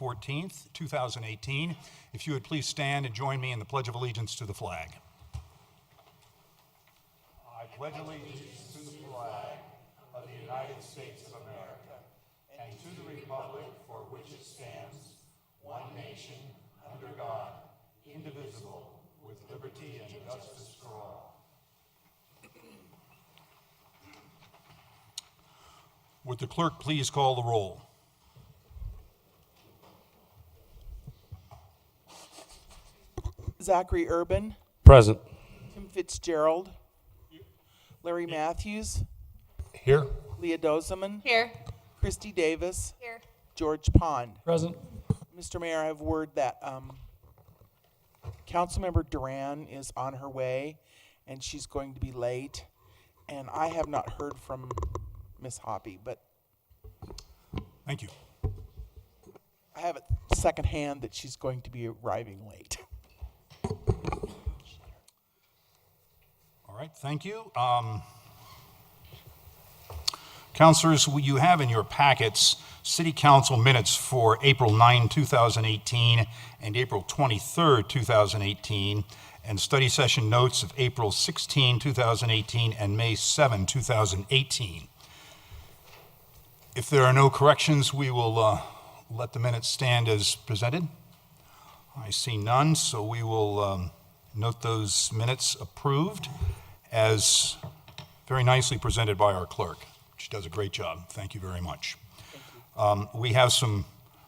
14th, 2018. If you would please stand and join me in the Pledge of Allegiance to the flag. I pledge allegiance to the flag of the United States of America and to the republic for which it stands, one nation, under God, indivisible, with liberty and justice for all. Would the clerk please call the roll? Zachary Urban, Present. Tim Fitzgerald, Larry Matthews, Here. Leah Dozeman, Here. Christy Davis, Here. George Pond. Present. Mr. Mayor, I have word that Councilmember Duran is on her way, and she's going to be late. And I have not heard from Miss Hoppy, but Thank you. I have it secondhand that she's going to be arriving late. All right, thank you. Councilors, you have in your packets City Council minutes for April 9, 2018 and April 23, 2018, and study session notes of April 16, 2018 and May 7, 2018. If there are no corrections, we will let the minutes stand as presented. I see none, so we will note those minutes approved as very nicely presented by our clerk. She does a great job. Thank you very much. We have some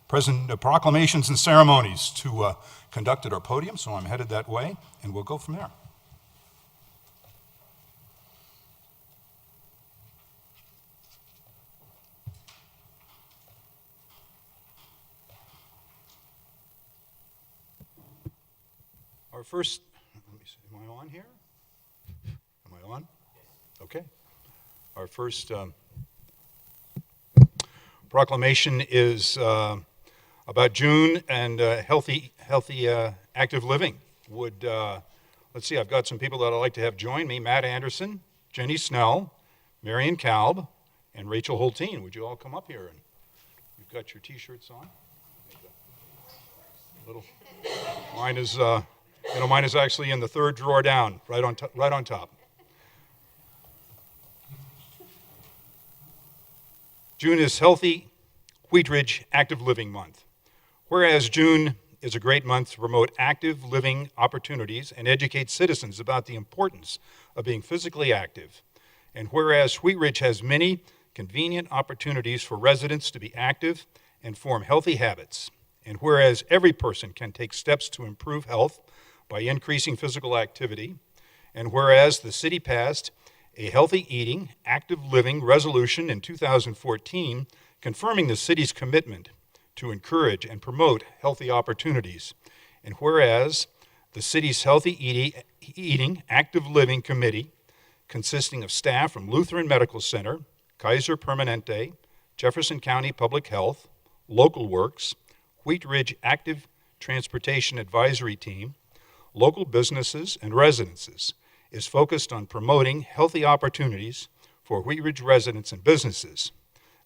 proclamations and ceremonies to conduct at our podium, so I'm headed that way, and we'll go from there. Our first, let me see, am I on here? Am I on? Okay. Our first proclamation is about June and healthy active living. Let's see, I've got some people that I'd like to have join me. Matt Anderson, Jenny Snell, Marion Kalb, and Rachel Holteen. Would you all come up here? And you've got your t-shirts on. Mine is, mine is actually in the third drawer down, right on top. June is Healthy Wheat Ridge Active Living Month. Whereas June is a great month to promote active living opportunities and educate citizens about the importance of being physically active, and whereas Wheat Ridge has many convenient opportunities for residents to be active and form healthy habits, and whereas every person can take steps to improve health by increasing physical activity, and whereas the city passed a healthy eating, active living resolution in 2014, confirming the city's commitment to encourage and promote healthy opportunities. And whereas the city's Healthy Eating, Active Living Committee, consisting of staff from Lutheran Medical Center, Kaiser Permanente, Jefferson County Public Health, Local Works, Wheat Ridge Active Transportation Advisory Team, local businesses and residences, is focused on promoting healthy opportunities for Wheat Ridge residents and businesses.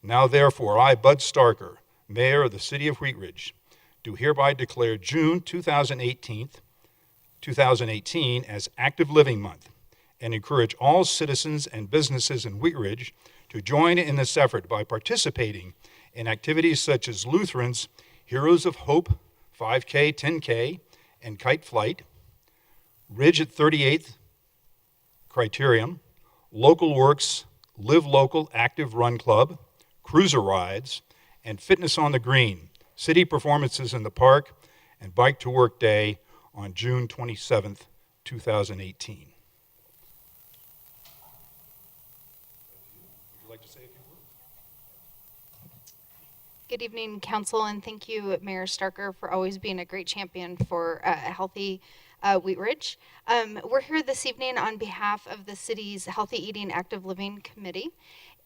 Now, therefore, I, Bud Starker, Mayor of the City of Wheat Ridge, do hereby declare June 2018 as Active Living Month and encourage all citizens and businesses in Wheat Ridge to join in this effort by participating in activities such as Lutheran's Heroes of Hope 5K, 10K, and Kite Flight, Ridge at 38th Criterium, Local Works Live Local Active Run Club, cruiser rides, and Fitness on the Green, city performances in the park, and Bike to Work Day on June 27th, 2018. Would you like to say a few words? Good evening, Council, and thank you, Mayor Starker, for always being a great champion for a healthy Wheat Ridge. We're here this evening on behalf of the city's Healthy Eating Active Living Committee,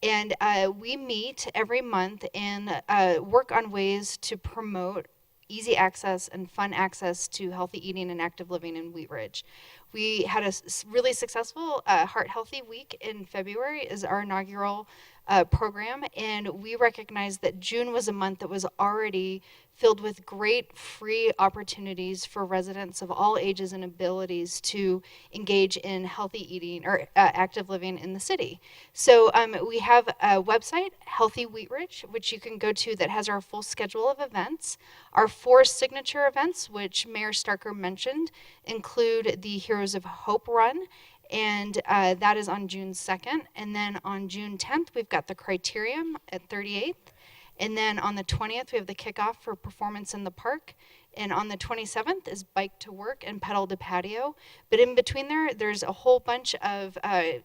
and we meet every month and work on ways to promote easy access and fun access to healthy eating and active living in Wheat Ridge. We had a really successful Heart Healthy Week in February as our inaugural program, and we recognized that June was a month that was already filled with great free opportunities for residents of all ages and abilities to engage in healthy eating or active living in the city. So we have a website, Healthy Wheat Ridge, which you can go to, that has our full schedule of events. Our 4 signature events, which Mayor Starker mentioned, include the Heroes of Hope Run, and that is on June 2nd. And then on June 10th, we've got the Criterium at 38th. And then on the 20th, we have the kickoff for Performance in the Park. And on the 27th is Bike to Work and Pedal to Patio. But in between there's a whole bunch of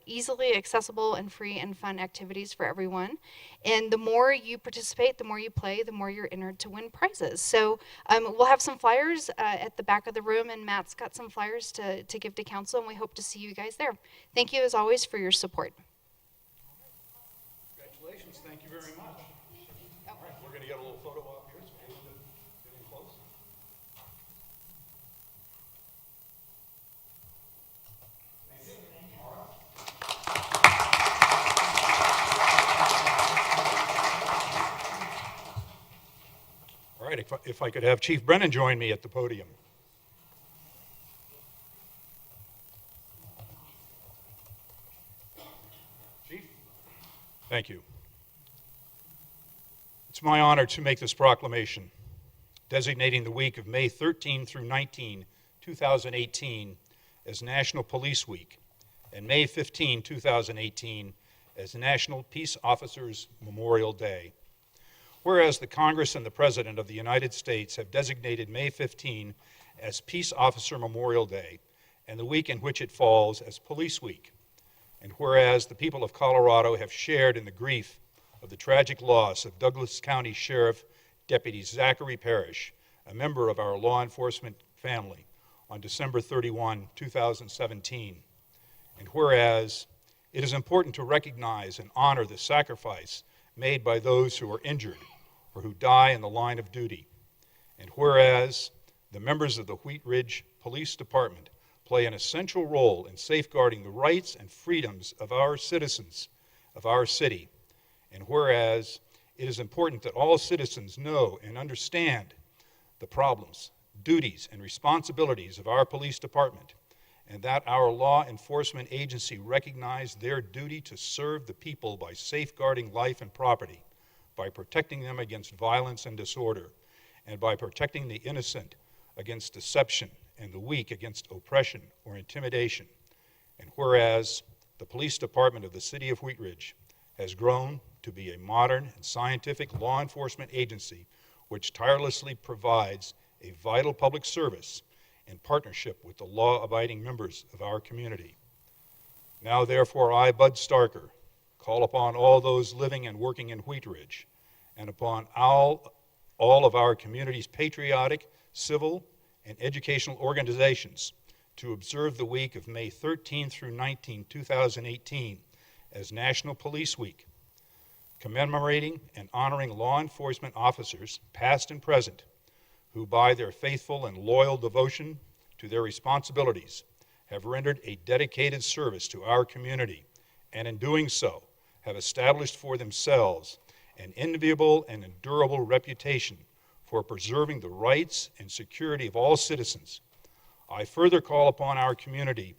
easily accessible and free and fun activities for everyone. And the more you participate, the more you play, the more you're entered to win prizes. So we'll have some flyers at the back of the room, and Matt's got some flyers to give to council, and we hope to see you guys there. Thank you, as always, for your support. Congratulations. Thank you very much. All right, we're going to get a little photo op here. So we'll get in close. All right, if I could have Chief Brennan join me at the podium. Chief? Thank you. It's my honor to make this proclamation, designating the week of May 13 through 19, 2018, as National Police Week, and May 15, 2018, as National Peace Officers Memorial Day. Whereas the Congress and the President of the United States have designated May 15 as Peace Officer Memorial Day, and the week in which it falls as Police Week. And whereas the people of Colorado have shared in the grief of the tragic loss of Douglas County Sheriff Deputy Zachary Parrish, a member of our law enforcement family, on December 31, 2017. And whereas it is important to recognize and honor the sacrifice made by those who are injured or who die in the line of duty. And whereas the members of the Wheat Ridge Police Department play an essential role in safeguarding the rights and freedoms of our citizens of our city. And whereas it is important that all citizens know and understand the problems, duties, and responsibilities of our police department, and that our law enforcement agency recognize their duty to serve the people by safeguarding life and property, by protecting them against violence and disorder, and by protecting the innocent against deception and the weak against oppression or intimidation. And whereas the police department of the city of Wheat Ridge has grown to be a modern and scientific law enforcement agency which tirelessly provides a vital public service in partnership with the law-abiding members of our community. Now, therefore, I, Bud Starker, call upon all those living and working in Wheat Ridge, and upon all of our community's patriotic, civil, and educational organizations to observe the week of May 13 through 19, 2018 as National Police Week, commemorating and honoring law enforcement officers, past and present, who by their faithful and loyal devotion to their responsibilities have rendered a dedicated service to our community, and in doing so have established for themselves an enviable and endurable reputation for preserving the rights and security of all citizens. I further call upon our community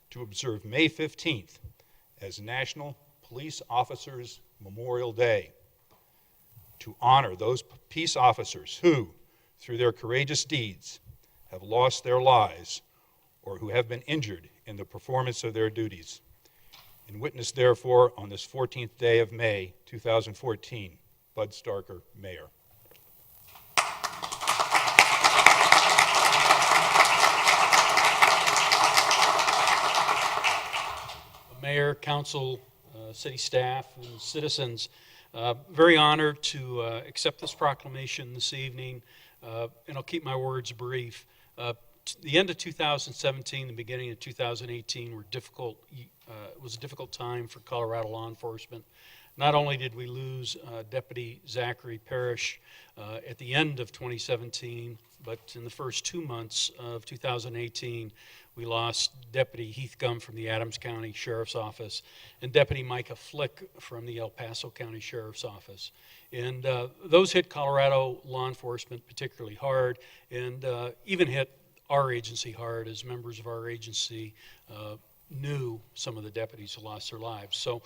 to observe May 15th as National Police Officers Memorial Day, to honor those peace officers who, through their courageous deeds, have lost their lives or who have been injured in the performance of their duties. In witness, therefore, on this 14th day of May, 2014, Bud Starker, Mayor. Mayor, council, city staff, and citizens, very honored to accept this proclamation this evening, and I'll keep my words brief. The end of 2017, the beginning of 2018 were difficult. It was a difficult time for Colorado law enforcement. Not only did we lose Deputy Zachary Parrish at the end of 2017, but in the first 2 months of 2018, we lost Deputy Heath Gum from the Adams County Sheriff's Office and Deputy Micah Flick from the El Paso County Sheriff's Office. And those hit Colorado law enforcement particularly hard, and even hit our agency hard, as members of our agency knew some of the deputies who lost their lives. So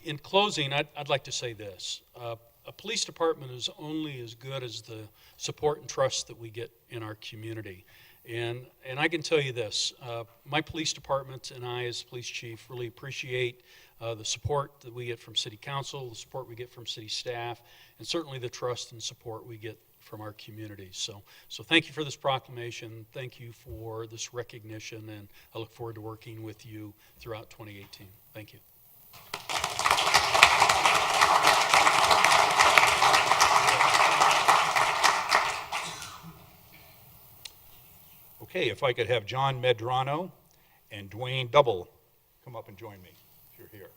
in closing, I'd like to say this. A police department is only as good as the support and trust that we get in our community. And I can tell you this, my police department and I as police chief really appreciate the support that we get from city council, the support we get from city staff, and certainly the trust and support we get from our community. So thank you for this proclamation. Thank you for this recognition, and I look forward to working with you throughout 2018. Thank you. Okay, if I could have John Medrano and Dwayne Double come up and join me, if you're here.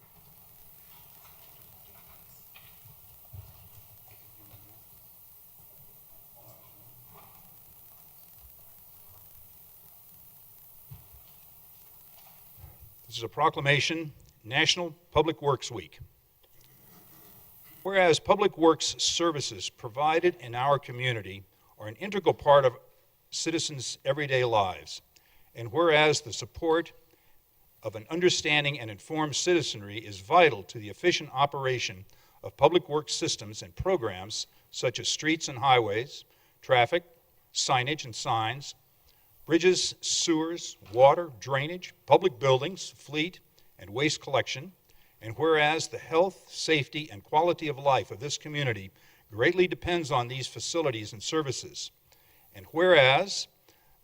This is a proclamation, National Public Works Week. Whereas public works services provided in our community are an integral part of citizens' everyday lives, and whereas the support of an understanding and informed citizenry is vital to the efficient operation of public works systems and programs such as streets and highways, traffic, signage and signs, bridges, sewers, water, drainage, public buildings, fleet, and waste collection, and whereas the health, safety, and quality of life of this community greatly depends on these facilities and services, and whereas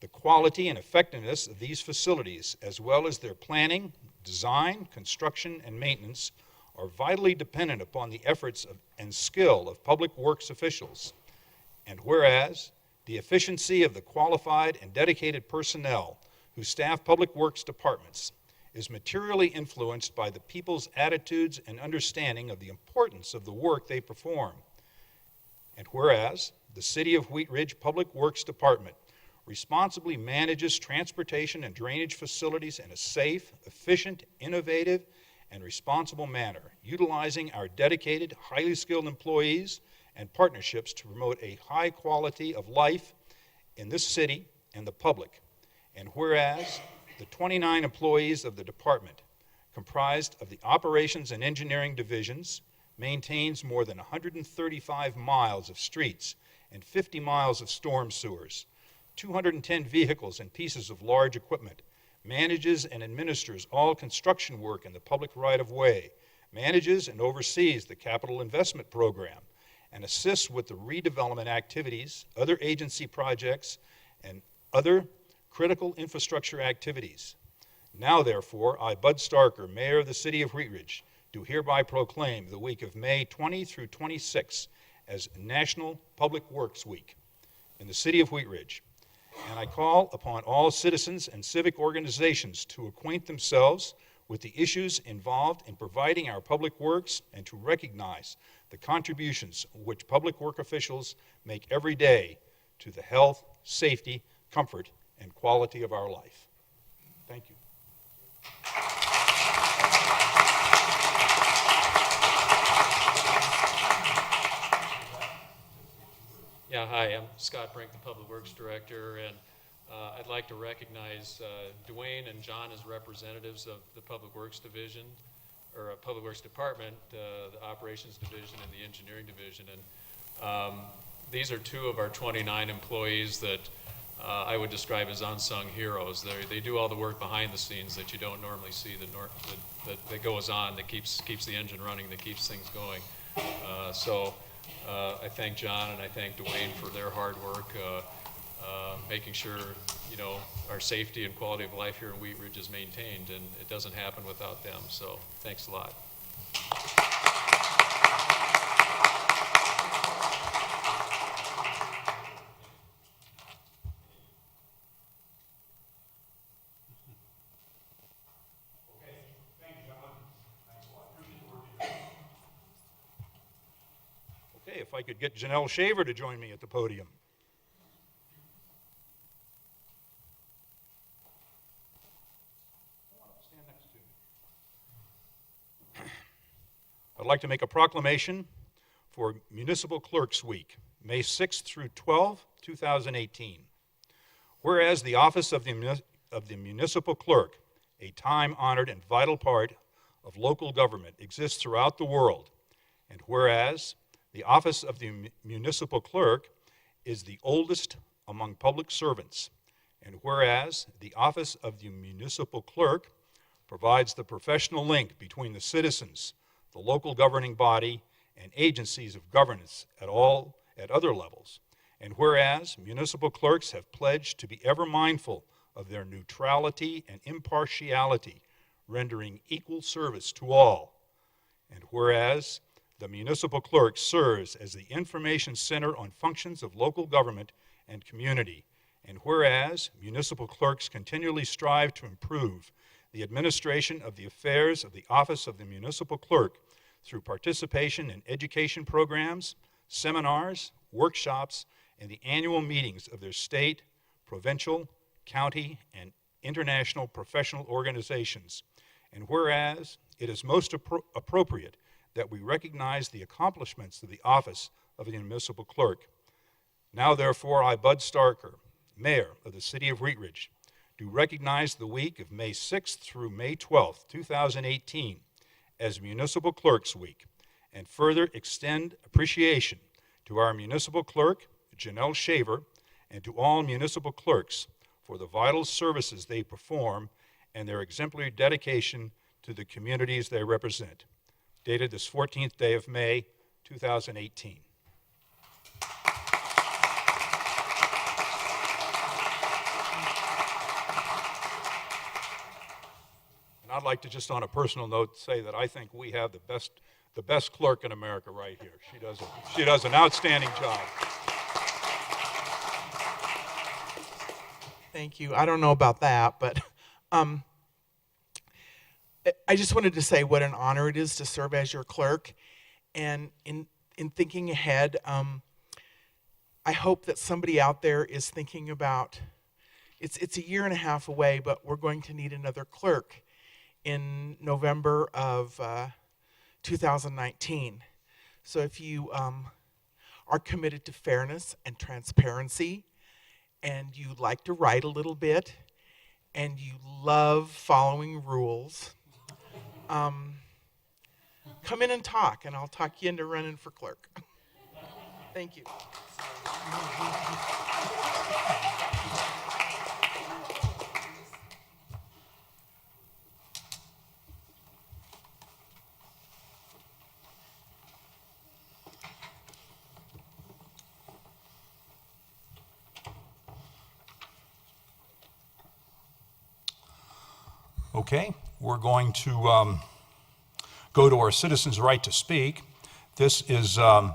the quality and effectiveness of these facilities, as well as their planning, design, construction, and maintenance, are vitally dependent upon the efforts and skill of public works officials, and whereas the efficiency of the qualified and dedicated personnel who staff public works departments is materially influenced by the people's attitudes and understanding of the importance of the work they perform, and whereas the City of Wheat Ridge Public Works Department responsibly manages transportation and drainage facilities in a safe, efficient, innovative, and responsible manner, utilizing our dedicated, highly skilled employees and partnerships to promote a high quality of life in this city and the public. And whereas the 29 employees of the department, comprised of the operations and engineering divisions, maintains more than 135 miles of streets and 50 miles of storm sewers, 210 vehicles and pieces of large equipment, manages and administers all construction work in the public right-of-way, manages and oversees the capital investment program, and assists with the redevelopment activities, other agency projects, and other critical infrastructure activities. Now, therefore, I, Bud Starker, Mayor of the City of Wheat Ridge, do hereby proclaim the week of May 20 through 26 as National Public Works Week in the City of Wheat Ridge. And I call upon all citizens and civic organizations to acquaint themselves with the issues involved in providing our public works and to recognize the contributions which public work officials make every day to the health, safety, comfort, and quality of our life. Thank you. Yeah, hi, I'm Scott Brink, the Public Works Director, and I'd like to recognize Dwayne and John as representatives of the Public Works Division, or Public Works Department, the Operations Division and the Engineering Division. And these are two of our 29 employees that I would describe as unsung heroes. They do all the work behind the scenes that you don't normally see, that goes on, that keeps the engine running, that keeps things going. I thank John and I thank Dwayne for their hard work, making sure, our safety and quality of life here in Wheat Ridge is maintained, and it doesn't happen without them. So thanks a lot. if I could get Janelle Shaver to join me at the podium. Stand next to me. I'd like to make a proclamation for Municipal Clerks Week, May 6th through 12th, 2018. Whereas the office of the municipal clerk, a time-honored and vital part of local government, exists throughout the world, and whereas the office of the municipal clerk is the oldest among public servants, and whereas the office of the municipal clerk provides the professional link between the citizens, the local governing body, and agencies of governance at other levels, and whereas municipal clerks have pledged to be ever mindful of their neutrality and impartiality, rendering equal service to all, and whereas the municipal clerk serves as the information center on functions of local government and community, and whereas municipal clerks continually strive to improve the administration of the affairs of the office of the municipal clerk through participation in education programs, seminars, workshops, and the annual meetings of their state, provincial, county, and international professional organizations. And whereas it is most appropriate that we recognize the accomplishments of the office of the municipal clerk. Now, therefore, I, Bud Starker, Mayor of the City of Wheat Ridge, do recognize the week of May 6th through May 12th, 2018, as Municipal Clerks Week, and further extend appreciation to our municipal clerk, Janelle Shaver, and to all municipal clerks for the vital services they perform and their exemplary dedication to the communities they represent. Dated this 14th day of May, 2018. And I'd like to just on a personal note say that I think we have the best clerk in America right here. She does an outstanding job. Thank you. I don't know about that, but I just wanted to say what an honor it is to serve as your clerk. And in thinking ahead, I hope that somebody out there is thinking about, it's a year and a half away, but we're going to need another clerk in November of 2019. So if you are committed to fairness and transparency, and you like to write a little bit, and you love following rules, come in and talk, and I'll talk you into running for clerk. Thank you. Okay, we're going to go to our citizens' right to speak. This is an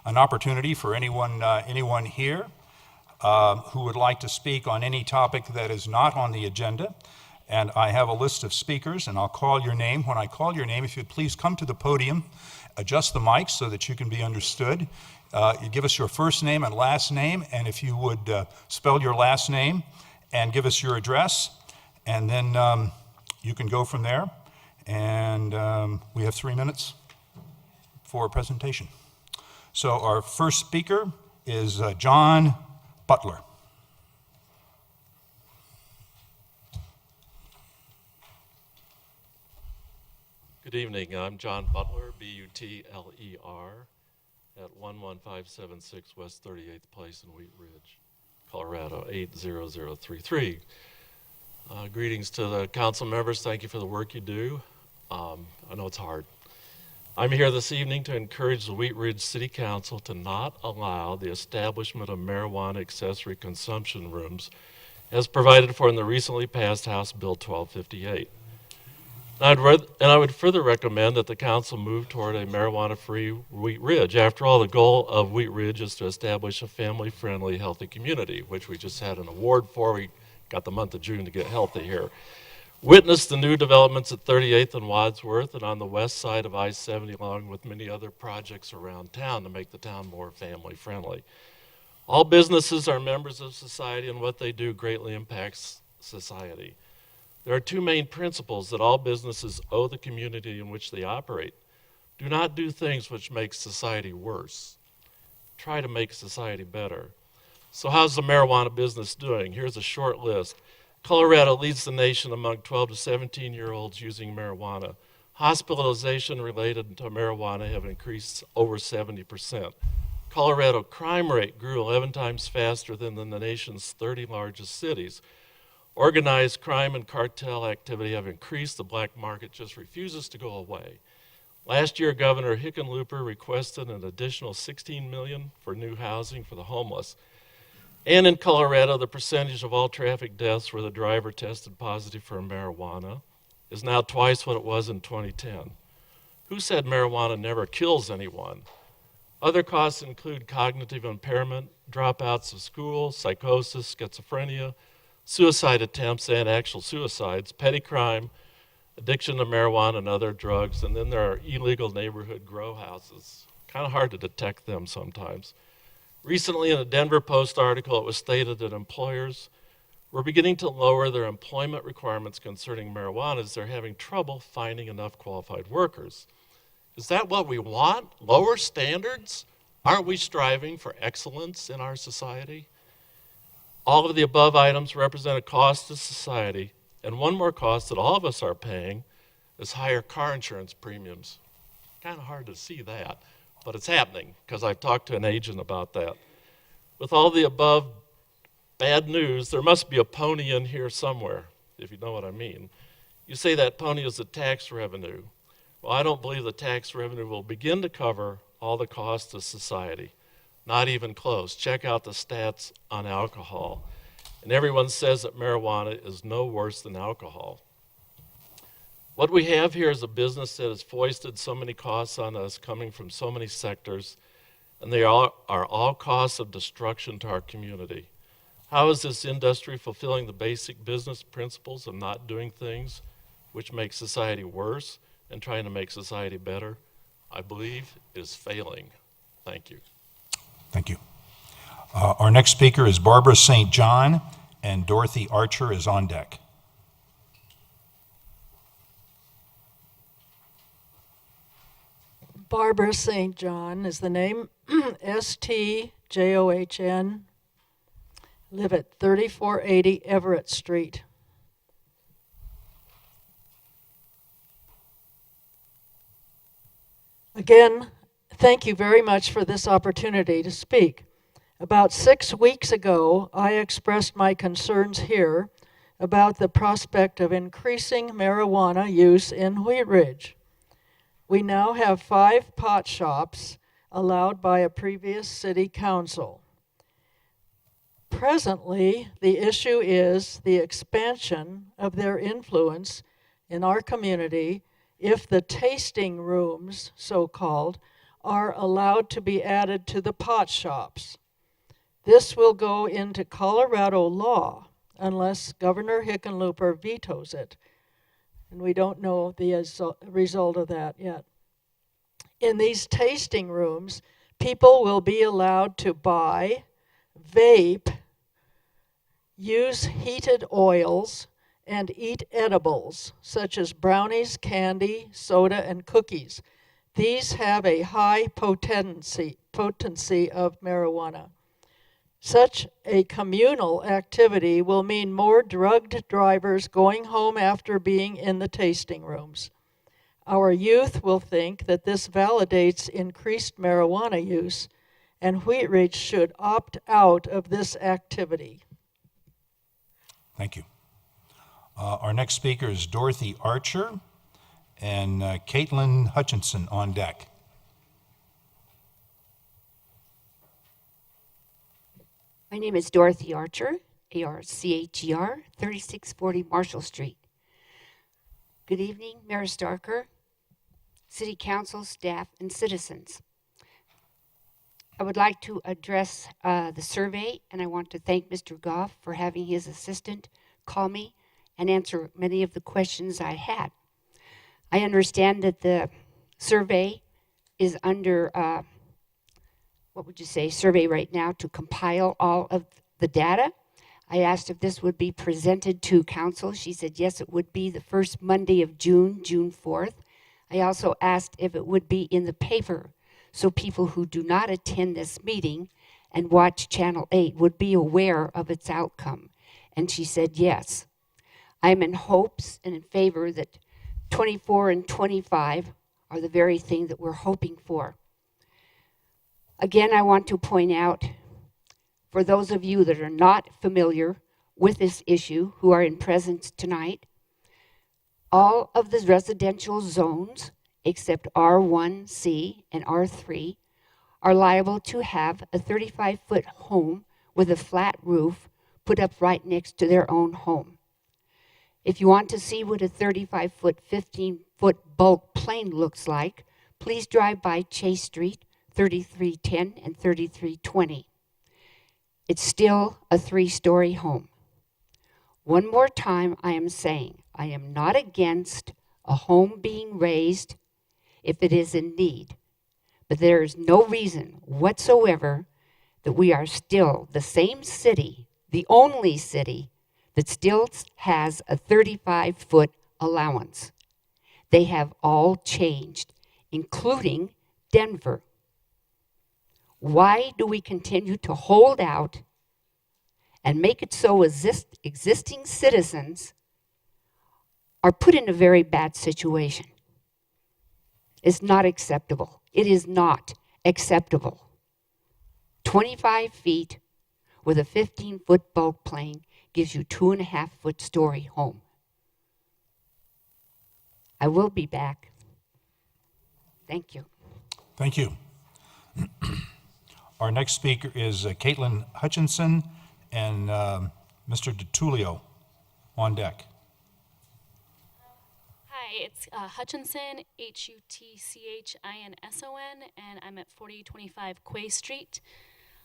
opportunity for anyone here who would like to speak on any topic that is not on the agenda. And I have a list of speakers, and I'll call your name. When I call your name, if you'd please come to the podium, adjust the mic so that you can be understood. You give us your first name and last name, and if you would spell your last name and give us your address, and then you can go from there. And we have 3 minutes for a presentation. So our first speaker is John Butler. Good evening. I'm John Butler, B-U-T-L-E-R, at 11576 West 38th Place in Wheat Ridge, Colorado, 80033. Greetings to the council members. Thank you for the work you do. I know it's hard. I'm here this evening to encourage the Wheat Ridge City Council to not allow the establishment of marijuana accessory consumption rooms as provided for in the recently passed House Bill 1258. I would further recommend that the council move toward a marijuana-free Wheat Ridge. After all, the goal of Wheat Ridge is to establish a family-friendly, healthy community, which we just had an award for. We got the month of June to get healthy here. Witnessed the new developments at 38th and Wadsworth and on the west side of I-70, along with many other projects around town to make the town more family friendly. All businesses are members of society, and what they do greatly impacts society. There are two main principles that all businesses owe the community in which they operate. Do not do things which make society worse. Try to make society better. So how's the marijuana business doing? Here's a short list. Colorado leads the nation among 12 to 17-year-olds using marijuana. Hospitalization related to marijuana have increased over 70%. Colorado crime rate grew 11 times faster than the nation's 30 largest cities. Organized crime and cartel activity have increased. The black market just refuses to go away. Last year, Governor Hickenlooper requested an additional $16 million for new housing for the homeless. And in Colorado, the percentage of all traffic deaths where the driver tested positive for marijuana is now twice what it was in 2010. Who said marijuana never kills anyone? Other costs include cognitive impairment, dropouts of school, psychosis, schizophrenia, suicide attempts and actual suicides, petty crime, addiction to marijuana and other drugs, and then there are illegal neighborhood grow houses. Kind of hard to detect them sometimes. Recently, in a Denver Post article, it was stated that employers were beginning to lower their employment requirements concerning marijuana as they're having trouble finding enough qualified workers. Is that what we want? Lower standards? Aren't we striving for excellence in our society? All of the above items represent a cost to society, and one more cost that all of us are paying is higher car insurance premiums. Kind of hard to see that, but it's happening because I've talked to an agent about that. With all the above bad news, there must be a pony in here somewhere, if you know what I mean. You say that pony is the tax revenue. Well, I don't believe the tax revenue will begin to cover all the costs of society. Not even close. Check out the stats on alcohol. And everyone says that marijuana is no worse than alcohol. What we have here is a business that has foisted so many costs on us coming from so many sectors, and they are all costs of destruction to our community. How is this industry fulfilling the basic business principles of not doing things which make society worse and trying to make society better? I believe is failing. Thank you. Thank you. Our next speaker is Barbara St. John, and Dorothy Archer is on deck. Barbara St. John is the name, S-T-J-O-H-N. Live at 3480 Everett Street. Again, thank you very much for this opportunity to speak. About 6 weeks ago, I expressed my concerns here about the prospect of increasing marijuana use in Wheat Ridge. We now have 5 pot shops allowed by a previous city council. Presently, the issue is the expansion of their influence in our community if the tasting rooms, so-called, are allowed to be added to the pot shops. This will go into Colorado law unless Governor Hickenlooper vetoes it. And we don't know the result of that yet. In these tasting rooms, people will be allowed to buy, vape, use heated oils, and eat edibles, such as brownies, candy, soda, and cookies. These have a high potency of marijuana. Such a communal activity will mean more drugged drivers going home after being in the tasting rooms. Our youth will think that this validates increased marijuana use, and Wheat Ridge should opt out of this activity. Thank you. Our next speaker is Dorothy Archer, and Caitlin Hutchinson on deck. My name is Dorothy Archer, A-R-C-H-E-R, 3640 Marshall Street. Good evening, Mayor Starker, City Council, staff, and citizens. I would like to address the survey, and I want to thank Mr. Goff for having his assistant call me and answer many of the questions I had. I understand that the survey is under, survey right now to compile all of the data. I asked if this would be presented to council. She said yes, it would be the first Monday of June, June 4th. I also asked if it would be in the paper so people who do not attend this meeting and watch Channel 8 would be aware of its outcome. And she said yes. I'm in hopes and in favor that 24 and 25 are the very thing that we're hoping for. Again, I want to point out, for those of you that are not familiar with this issue who are in presence tonight, all of the residential zones except R1C and R3 are liable to have a 35-foot home with a flat roof put up right next to their own home. If you want to see what a 35-foot, 15-foot bulk plane looks like, please drive by Chase Street, 3310 and 3320. It's still a 3-story home. One more time, I am saying, I am not against a home being raised if it is in need, but there is no reason whatsoever that we are still the same city, the only city that still has a 35-foot allowance. They have all changed, including Denver. Why do we continue to hold out and make it so existing citizens are put in a very bad situation? It's not acceptable. It is not acceptable. 25 feet with a 15-foot bulk plane gives you 2.5-foot story home. I will be back. Thank you. Thank you. Our next speaker is Caitlin Hutchinson and Mr. DiTullio on deck. Hi, it's Hutchinson, Hutchinson, and I'm at 4025 Quay Street.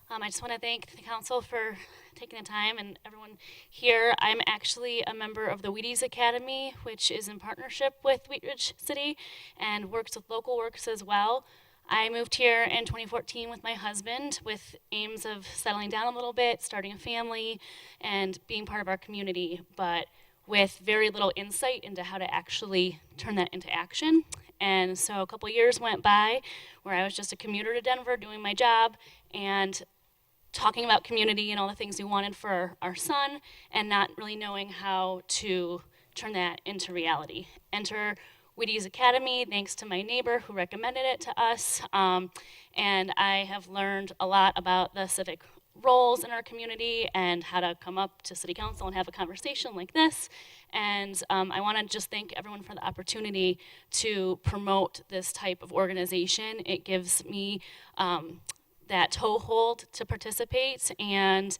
I just want to thank the council for taking the time and everyone here. I'm actually a member of the Wheaties Academy, which is in partnership with Wheat Ridge City and works with Local Works as well. I moved here in 2014 with my husband with aims of settling down a little bit, starting a family, and being part of our community, but with very little insight into how to actually turn that into action. And so a couple years went by where I was just a commuter to Denver doing my job and talking about community and all the things we wanted for our son and not really knowing how to turn that into reality. Enter Wheaties Academy, thanks to my neighbor who recommended it to us. And I have learned a lot about the civic roles in our community and how to come up to city council and have a conversation like this. And I want to just thank everyone for the opportunity to promote this type of organization. It gives me that toehold to participate, and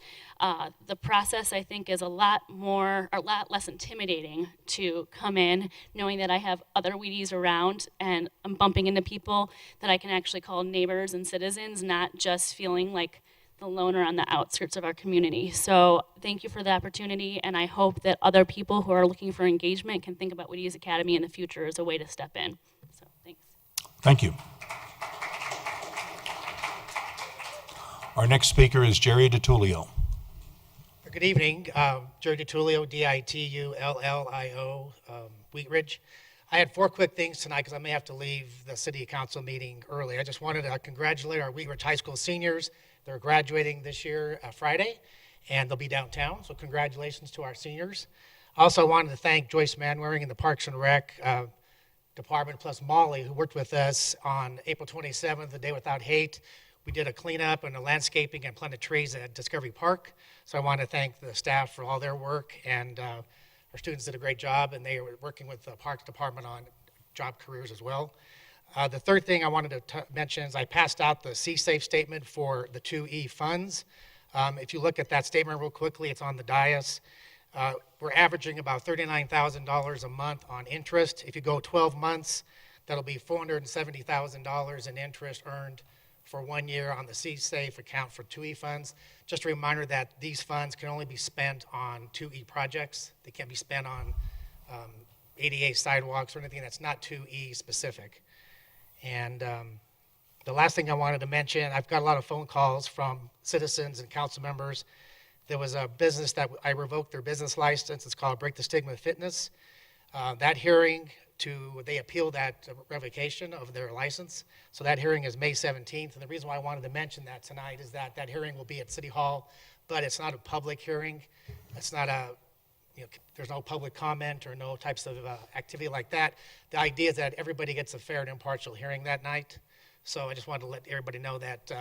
the process I think is a lot less intimidating to come in knowing that I have other Wheaties around and I'm bumping into people that I can actually call neighbors and citizens, not just feeling like the loner on the outskirts of our community. So thank you for the opportunity, and I hope that other people who are looking for engagement can think about Wheaties Academy in the future as a way to step in. So thanks. Thank you. Our next speaker is Jerry DiTullio. Good evening, Jerry DiTullio, DiTullio, Wheat Ridge. I had 4 quick things tonight because I may have to leave the city council meeting early. I just wanted to congratulate our Wheat Ridge High School seniors. They're graduating this year Friday, and they'll be downtown, so congratulations to our seniors. Also, I wanted to thank Joyce Manwaring and the Parks and Rec department, plus Molly, who worked with us on April 27th, the Day Without Hate. We did a cleanup and a landscaping and planted trees at Discovery Park. So I want to thank the staff for all their work, and our students did a great job, and they were working with the Parks Department on job careers as well. The third thing I wanted to mention is I passed out the C-Safe statement for the 2E funds. If you look at that statement real quickly, it's on the dais. We're averaging about $39,000 a month on interest. If you go 12 months, that'll be $470,000 in interest earned for 1 year on the C-Safe account for 2E funds. Just a reminder that these funds can only be spent on 2E projects. They can't be spent on ADA sidewalks or anything that's not 2E specific. And the last thing I wanted to mention, I've got a lot of phone calls from citizens and council members. There was a business that I revoked their business license. It's called Break the Stigma Fitness. That hearing they appealed that revocation of their license. So that hearing is May 17th. And the reason why I wanted to mention that tonight is that that hearing will be at City Hall, but it's not a public hearing. It's not there's no public comment or no types of activity like that. The idea is that everybody gets a fair and impartial hearing that night. So I just wanted to let everybody know that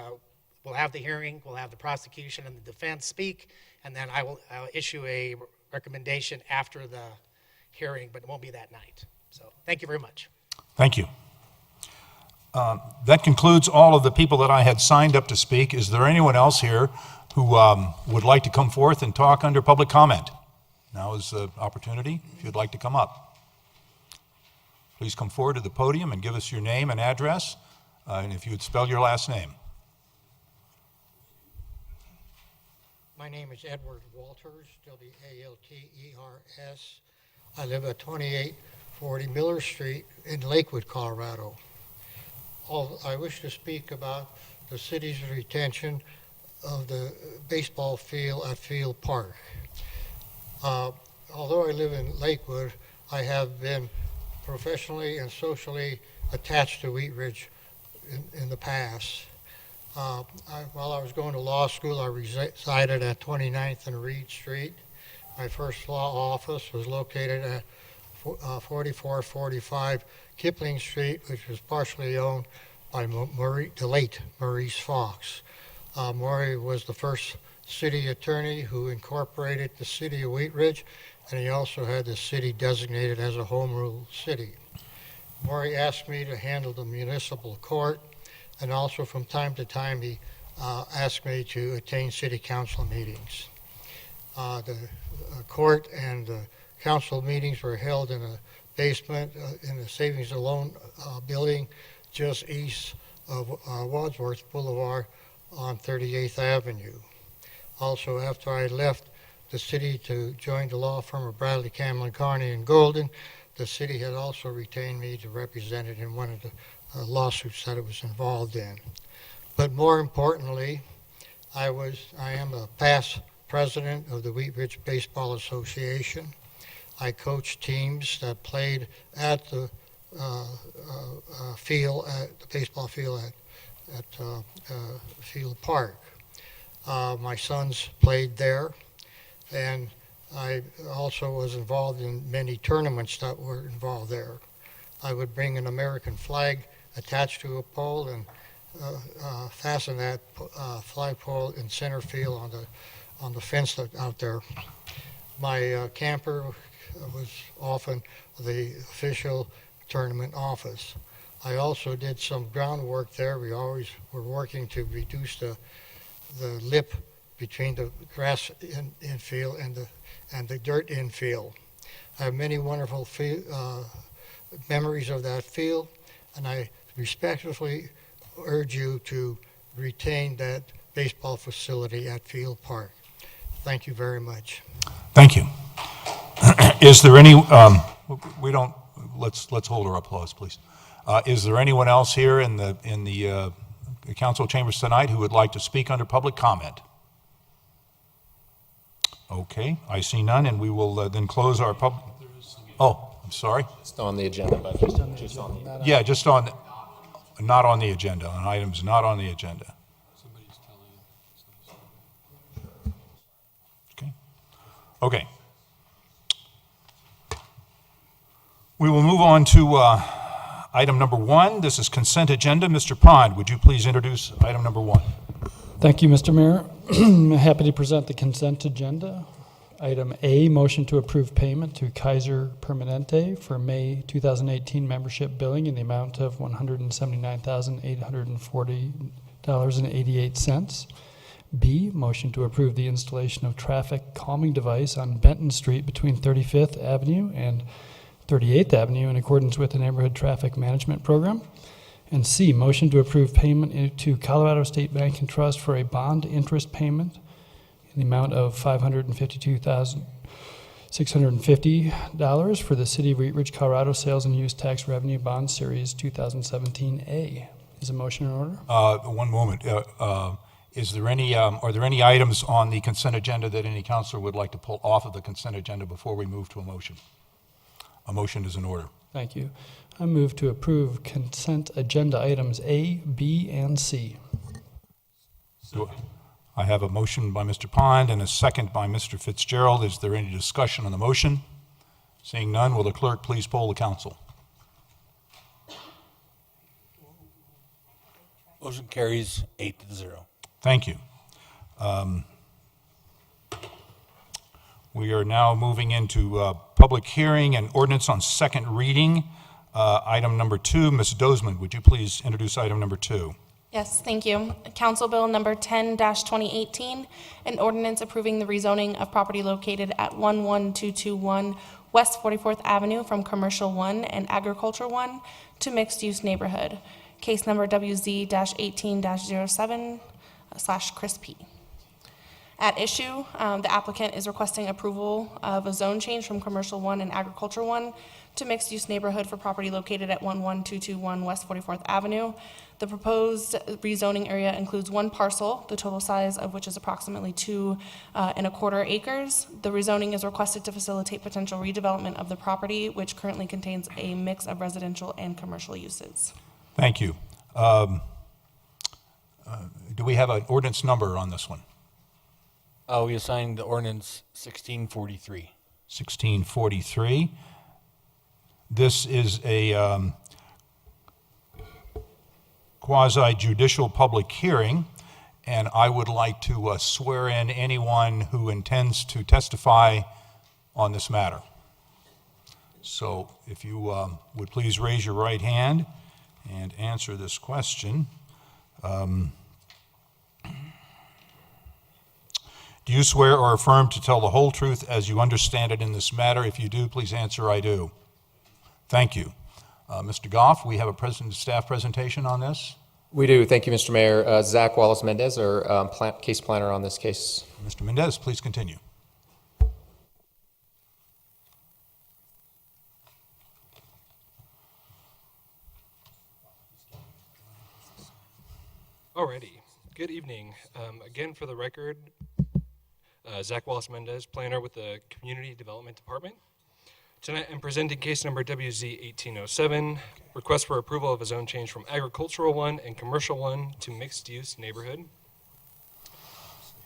we'll have the hearing, we'll have the prosecution and the defense speak, and then I'll issue a recommendation after the hearing, but it won't be that night. So thank you very much. Thank you. That concludes all of the people that I had signed up to speak. Is there anyone else here who would like to come forth and talk under public comment? Now is the opportunity, if you'd like to come up. Please come forward to the podium and give us your name and address, and if you would spell your last name. My name is Edward Walters, W-A-L-T-E-R-S. I live at 2840 Miller Street in Lakewood, Colorado. I wish to speak about the city's retention of the baseball field at Field Park. Although I live in Lakewood, I have been professionally and socially attached to Wheat Ridge in the past. While I was going to law school, I resided at 29th and Reed Street. My first law office was located at 4445 Kipling Street, which was partially owned by the late Maurice Fox. Maury was the first city attorney who incorporated the city of Wheat Ridge, and he also had the city designated as a home rule city. Maury asked me to handle the municipal court, and also from time to time he asked me to attend city council meetings. The court and the council meetings were held in a basement in the Savings and Loan building just east of Wadsworth Boulevard on 38th Avenue. Also, after I left the city to join the law firm of Bradley, Camlin, Carney, and Golden, the city had also retained me to represent it in one of the lawsuits that it was involved in. But more importantly, I am a past president of the Wheat Ridge Baseball Association. I coached teams that played at the baseball field at Field Park. My sons played there, and I also was involved in many tournaments that were involved there. I would bring an American flag attached to a pole and fasten that flagpole in center field on the fence out there. My camper was often the official tournament office. I also did some groundwork there. We always were working to reduce the lip between the grass infield and the dirt infield. I have many wonderful memories of that field, and I respectfully urge you to retain that baseball facility at Field Park. Thank you very much. Thank you. Is there any, let's hold our applause, please. Is there anyone else here in the council chambers tonight who would like to speak under public comment? Okay, I see none, and we will then close our public. Oh, I'm sorry. Just on the agenda, but just on the. Yeah, just on, not on the agenda, on items not on the agenda. Okay. Okay. We will move on to item number 1. This is consent agenda. Mr. Pond, would you please introduce item number 1? Thank you, Mr. Mayor. I'm happy to present the consent agenda. Item A, motion to approve payment to Kaiser Permanente for May 2018 membership billing in the amount of $179,840.88. B, motion to approve the installation of traffic calming device on Benton Street between 35th Avenue and 38th Avenue in accordance with the Neighborhood Traffic Management Program. And C, motion to approve payment to Colorado State Bank and Trust for a bond interest payment in the amount of $552,650 for the City of Wheat Ridge, Colorado Sales and Use Tax Revenue Bond Series 2017A. Is a motion in order? One moment. Is there any, are there any items on the consent agenda that any counselor would like to pull off of the consent agenda before we move to a motion? A motion is in order. Thank you. I move to approve consent agenda items A, B, and C. I have a motion by Mr. Pond and a second by Mr. Fitzgerald. Is there any discussion on the motion? Seeing none, will the clerk please poll the council? Motion carries 8-0. Thank you. We are now moving into public hearing and ordinance on second reading. Item number 2, Ms. Dozman, would you please introduce item number 2? Yes, thank you. Council Bill number 10-2018, an ordinance approving the rezoning of property located at 11221 West 44th Avenue from Commercial 1 and Agriculture 1 to mixed-use neighborhood. Case number WZ-18-07/Chris P. At issue, the applicant is requesting approval of a zone change from Commercial 1 and Agriculture 1 to mixed-use neighborhood for property located at 11221 West 44th Avenue. The proposed rezoning area includes one parcel, the total size of which is approximately 2.25 acres. The rezoning is requested to facilitate potential redevelopment of the property, which currently contains a mix of residential and commercial uses. Thank you. Do we have an ordinance number on this one? We assigned the ordinance 1643. 1643. This is a quasi-judicial public hearing, and I would like to swear in anyone who intends to testify on this matter. So if you would please raise your right hand and answer this question. Do you swear or affirm to tell the whole truth as you understand it in this matter? If you do, please answer, I do. Thank you. Mr. Goff, we have a staff presentation on this. We do. Thank you, Mr. Mayor. Zach Wallace-Mendez, our case planner on this case. Mr. Mendez, please continue. Alrighty. Good evening. Again, for the record, Zach Wallace-Mendez, planner with the Community Development Department. Tonight I'm presenting case number WZ-1807, request for approval of a zone change from Agricultural 1 and Commercial 1 to mixed-use neighborhood.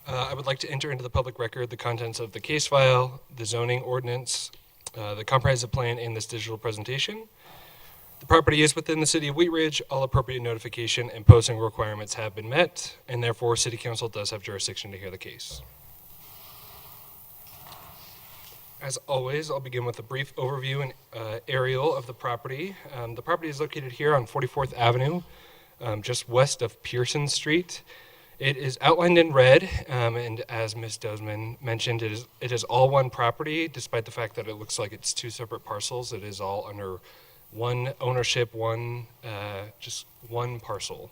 I would like to enter into the public record the contents of the case file, the zoning ordinance, the comprehensive plan, and this digital presentation. The property is within the City of Wheat Ridge. All appropriate notification and posting requirements have been met, and therefore City Council does have jurisdiction to hear the case. As always, I'll begin with a brief overview and aerial of the property. The property is located here on 44th Avenue, just west of Pearson Street. It is outlined in red, and as Ms. Dozman mentioned, it is all one property, despite the fact that it looks like it's two separate parcels. It is all under one ownership, just one parcel.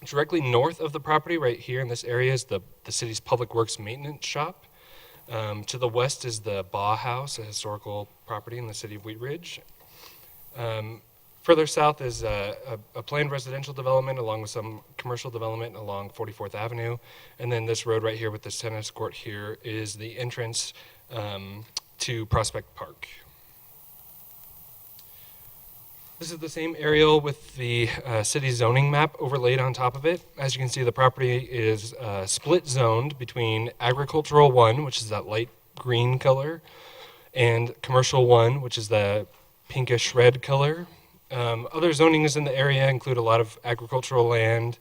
Directly north of the property, right here in this area, is the city's Public Works maintenance shop. To the west is the Baugh House, a historical property in the City of Wheat Ridge. Further south is a planned residential development along with some commercial development along 44th Avenue. And then this road right here with this tennis court here is the entrance to Prospect Park. This is the same aerial with the city zoning map overlaid on top of it. As you can see, the property is split zoned between Agricultural 1, which is that light green color, and Commercial 1, which is the pinkish red color. Other zonings in the area include a lot of agricultural land,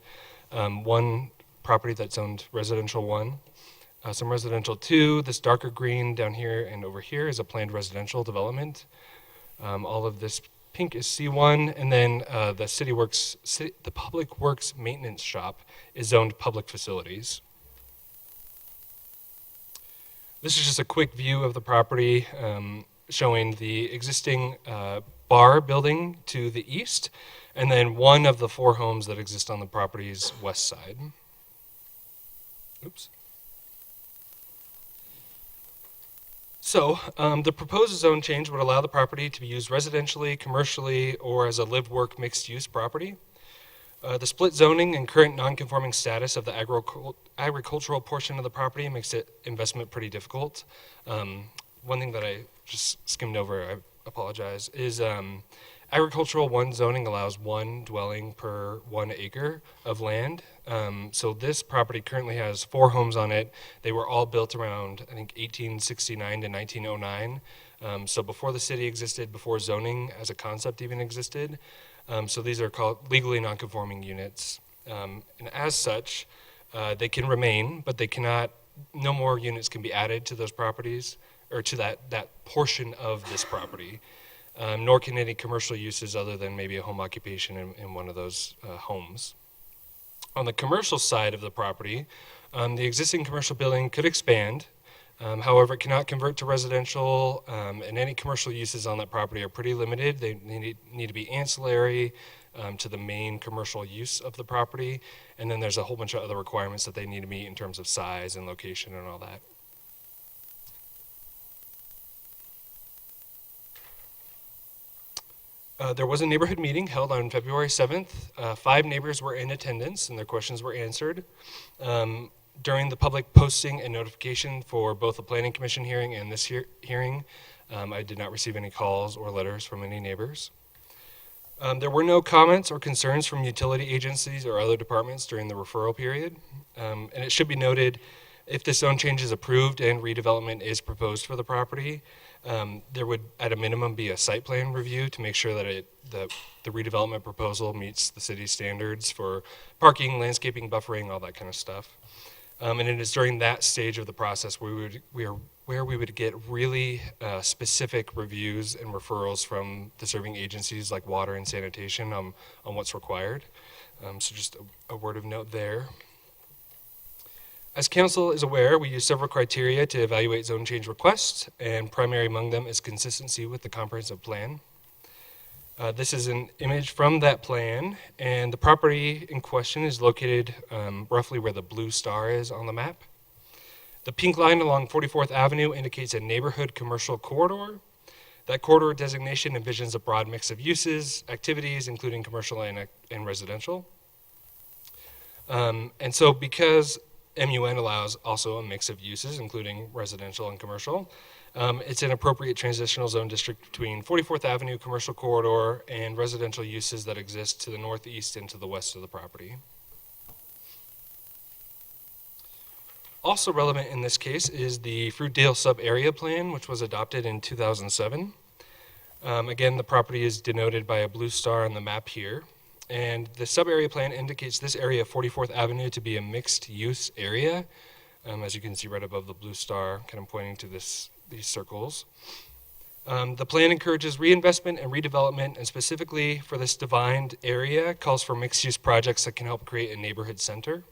one property that's zoned Residential 1, some Residential 2, this darker green down here and over here is a planned residential development. All of this pink is C1, and then the Public Works maintenance shop is zoned public facilities. This is just a quick view of the property showing the existing bar building to the east, and then one of the 4 homes that exist on the property's west side. Oops. So, the proposed zone change would allow the property to be used residentially, commercially, or as a live-work mixed-use property. The split zoning and current non-conforming status of the agricultural portion of the property makes it investment pretty difficult. One thing that I just skimmed over, I apologize, is agricultural 1 zoning allows 1 dwelling per 1 acre of land. So this property currently has 4 homes on it. They were all built around, I think, 1869 to 1909. So before the city existed, before zoning as a concept even existed. So these are called legally non-conforming units. And as such, they can remain, but they cannot, no more units can be added to those properties, or to that portion of this property. Nor can any commercial uses other than maybe a home occupation in one of those homes. On the commercial side of the property, the existing commercial building could expand. However, it cannot convert to residential, and any commercial uses on that property are pretty limited. They need to be ancillary to the main commercial use of the property, and then there's a whole bunch of other requirements that they need to meet in terms of size and location and all that. There was a neighborhood meeting held on February 7th. 5 neighbors were in attendance and their questions were answered. During the public posting and notification for both the Planning Commission hearing and this hearing, I did not receive any calls or letters from any neighbors. There were no comments or concerns from utility agencies or other departments during the referral period. And it should be noted, if the zone change is approved and redevelopment is proposed for the property, there would, at a minimum, be a site plan review to make sure that the redevelopment proposal meets the city's standards for parking, landscaping, buffering, all that kind of stuff. And it is during that stage of the process where we would get really specific reviews and referrals from the serving agencies like water and sanitation on what's required. So just a word of note there. As council is aware, we use several criteria to evaluate zone change requests, and primary among them is consistency with the comprehensive plan. This is an image from that plan, and the property in question is located roughly where the blue star is on the map. The pink line along 44th Avenue indicates a neighborhood commercial corridor. That corridor designation envisions a broad mix of uses, activities, including commercial and residential. And so because MUN allows also a mix of uses, including residential and commercial, it's an appropriate transitional zone district between 44th Avenue commercial corridor and residential uses that exist to the northeast and to the west of the property. Also relevant in this case is the Fruitdale sub-area plan, which was adopted in 2007. Again, the property is denoted by a blue star on the map here. And the sub-area plan indicates this area of 44th Avenue to be a mixed-use area, as you can see right above the blue star, kind of pointing to these circles. The plan encourages reinvestment and redevelopment, and specifically for this defined area, calls for mixed-use projects that can help create a neighborhood center.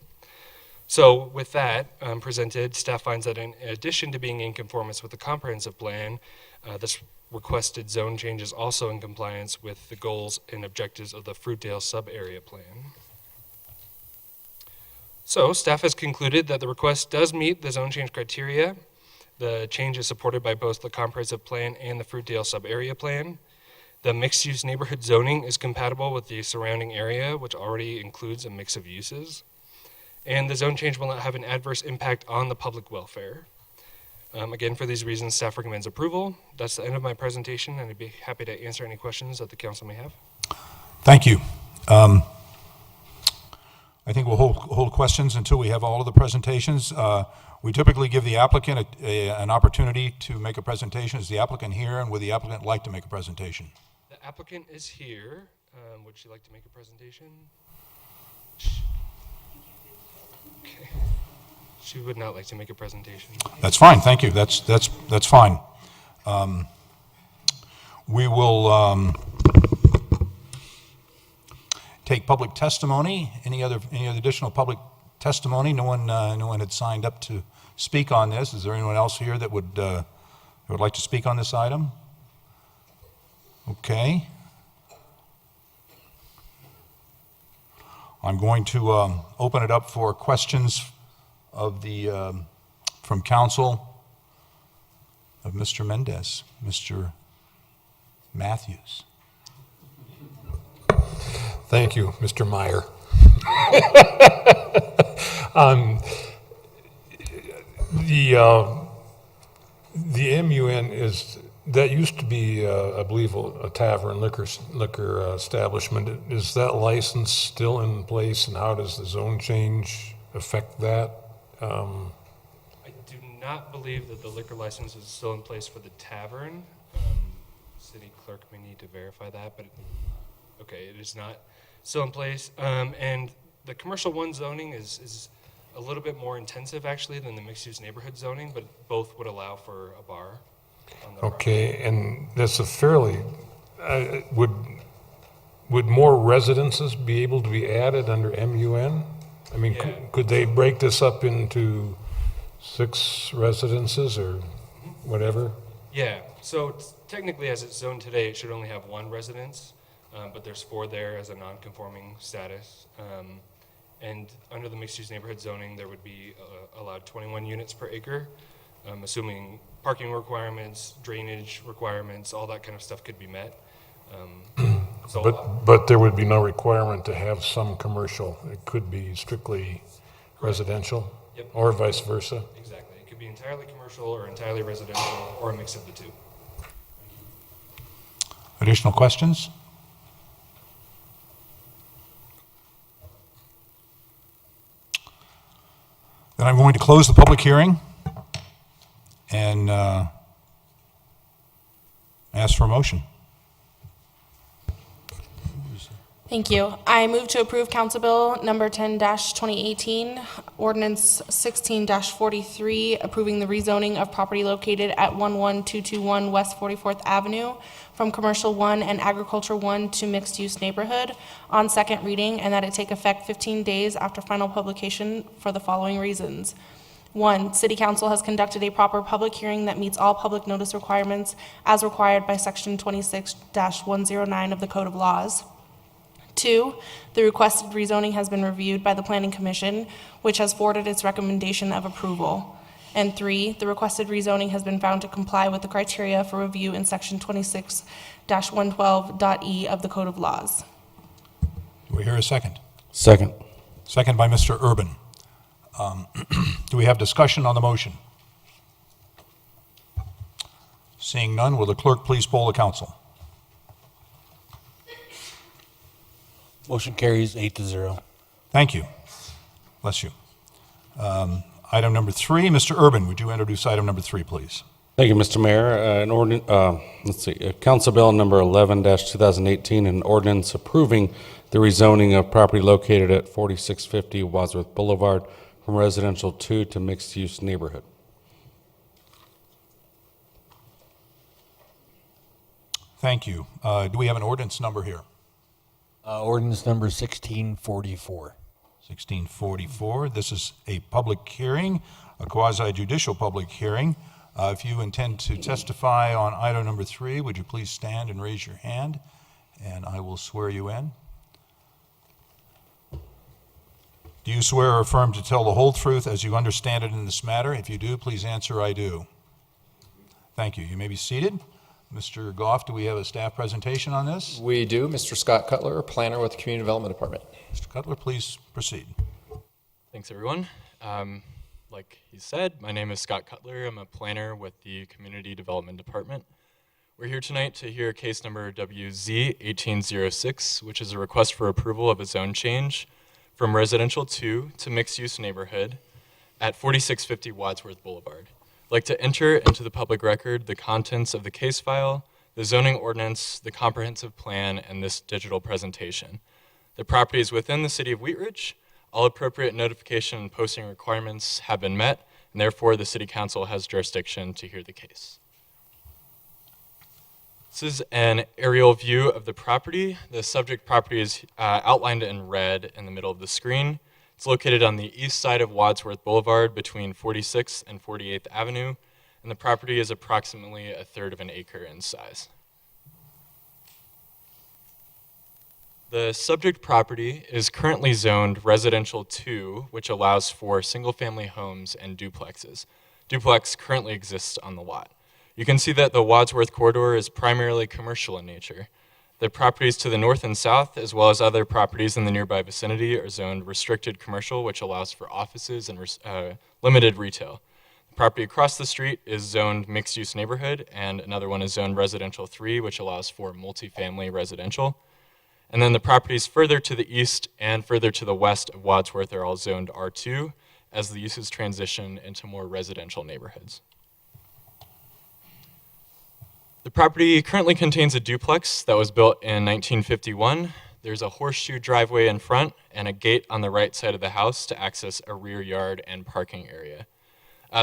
So with that presented, staff finds that in addition to being in conformance with the comprehensive plan, this requested zone change is also in compliance with the goals and objectives of the Fruitdale sub-area plan. So staff has concluded that the request does meet the zone change criteria. The change is supported by both the comprehensive plan and the Fruitdale sub-area plan. The mixed-use neighborhood zoning is compatible with the surrounding area, which already includes a mix of uses. And the zone change will not have an adverse impact on the public welfare. Again, for these reasons, staff recommends approval. That's the end of my presentation, and I'd be happy to answer any questions that the council may have. Thank you. I think we'll hold questions until we have all of the presentations. We typically give the applicant an opportunity to make a presentation. Is the applicant here, and would the applicant like to make a presentation? The applicant is here. Would she like to make a presentation? Okay. She would not like to make a presentation. That's fine, thank you. That's fine. We will take public testimony. Any other additional public testimony? No one had signed up to speak on this. Is there anyone else here that would like to speak on this item? Okay. I'm going to open it up for questions of the, from council of Mr. Mendez, Mr. Matthews. Thank you, Mr. Meyer. The MUN is, that used to be, I believe, a tavern liquor establishment. Is that license still in place, and how does the zone change affect that? I do not believe that the liquor license is still in place for the tavern. City clerk may need to verify that, but okay, it is not still in place. And the commercial one zoning is a little bit more intensive actually than the mixed-use neighborhood zoning, but both would allow for a bar on the Okay, and that's a fairly, would more residences be able to be added under MUN? I mean, Yeah. could they break this up into 6 residences or whatever? Yeah, so technically as it's zoned today, it should only have 1 residence, but there's 4 there as a non-conforming status. And under the mixed-use neighborhood zoning, there would be allowed 21 units per acre, assuming parking requirements, drainage requirements, all that kind of stuff could be met. But there would be no requirement to have some commercial. It could be strictly residential? Yep. Or vice versa? Exactly. It could be entirely commercial or entirely residential or a mix of the two. Additional questions? Then I'm going to close the public hearing and ask for a motion. Thank you. I move to approve Council Bill number 10-2018, Ordinance 16-43, approving the rezoning of property located at 11221 West 44th Avenue from Commercial 1 and Agriculture 1 to mixed-use neighborhood on second reading, and that it take effect 15 days after final publication for the following reasons. 1, City Council has conducted a proper public hearing that meets all public notice requirements as required by Section 26-109 of the Code of Laws. 2, the requested rezoning has been reviewed by the Planning Commission, which has forwarded its recommendation of approval. And 3, the requested rezoning has been found to comply with the criteria for review in Section 26-112.e of the Code of Laws. Do we hear a second? Second. Second by Mr. Urban. Do we have discussion on the motion? Seeing none, will the clerk please poll the council? Motion carries 8-0. Thank you. Bless you. Item number 3, Mr. Urban, would you introduce item number 3, please? Thank you, Mr. Mayor. Council Bill number 11-2018, an ordinance approving the rezoning of property located at 4650 Wadsworth Boulevard from residential 2 to mixed-use neighborhood. Thank you. Do we have an ordinance number here? Ordinance number 1644. 1644. This is a public hearing, a quasi-judicial public hearing. If you intend to testify on item number 3, would you please stand and raise your hand, and I will swear you in. Do you swear or affirm to tell the whole truth as you understand it in this matter? If you do, please answer, I do. Thank you. You may be seated. Mr. Goff, do we have a staff presentation on this? We do. Mr. Scott Cutler, planner with the Community Development Department. Mr. Cutler, please proceed. Thanks, everyone. Like he said, my name is Scott Cutler. I'm a planner with the Community Development Department. We're here tonight to hear case number WZ1806, which is a request for approval of a zone change from residential 2 to mixed-use neighborhood at 4650 Wadsworth Boulevard. I'd like to enter into the public record the contents of the case file, the zoning ordinance, the comprehensive plan, and this digital presentation. The property is within the city of Wheat Ridge. All appropriate notification and posting requirements have been met, and therefore the City Council has jurisdiction to hear the case. This is an aerial view of the property. The subject property is outlined in red in the middle of the screen. It's located on the east side of Wadsworth Boulevard between 46th and 48th Avenue, and the property is approximately 1/3 of an acre in size. The subject property is currently zoned residential 2, which allows for single-family homes and duplexes. Duplex currently exists on the lot. You can see that the Wadsworth corridor is primarily commercial in nature. The properties to the north and south, as well as other properties in the nearby vicinity, are zoned restricted commercial, which allows for offices and limited retail. The property across the street is zoned mixed-use neighborhood, and another one is zoned residential 3, which allows for multifamily residential. And then the properties further to the east and further to the west of Wadsworth are all zoned R2 as the uses transition into more residential neighborhoods. The property currently contains a duplex that was built in 1951. There's a horseshoe driveway in front and a gate on the right side of the house to access a rear yard and parking area.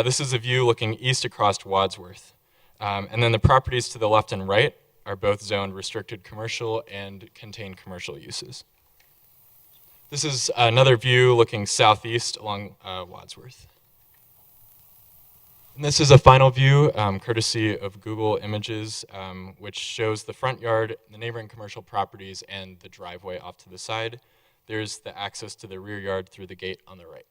This is a view looking east across Wadsworth. And then the properties to the left and right are both zoned restricted commercial and contain commercial uses. This is another view looking southeast along Wadsworth. And this is a final view, courtesy of Google Images, which shows the front yard, the neighboring commercial properties, and the driveway off to the side. There's the access to the rear yard through the gate on the right.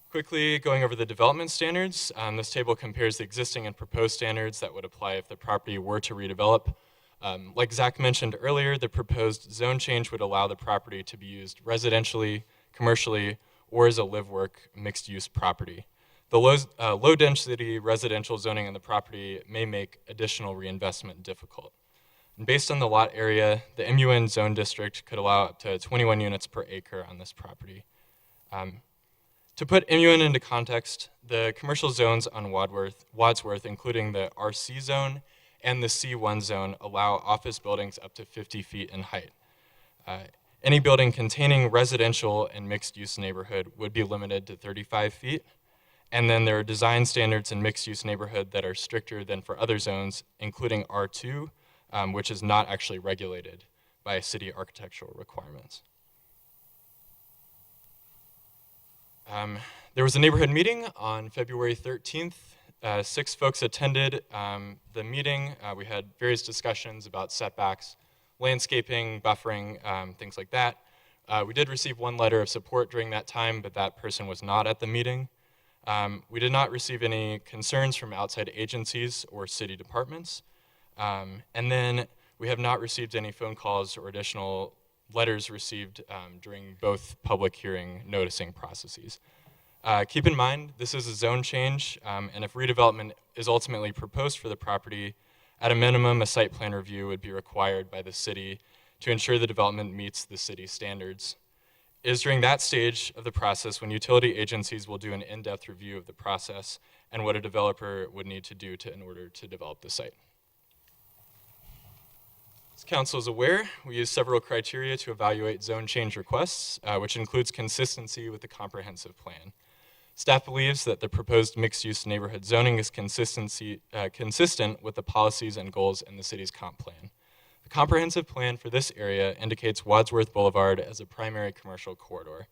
Quickly going over the development standards, this table compares the existing and proposed standards that would apply if the property were to redevelop. Like Zach mentioned earlier, the proposed zone change would allow the property to be used residentially, commercially, or as a live-work mixed-use property. The low-density residential zoning on the property may make additional reinvestment difficult. And based on the lot area, the MUN zone district could allow up to 21 units per acre on this property. To put MUN into context, the commercial zones on Wadsworth, including the RC zone and the C1 zone, allow office buildings up to 50 feet in height. Any building containing residential and mixed-use neighborhood would be limited to 35 feet. And then there are design standards in mixed-use neighborhood that are stricter than for other zones, including R2, which is not actually regulated by city architectural requirements. There was a neighborhood meeting on February 13th. 6 folks attended the meeting. We had various discussions about setbacks, landscaping, buffering, things like that. We did receive one letter of support during that time, but that person was not at the meeting. We did not receive any concerns from outside agencies or city departments. And then we have not received any phone calls or additional letters received during both public hearing noticing processes. Keep in mind, this is a zone change, and if redevelopment is ultimately proposed for the property, at a minimum, a site plan review would be required by the city to ensure the development meets the city standards. It is during that stage of the process when utility agencies will do an in-depth review of the process and what a developer would need to do in order to develop the site. As council is aware, we use several criteria to evaluate zone change requests, which includes consistency with the comprehensive plan. Staff believes that the proposed mixed-use neighborhood zoning is consistent with the policies and goals in the city's comp plan. The comprehensive plan for this area indicates Wadsworth Boulevard as a primary commercial corridor.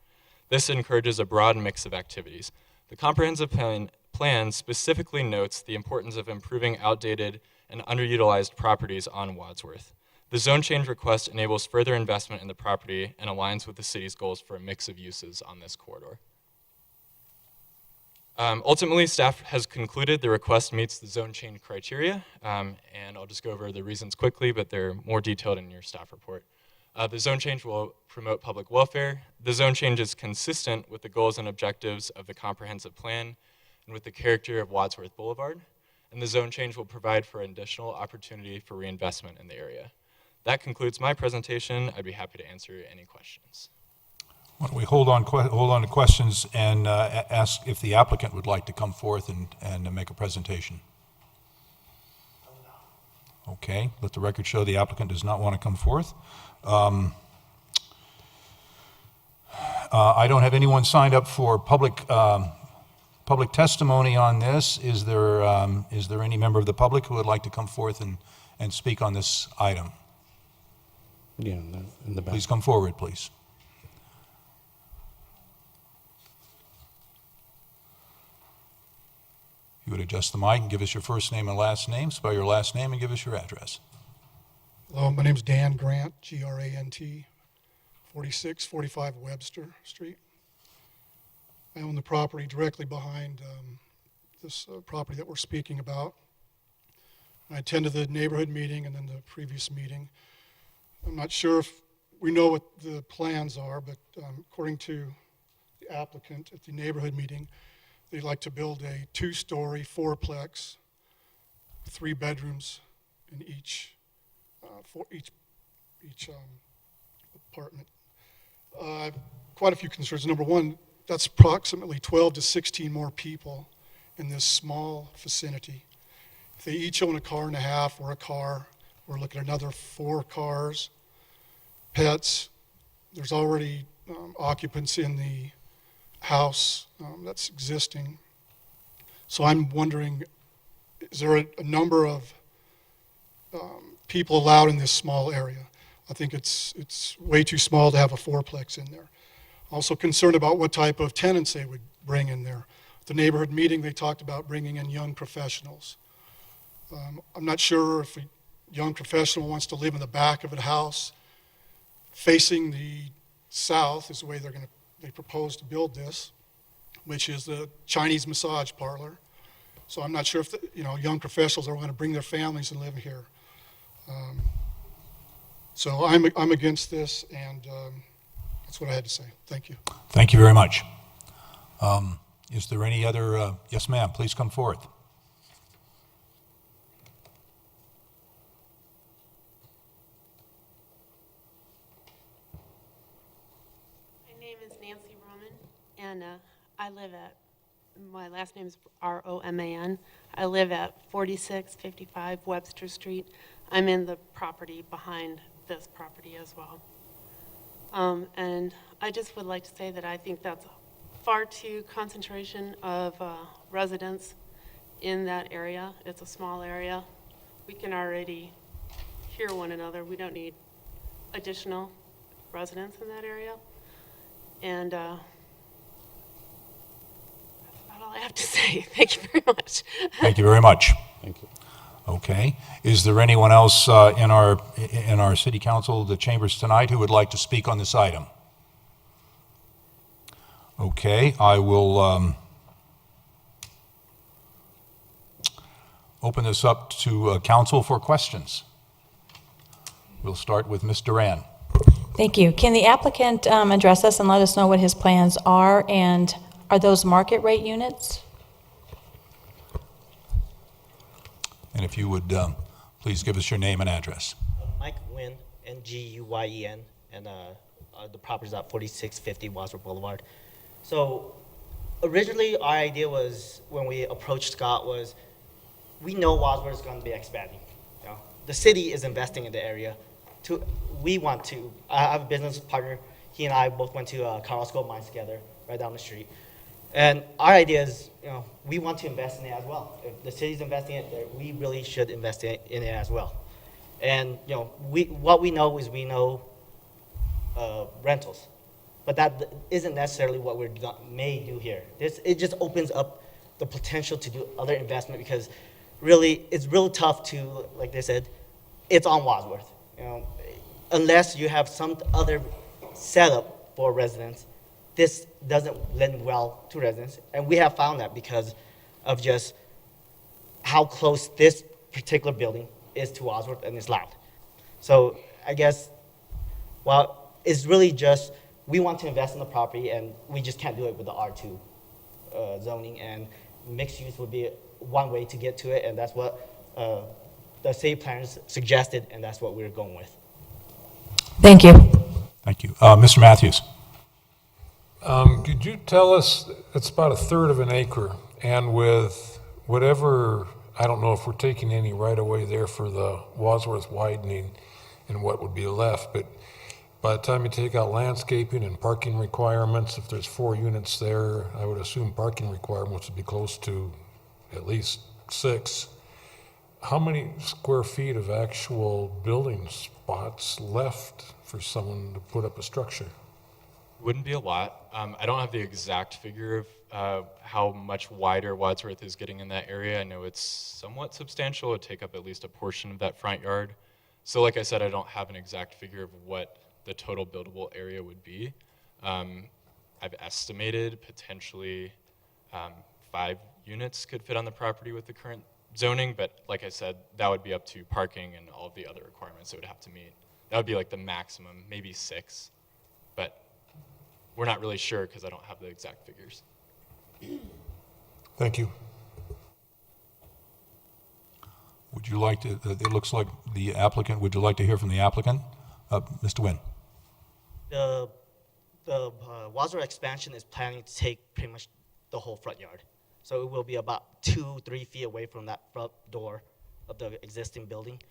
This encourages a broad mix of activities. The comprehensive plan specifically notes the importance of improving outdated and underutilized properties on Wadsworth. The zone change request enables further investment in the property and aligns with the city's goals for a mix of uses on this corridor. Ultimately, staff has concluded the request meets the zone change criteria, and I'll just go over the reasons quickly, but they're more detailed in your staff report. The zone change will promote public welfare. The zone change is consistent with the goals and objectives of the comprehensive plan and with the character of Wadsworth Boulevard, and the zone change will provide for an additional opportunity for reinvestment in the area. That concludes my presentation. I'd be happy to answer any questions. Why don't we hold on to questions and ask if the applicant would like to come forth and make a presentation. Okay, let the record show the applicant does not want to come forth. I don't have anyone signed up for public testimony on this. Is there any member of the public who would like to come forth and speak on this item? Yeah, in the back. Please come forward, please. You would adjust the mic and give us your first name and last name, spell your last name, and give us your address. Hello, my name's Dan Grant, Grant, 4645 Webster Street. I own the property directly behind this property that we're speaking about. I attended the neighborhood meeting and then the previous meeting. I'm not sure if we know what the plans are, but according to the applicant at the neighborhood meeting, they'd like to build a 2-story fourplex, 3 bedrooms in each for each apartment. Quite a few concerns. Number one, that's approximately 12 to 16 more people in this small vicinity. If they each own a car and a half or a car, we're looking at another 4 cars, pets. There's already occupants in the house that's existing. So I'm wondering, is there a number of people allowed in this small area? I think it's way too small to have a fourplex in there. Also concerned about what type of tenants they would bring in there. At the neighborhood meeting, they talked about bringing in young professionals. I'm not sure if a young professional wants to live in the back of a house facing the south is the way they propose to build this, which is the Chinese massage parlor. So I'm not sure if young professionals are going to bring their families and live here. So I'm against this, and that's what I had to say. Thank you. Thank you very much. Is there any other? Yes, ma'am. Please come forth. My name is Nancy Roman, and I live at, my last name is Roman. I live at 4655 Webster Street. I'm in the property behind this property as well. And I just would like to say that I think that's far too concentration of residents in that area. It's a small area. We can already hear one another. We don't need additional residents in that area. And that's about all I have to say. Thank you very much. Thank you very much. Thank you. Okay. Is there anyone else in our city council, the chambers tonight, who would like to speak on this item? Okay. I will open this up to council for questions. We'll start with Ms. Duran. Thank you. Can the applicant address us and let us know what his plans are, and are those market rate units? And if you would please give us your name and address. Mike Nguyen, Nguyen, and the property's at 4650 Wadsworth Boulevard. So originally our idea was, when we approached Scott, was we know Wadsworth is going to be expanding. The city is investing in the area. I have a business partner. He and I both went to Carlos Gold Mines together, right down the street. And our idea is, we want to invest in it as well. If the city's investing in it, we really should invest in it as well. And what we know is rentals, but that isn't necessarily what we may do here. It just opens up the potential to do other investment, because really it's real tough to, like they said, it's on Wadsworth. Unless you have some other setup for residents, this doesn't lend well to residents. And we have found that because of just how close this particular building is to Wadsworth, and it's loud. So I guess, well, it's really just, we want to invest in the property, and we just can't do it with the R2 zoning, and mixed use would be one way to get to it, and that's what the city planners suggested, and that's what we're going with. Thank you. Thank you. Mr. Matthews. Could you tell us, it's about 1/3 of an acre, and with whatever, I don't know if we're taking any right away there for the Wadsworth widening and what would be left, but by the time you take out landscaping and parking requirements, if there's 4 units there, I would assume parking requirements would be close to at least 6. How many square feet of actual building spots left for someone to put up a structure? Wouldn't be a lot. I don't have the exact figure of how much wider Wadsworth is getting in that area. I know it's somewhat substantial. It would take up at least a portion of that front yard. So like I said, I don't have an exact figure of what the total buildable area would be. I've estimated potentially 5 units could fit on the property with the current zoning, but like I said, that would be up to parking and all of the other requirements it would have to meet. That would be like the maximum, maybe 6, but we're not really sure because I don't have the exact figures. Thank you. Would you like to, it looks like the applicant, would you like to hear from the applicant? Mr. Nguyen. The Wadsworth expansion is planning to take pretty much the whole front yard. So it will be about 2-3 feet away from that front door of the existing building.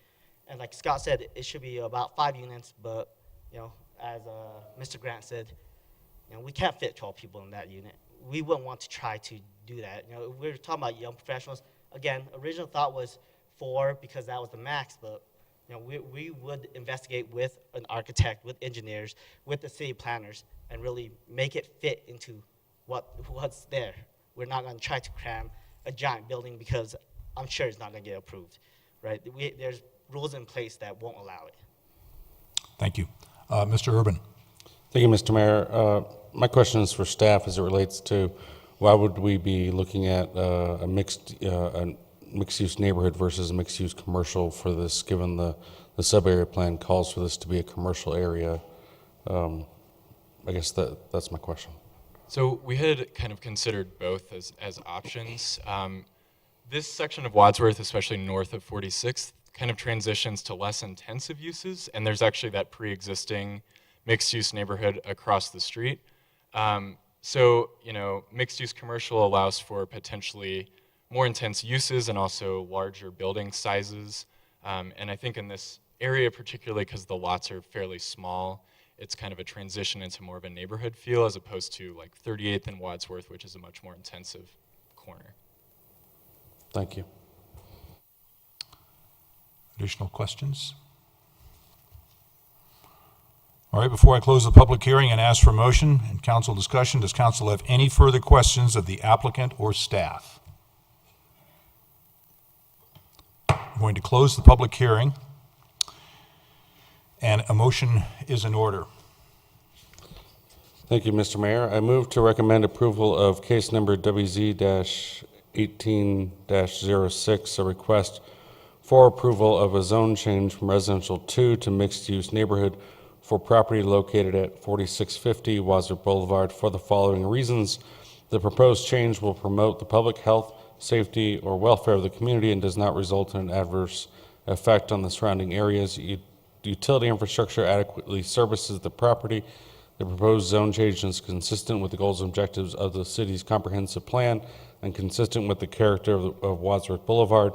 And like Scott said, it should be about 5 units, but as Mr. Grant said, we can't fit 12 people in that unit. We wouldn't want to try to do that. We're talking about young professionals. Again, original thought was 4 because that was the max, but we would investigate with an architect, with engineers, with the city planners, and really make it fit into what's there. We're not going to try to cram a giant building because I'm sure it's not going to get approved, right? There's rules in place that won't allow it. Thank you. Mr. Urban. Thank you, Mr. Mayor. My question is for staff as it relates to why would we be looking at a mixed-use neighborhood versus a mixed-use commercial for this, given the sub-area plan calls for this to be a commercial area? I guess that's my question. So we had kind of considered both as options. This section of Wadsworth, especially north of 46th, kind of transitions to less intensive uses, and there's actually that pre-existing mixed-use neighborhood across the street. So, mixed-use commercial allows for potentially more intense uses and also larger building sizes. And I think in this area, particularly because the lots are fairly small, it's kind of a transition into more of a neighborhood feel as opposed to like 38th and Wadsworth, which is a much more intensive corner. Thank you. Additional questions? All right, before I close the public hearing and ask for motion and council discussion, does council have any further questions of the applicant or staff? I'm going to close the public hearing, and a motion is in order. Thank you, Mr. Mayor. I move to recommend approval of case number WZ-18-06, a request for approval of a zone change from residential 2 to mixed-use neighborhood for property located at 4650 Wadsworth Boulevard for the following reasons. The proposed change will promote the public health, safety, or welfare of the community and does not result in an adverse effect on the surrounding areas. Utility infrastructure adequately services the property. The proposed zone change is consistent with the goals and objectives of the city's comprehensive plan and consistent with the character of Wadsworth Boulevard.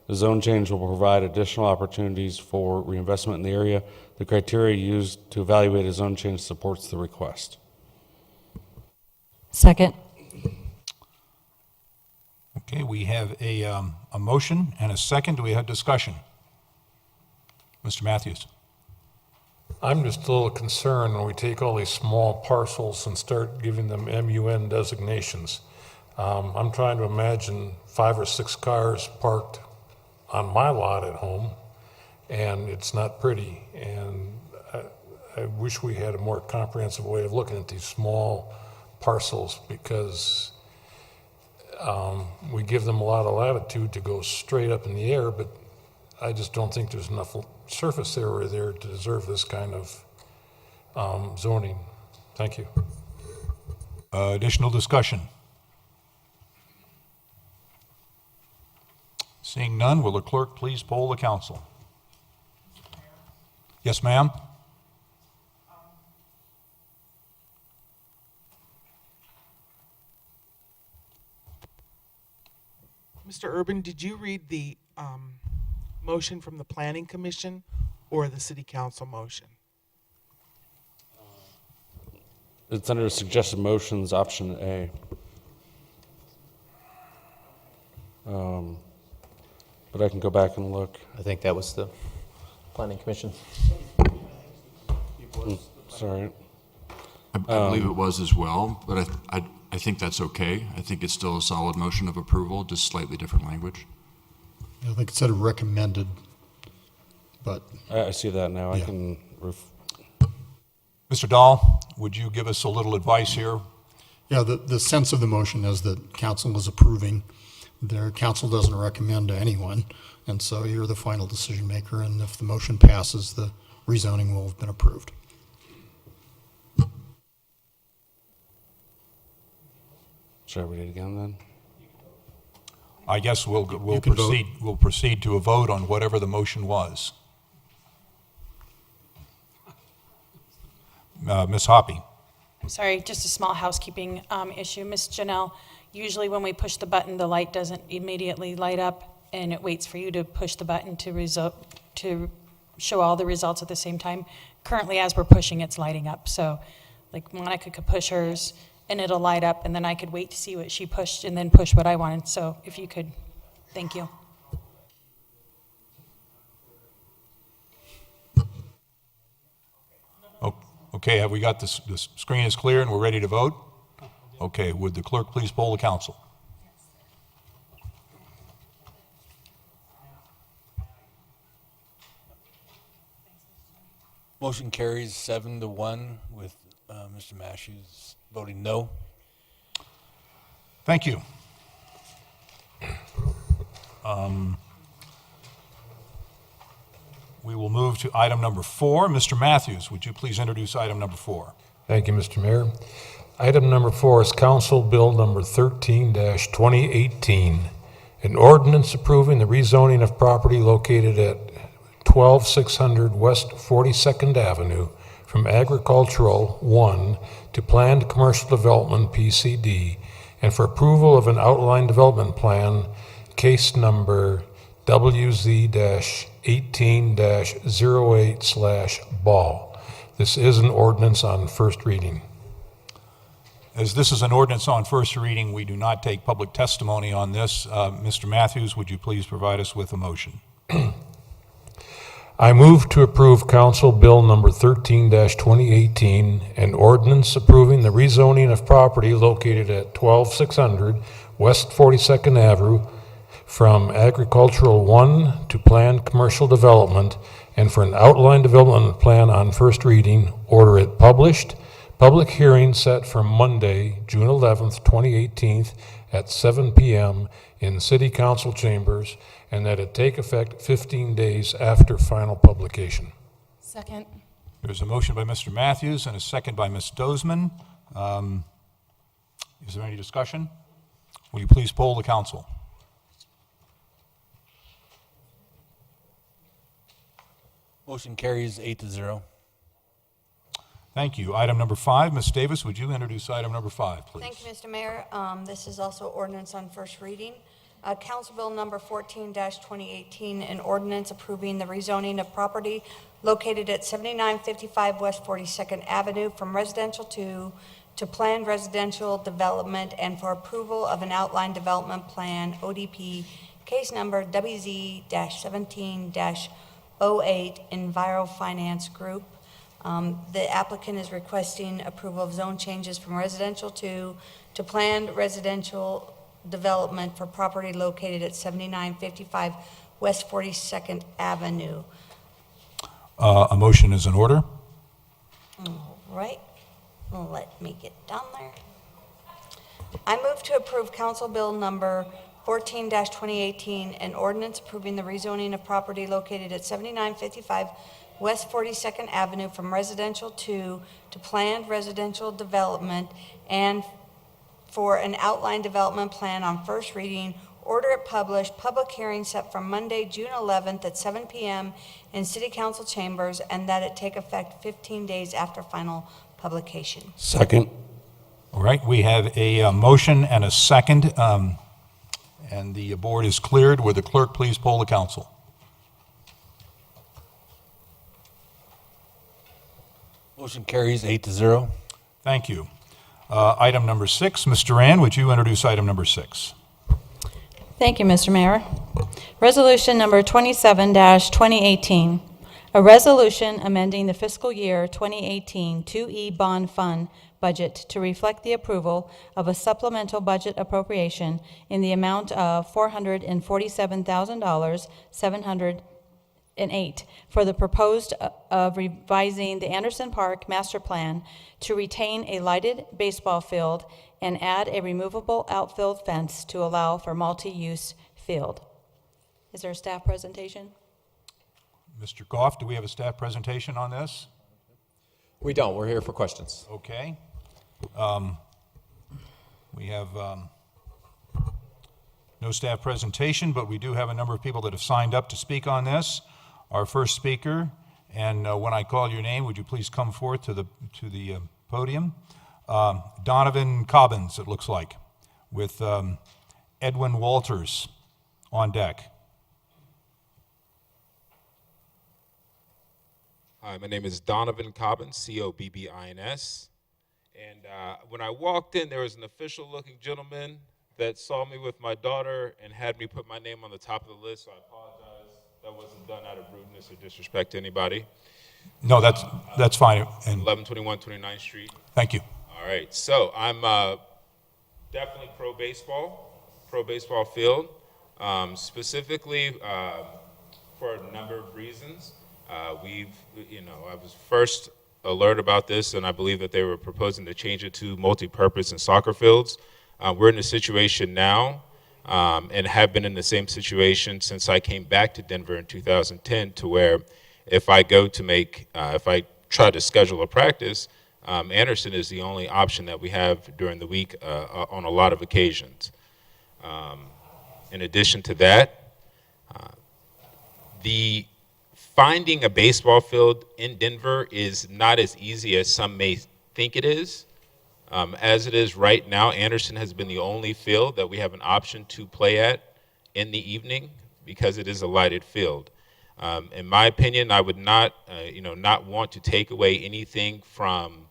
The zone change will provide additional opportunities for reinvestment in the area. The criteria used to evaluate a zone change supports the request. Second. Okay, we have a motion and a second. Do we have discussion? Mr. Matthews. I'm just a little concerned when we take all these small parcels and start giving them MUN designations. I'm trying to imagine 5 or 6 cars parked on my lot at home, and it's not pretty. And I wish we had a more comprehensive way of looking at these small parcels, because we give them a lot of latitude to go straight up in the air, but I just don't think there's enough surface area there to deserve this kind of zoning. Thank you. Additional discussion? Seeing none, will the clerk please poll the council? Yes, ma'am? Mr. Urban, did you read the motion from the Planning Commission or the City Council motion? It's under suggested motions, option A. But I can go back and look. I think that was the Planning Commission. Sorry. I believe it was as well, but I think that's okay. I think it's still a solid motion of approval, just slightly different language. I think it said recommended but. I see that now. I Yeah. can Mr. Dahl, would you give us a little advice here? Yeah, the sense of the motion is that council is approving. Their council doesn't recommend to anyone, and so you're the final decision maker, and if the motion passes, the rezoning will have been approved. Should I read it again then? I guess we'll You can vote. proceed to a vote on whatever the motion was. Ms. Hoppy. I'm sorry, just a small housekeeping issue. Ms. Janelle, usually when we push the button, the light doesn't immediately light up, and it waits for you to push the button to show all the results at the same time. Currently, as we're pushing, it's lighting up. So, like, Monica could push hers, and it'll light up, and then I could wait to see what she pushed and then push what I wanted. So if you could, thank you. Okay, have we got this? The screen is clear and we're ready to vote? Okay, would the clerk please poll the council? Motion carries 7-1 with Mr. Matthews voting no. Thank you. We will move to item number 4. Mr. Matthews, would you please introduce item number 4? Thank you, Mr. Mayor. Item number 4 is Council Bill number 13-2018, an ordinance approving the rezoning of property located at 12600 West 42nd Avenue from Agricultural 1 to Planned Commercial Development PCD, and for approval of an outline development plan, case number WZ-18-08/Ball. This is an ordinance on first reading. As this is an ordinance on first reading, we do not take public testimony on this. Mr. Matthews, would you please provide us with a motion? I move to approve Council Bill number 13-2018, an ordinance approving the rezoning of property located at 12600 West 42nd Avenue from Agricultural 1 to Planned Commercial Development, and for an outline development plan on first reading, order it published, public hearing set for Monday, June 11th, 2018 at 7 p.m. in City Council chambers, and that it take effect 15 days after final publication. Second. There's a motion by Mr. Matthews and a second by Ms. Dozman. Is there any discussion? Will you please poll the council? Motion carries 8-0. Thank you. Item number 5, Ms. Davis, would you introduce item number 5, please? Thank you, Mr. Mayor. This is also ordinance on first reading. Council Bill number 14-2018, an ordinance approving the rezoning of property located at 7955 West 42nd Avenue from residential 2 to planned residential development, and for approval of an outline development plan, ODP, case number WZ-17-08, Enviro Finance Group. The applicant is requesting approval of zone changes from residential 2 to planned residential development for property located at 7955 West 42nd Avenue. A motion is in order. All right, let me get down there. I move to approve Council Bill number 14-2018, an ordinance approving the rezoning of property located at 7955 West 42nd Avenue from residential 2 to planned residential development, and for an outline development plan on first reading, order it published, public hearing set for Monday, June 11th at 7 p.m. in City Council chambers, and that it take effect 15 days after final publication. Second. All right, we have a motion and a second, and the board is cleared. Would the clerk please poll the council? Motion carries 8-0. Thank you. Item number 6, Ms. Duran, would you introduce item number 6? Thank you, Mr. Mayor. Resolution number 27-2018, a resolution amending the fiscal year 2018 2E Bond Fund budget to reflect the approval of a supplemental budget appropriation in the amount of $447,700 and 8 for the proposed of revising the Anderson Park Master Plan to retain a lighted baseball field and add a removable outfield fence to allow for multi-use field. Is there a staff presentation? Mr. Goff, do we have a staff presentation on this? We don't. We're here for questions. Okay. We have no staff presentation, but we do have a number of people that have signed up to speak on this. Our first speaker, and when I call your name, would you please come forth to the podium? Donovan Cobbins, it looks like, with Edwin Walters on deck. Hi, my name is Donovan Cobbins, Cobbins. And when I walked in, there was an official-looking gentleman that saw me with my daughter and had me put my name on the top of the list, so I apologize. That wasn't done out of rudeness or disrespect to anybody. No, that's fine. And 1121 29th Street. Thank you. All right, so I'm definitely pro baseball field, specifically for a number of reasons. I was first alert about this, and I believe that they were proposing to change it to multi-purpose and soccer fields. We're in a situation now, and have been in the same situation since I came back to Denver in 2010, to where if I try to schedule a practice, Anderson is the only option that we have during the week on a lot of occasions. In addition to that, finding a baseball field in Denver is not as easy as some may think it is. As it is right now, Anderson has been the only field that we have an option to play at in the evening because it is a lighted field. In my opinion, I would not want to take away anything from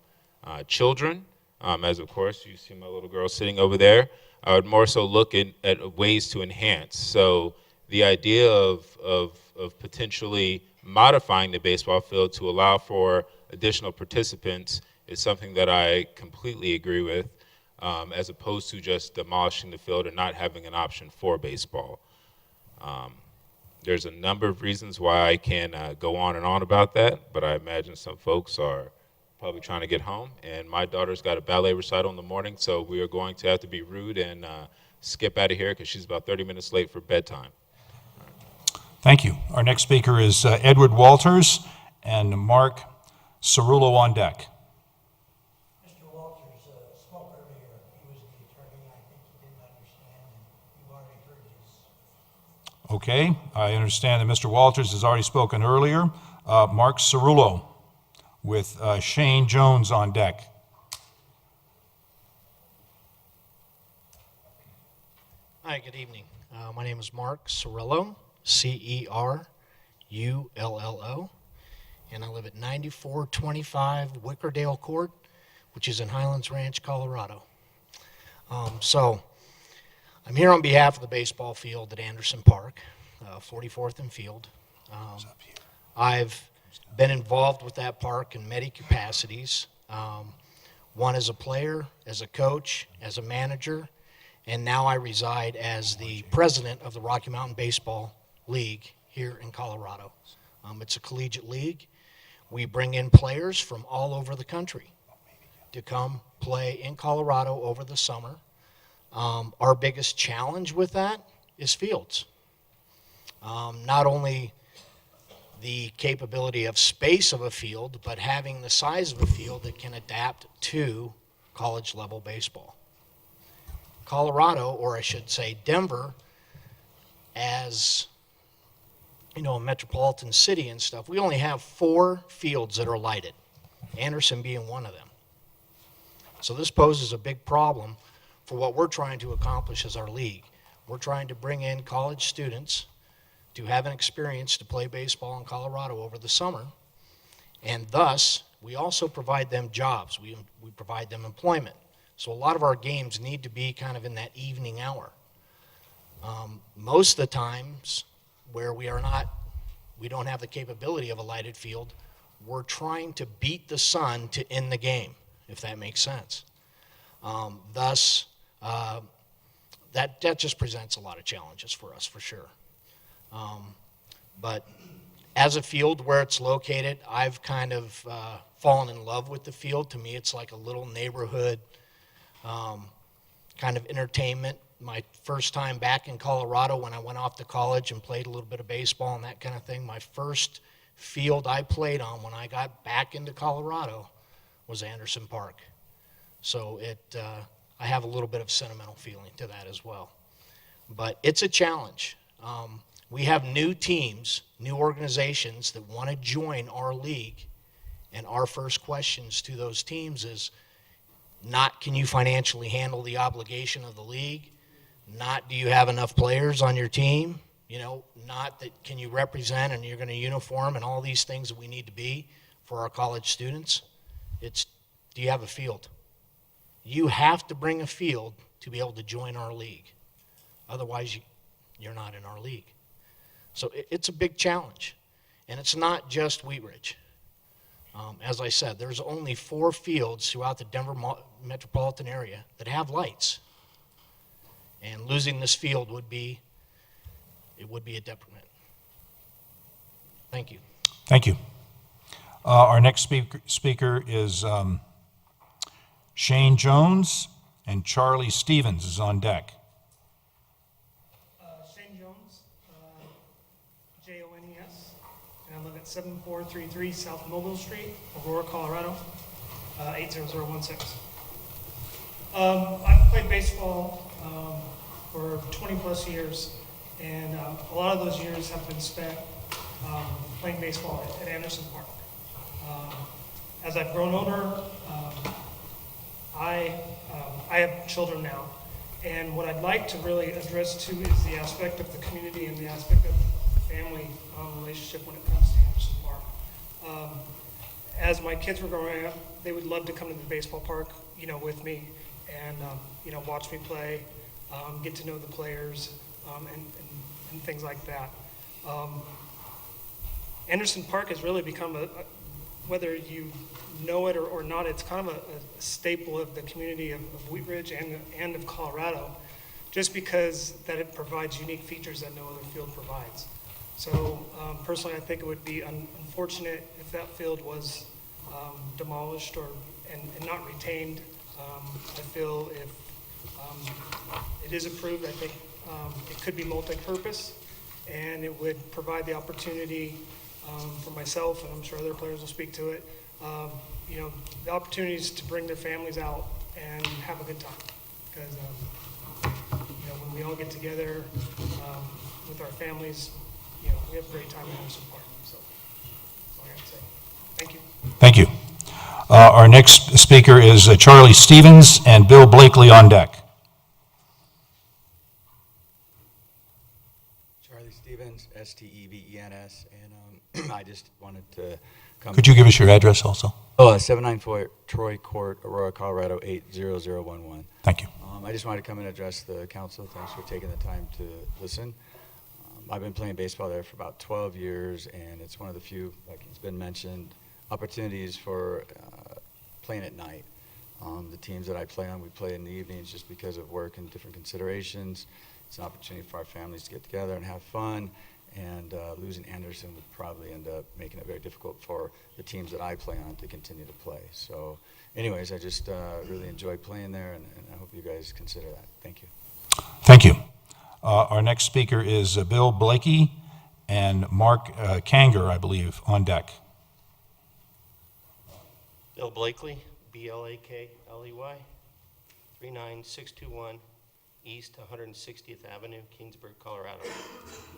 children, as of course you see my little girl sitting over there. I would more so look at ways to enhance. So the idea of potentially modifying the baseball field to allow for additional participants is something that I completely agree with, as opposed to just demolishing the field and not having an option for baseball. There's a number of reasons why I can go on and on about that, but I imagine some folks are probably trying to get home, and my daughter's got a ballet recital in the morning, so we are going to have to be rude and skip out of here because she's about 30 minutes late for bedtime. Thank you. Our next speaker is Edward Walters and Mark Cerullo on deck. Mr. Walters spoke earlier. He was the attorney. I think he didn't understand, and you've already heard his. Okay, I understand that Mr. Walters has already spoken earlier. Mark Cerullo with Shane Jones on deck. Hi, good evening. My name is Mark Cerullo, Cerullo, and I live at 9425 Wickerdale Court, which is in Highlands Ranch, Colorado. So I'm here on behalf of the baseball field at Anderson Park, 44th and Field. I've been involved with that park in many capacities, one as a player, as a coach, as a manager, and now I reside as the president of the Rocky Mountain Baseball League here in Colorado. It's a collegiate league. We bring in players from all over the country to come play in Colorado over the summer. Our biggest challenge with that is fields. Not only the capability of space of a field, but having the size of a field that can adapt to college level baseball. Colorado, or I should say Denver, as a metropolitan city and stuff, we only have 4 fields that are lighted, Anderson being one of them. So this poses a big problem for what we're trying to accomplish as our league. We're trying to bring in college students to have an experience to play baseball in Colorado over the summer, and thus we also provide them jobs. We provide them employment. So a lot of our games need to be kind of in that evening hour. Most of the times where we don't have the capability of a lighted field, we're trying to beat the sun to end the game, if that makes sense. Thus, that just presents a lot of challenges for us, for sure. But As a field where it's located, I've kind of fallen in love with the field. To me, it's like a little neighborhood kind of entertainment. My first time back in Colorado when I went off to college and played a little bit of baseball and that kind of thing, my first field I played on when I got back into Colorado was Anderson Park. So I have a little bit of sentimental feeling to that as well. But it's a challenge. We have new teams, new organizations that want to join our league, and our first questions to those teams is not can you financially handle the obligation of the league, not do you have enough players on your team, not that can you represent and you're going to uniform and all these things that we need to be for our college students. It's do you have a field? You have to bring a field to be able to join our league. Otherwise, you're not in our league. So it's a big challenge. And it's not just Wheat Ridge. As I said, there's only 4 fields throughout the Denver metropolitan area that have lights. And losing this field would be a detriment. Thank you. Thank you. Our next speaker is Shane Jones, and Charlie Stevens is on deck. Shane Jones, Jones, and I live at 7433 South Mobile Street, Aurora, Colorado, 80016. I've played baseball for 20 plus years, and a lot of those years have been spent playing baseball at Anderson Park. As I've grown older, I have children now, and what I'd like to really address too is the aspect of the community and the aspect of the family relationship when it comes to Anderson Park. As my kids were growing up, they would love to come to the baseball park, with me, and watch me play, get to know the players, and things like that. Anderson Park has really become whether you know it or not, it's kind of a staple of the community of Wheat Ridge and of Colorado, just because that it provides unique features that no other field provides. So personally, I think it would be unfortunate if that field was demolished and not retained. I feel if it is approved, I think it could be multi-purpose, and it would provide the opportunity for myself, and I'm sure other players will speak to it, the opportunities to bring their families out and have a good time. Because, when we all get together with our families, we have a great time in Anderson Park. So that's all I have to say. Thank you. Thank you. Our next speaker is Charlie Stevens and Bill Blakely on deck. Charlie Stevens, Stevens, and I just wanted to come. Could you give us your address also? 794 Troy Court, Aurora, Colorado, 80011. Thank you. I just wanted to come and address the council. Thanks for taking the time to listen. I've been playing baseball there for about 12 years, and it's one of the few, like it's been mentioned, opportunities for playing at night. The teams that I play on, we play in the evenings just because of work and different considerations. It's an opportunity for our families to get together and have fun, and losing Anderson would probably end up making it very difficult for the teams that I play on to continue to play. So anyways, I just really enjoyed playing there, and I hope you guys consider that. Thank you. Thank you. Our next speaker is Bill Blakey and Mark Kanger, I believe, on deck. Bill Blakely, Blakely, 39621 East 160th Avenue, Kingsburg, Colorado,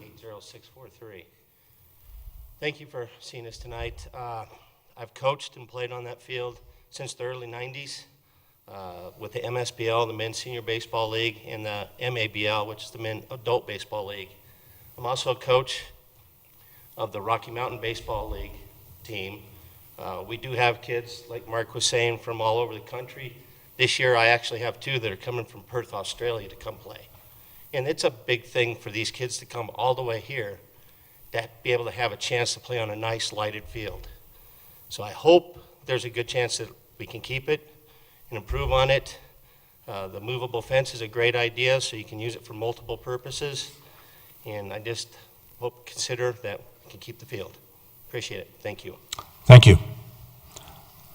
80643. Thank you for seeing us tonight. I've coached and played on that field since the early 90s with the MSBL, the Men's Senior Baseball League, and the MABL, which is the Men's Adult Baseball League. I'm also a coach of the Rocky Mountain Baseball League team. We do have kids, like Mark was saying, from all over the country. This year I actually have 2 that are coming from Perth, Australia to come play. And it's a big thing for these kids to come all the way here to be able to have a chance to play on a nice lighted field. So I hope there's a good chance that we can keep it and improve on it. The movable fence is a great idea, so you can use it for multiple purposes. And I just hope consider that we can keep the field. Appreciate it. Thank you. Thank you.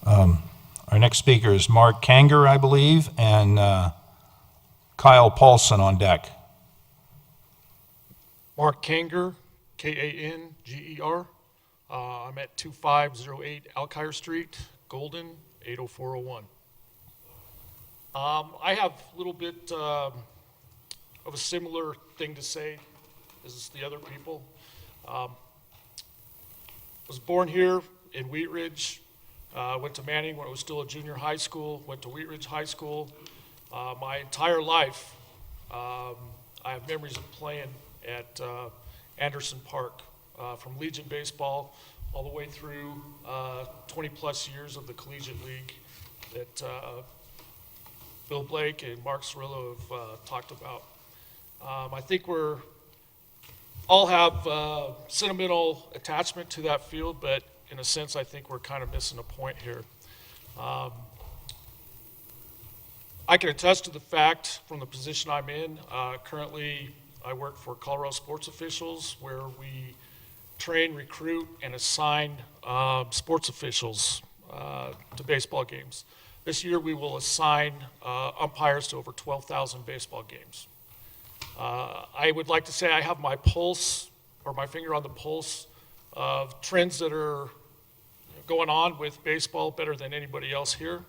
Our next speaker is Mark Kanger, I believe, and Kyle Paulson on deck. Mark Kanger, Kanger. I'm at 2508 Alkire Street, Golden, 80401. I have a little bit of a similar thing to say as the other people. Was born here in Wheat Ridge, went to Manning when it was still a junior high school, went to Wheat Ridge High School. My entire life, I have memories of playing at Anderson Park, from Legion Baseball all the way through 20 plus years of the Collegiate League that Bill Blake and Mark Cirillo have talked about. I think we're all have sentimental attachment to that field, but in a sense, I think we're kind of missing a point here. I can attest to the fact from the position I'm in. Currently, I work for Colorado Sports Officials, where we train, recruit, and assign sports officials to baseball games. This year, we will assign umpires to over 12,000 baseball games. I would like to say I have my pulse, or my finger on the pulse, of trends that are going on with baseball better than anybody else here.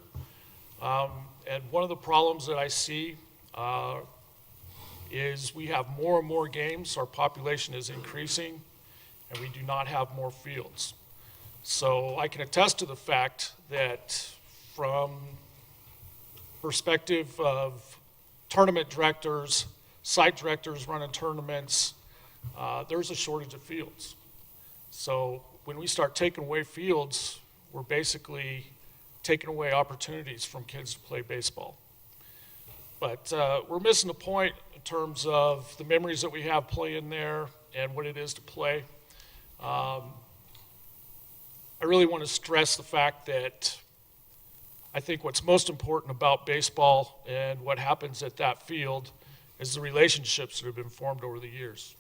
And one of the problems that I see is we have more and more games, our population is increasing, and we do not have more fields. So I can attest to the fact that from perspective of tournament directors, site directors running tournaments, there's a shortage of fields. So when we start taking away fields, we're basically taking away opportunities from kids to play baseball. But we're missing the point in terms of the memories that we have playing there and what it is to play. I really want to stress the fact that I think what's most important about baseball and what happens at that field is the relationships that have been formed over the years.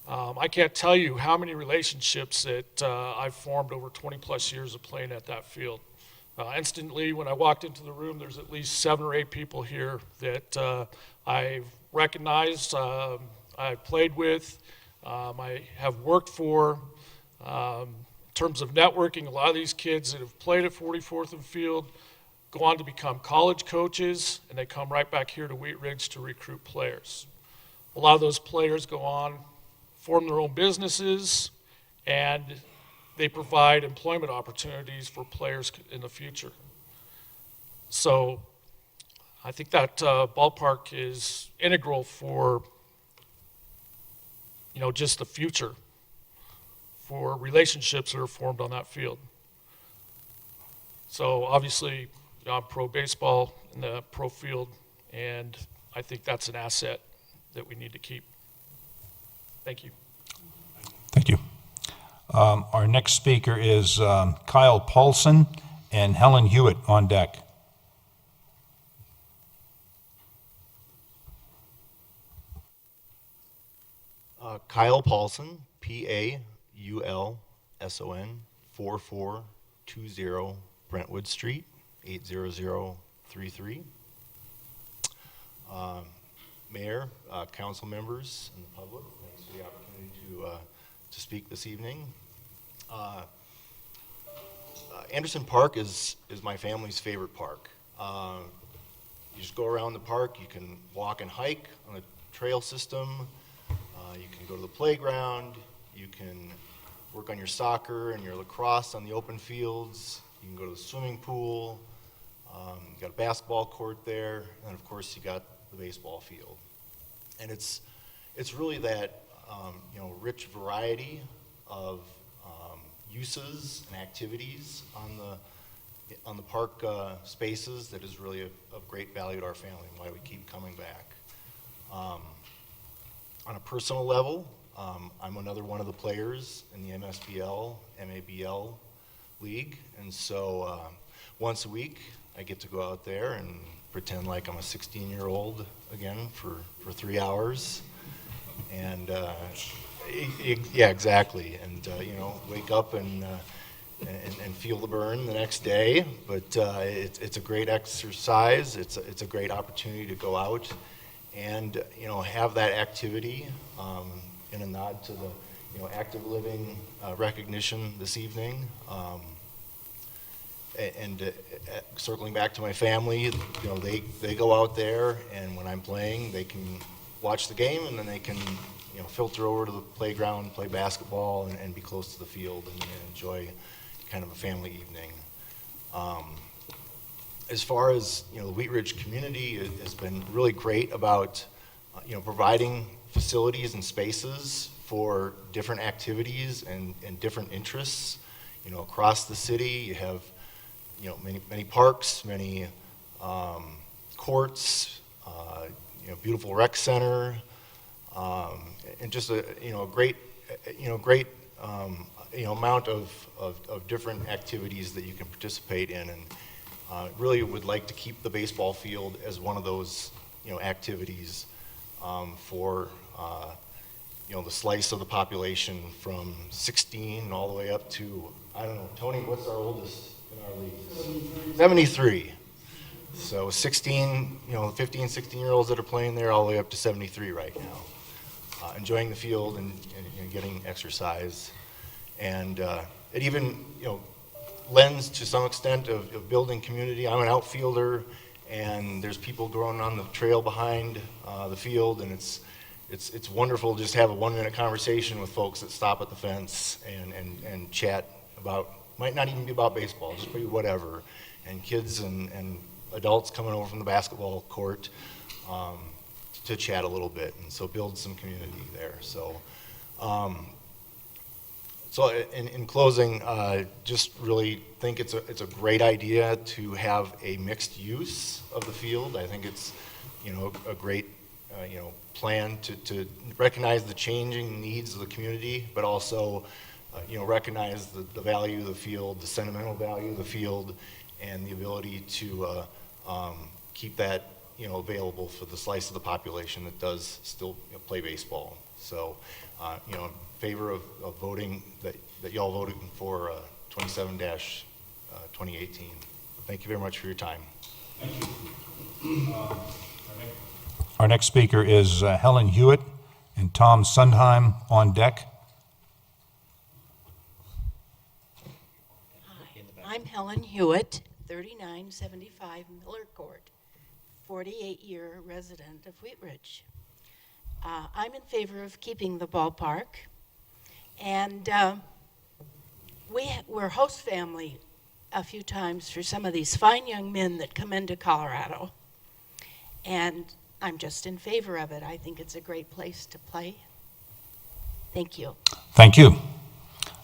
I can't tell you how many relationships that I've formed over 20 plus years of playing at that field. Instantly, when I walked into the room, there's at least 7 or 8 people here that I've recognized, I've played with, I have worked for. In terms of networking, a lot of these kids that have played at 44th and Field go on to become college coaches, and they come right back here to Wheat Ridge to recruit players. A lot of those players go on, form their own businesses, and they provide employment opportunities for players in the future. So I think that ballpark is integral for, just the future, for relationships that are formed on that field. So obviously, I'm pro baseball in the pro field, and I think that's an asset that we need to keep. Thank you. Thank you. Our next speaker is Kyle Paulson and Helen Hewitt on deck. Kyle Paulson, Paulson, 4420 Brentwood Street, 80033. Mayor, council members, and the public, thanks for the opportunity to speak this evening. Anderson Park is my family's favorite park. You just go around the park, you can walk and hike on a trail system, you can go to the playground, you can work on your soccer and your lacrosse on the open fields, you can go to the swimming pool, you got a basketball court there, and of course you got the baseball field. And it's really that rich variety of uses and activities on the park spaces that is really of great value to our family and why we keep coming back. On a personal level, I'm another one of the players in the MSBL, MABL league, and so once a week I get to go out there and pretend like I'm a 16-year-old again for 3 hours, and Yeah, exactly. And, wake up and feel the burn the next day. But it's a great exercise. It's a great opportunity to go out and, have that activity in a nod to the, active living recognition this evening. Circling back to my family, they go out there, and when I'm playing, they can watch the game, and then they can, filter over to the playground, play basketball, and be close to the field and enjoy kind of a family evening. As far as, the Wheat Ridge community has been really great about, providing facilities and spaces for different activities and different interests, across the city. You have, many parks, many courts, beautiful rec center, and just a great amount of different activities that you can participate in, and really would like to keep the baseball field as one of those activities for the slice of the population from 16 all the way up to, I don't know, Tony, what's our oldest in our league? 73. So 16, 15, 16-year-olds that are playing there all the way up to 73 right now. Enjoying the field and getting exercise. And it even, lends to some extent of building community. I'm an outfielder, and there's people growing on the trail behind the field, and it's wonderful to just have a 1-minute conversation with folks that stop at the fence and chat about, might not even be about baseball, just maybe whatever. And kids and adults coming over from the basketball court to chat a little bit, and so build some community there. So, in closing, just really think it's a great idea to have a mixed use of the field. I think it's a great plan to recognize the changing needs of the community, but also recognize the value of the field, the sentimental value of the field, and the ability to keep that available for the slice of the population that does still play baseball. So, in favor of voting that y'all voted for 27-2018. Thank you very much for your time. Thank you. Our next speaker is Helen Hewitt and Tom Sundheim on deck. I'm Helen Hewitt, 3975 Miller Court, 48-year resident of Wheat Ridge. I'm in favor of keeping the ballpark, and we're host family a few times for some of these fine young men that come into Colorado, and I'm just in favor of it. I think it's a great place to play. Thank you. Thank you.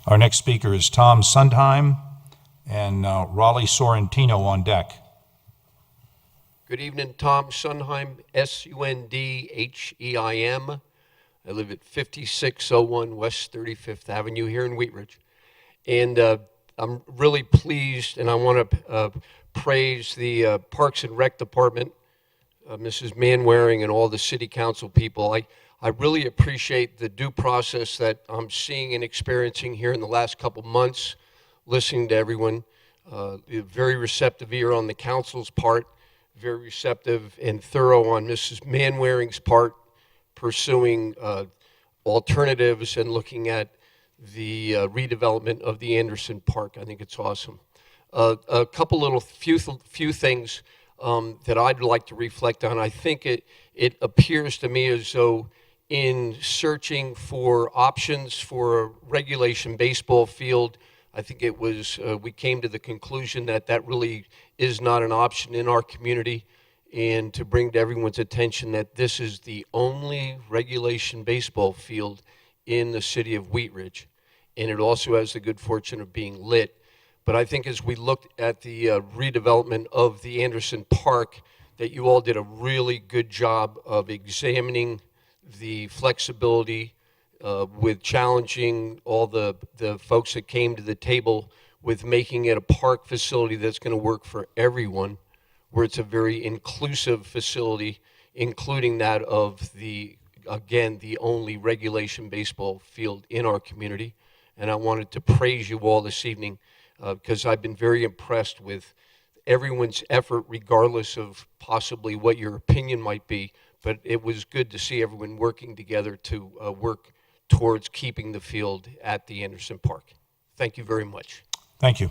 Our next speaker is Tom Sundheim and Raleigh Sorrentino on deck. Good evening, Tom Sundheim, Sundheim. I live at 5601 West 35th Avenue here in Wheat Ridge. And I'm really pleased, and I want to praise the Parks and Rec Department, Mrs. Manwaring, and all the city council people. I really appreciate the due process that I'm seeing and experiencing here in the last couple months, listening to everyone. Very receptive ear on the council's part, very receptive and thorough on Mrs. Manwaring's part, pursuing alternatives and looking at the redevelopment of the Anderson Park. I think it's awesome. A couple little few things that I'd like to reflect on. I think it appears to me as though in searching for options for a regulation baseball field, I think it was, we came to the conclusion that that really is not an option in our community, and to bring to everyone's attention that this is the only regulation baseball field in the city of Wheat Ridge, and it also has the good fortune of being lit. But I think as we looked at the redevelopment of the Anderson Park, that you all did a really good job of examining the flexibility with challenging all the folks that came to the table with making it a park facility that's going to work for everyone, where it's a very inclusive facility, including that of the again, the only regulation baseball field in our community. And I wanted to praise you all this evening because I've been very impressed with everyone's effort, regardless of possibly what your opinion might be. But it was good to see everyone working together to work towards keeping the field at the Anderson Park. Thank you very much. Thank you.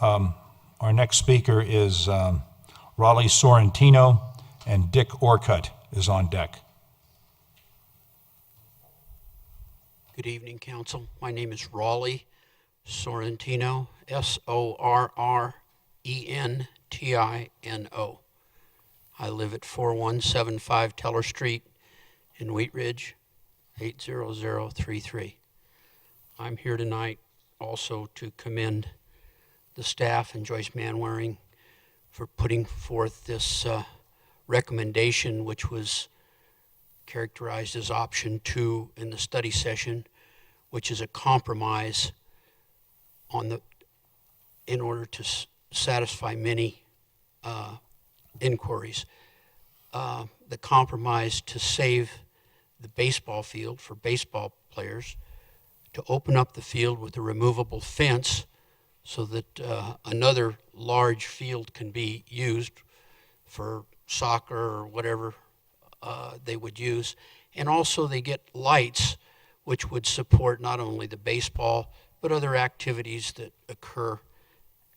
Our next speaker is Raleigh Sorrentino, and Dick Orcutt is on deck. Good evening, Council. My name is Raleigh Sorrentino, Sorrentino. I live at 4175 Teller Street in Wheat Ridge, 80033. I'm here tonight also to commend the staff and Joyce Manwaring for putting forth this recommendation, which was characterized as option 2 in the study session, which is a compromise in order to satisfy many inquiries. The compromise to save the baseball field for baseball players, to open up the field with a removable fence so that another large field can be used for soccer or whatever they would use. And also they get lights which would support not only the baseball but other activities that occur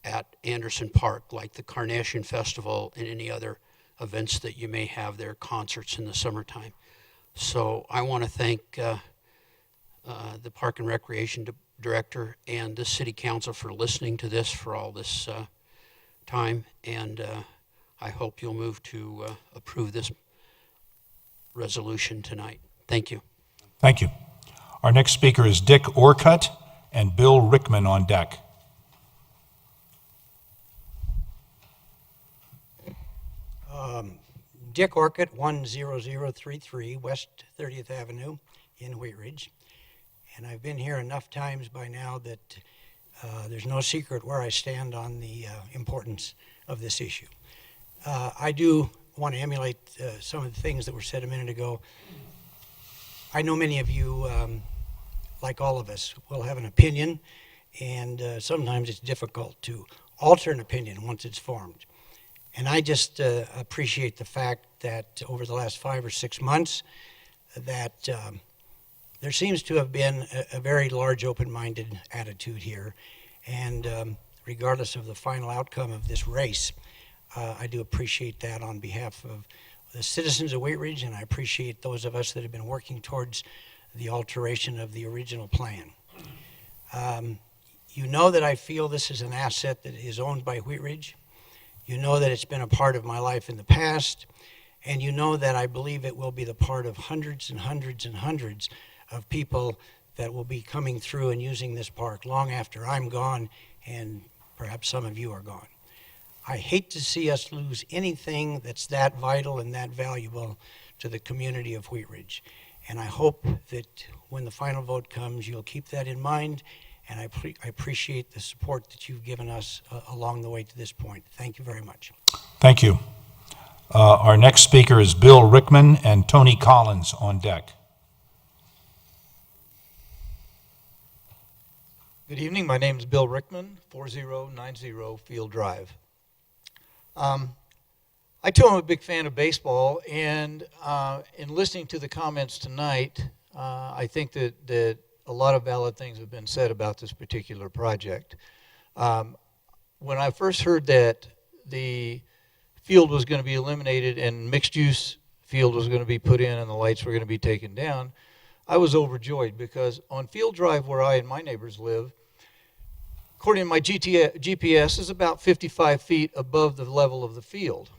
at Anderson Park, like the Carnation Festival and any other events that you may have there, concerts in the summertime. So I want to thank the Park and Recreation Director and the City Council for listening to this for all this time, and I hope you'll move to approve this resolution tonight. Thank you. Thank you. Our next speaker is Dick Orcutt and Bill Rickman on deck. Dick Orcutt, 10033 West 30th Avenue in Wheat Ridge. And I've been here enough times by now that there's no secret where I stand on the importance of this issue. I do want to emulate some of the things that were said a minute ago. I know many of you, like all of us, will have an opinion, and sometimes it's difficult to alter an opinion once it's formed. And I just appreciate the fact that over the last 5 or 6 months that there seems to have been a very large open-minded attitude here. And regardless of the final outcome of this race, I do appreciate that on behalf of the citizens of Wheat Ridge, and I appreciate those of us that have been working towards the alteration of the original plan. You know that I feel this is an asset that is owned by Wheat Ridge. You know that it's been a part of my life in the past, and you know that I believe it will be the part of hundreds and hundreds and hundreds of people that will be coming through and using this park long after I'm gone and perhaps some of you are gone. I hate to see us lose anything that's that vital and that valuable to the community of Wheat Ridge. And I hope that when the final vote comes, you'll keep that in mind. And I appreciate the support that you've given us along the way to this point. Thank you very much. Thank you. Our next speaker is Bill Rickman and Tony Collins on deck. Good evening. My name is Bill Rickman, 4090 Field Drive. I too am a big fan of baseball, and in listening to the comments tonight, I think that a lot of valid things have been said about this particular project. When I first heard that the field was going to be eliminated and mixed-use field was going to be put in and the lights were going to be taken down, I was overjoyed because on Field Drive, where I and my neighbors live, according to my GPS, is about 55 feet above the level of the field.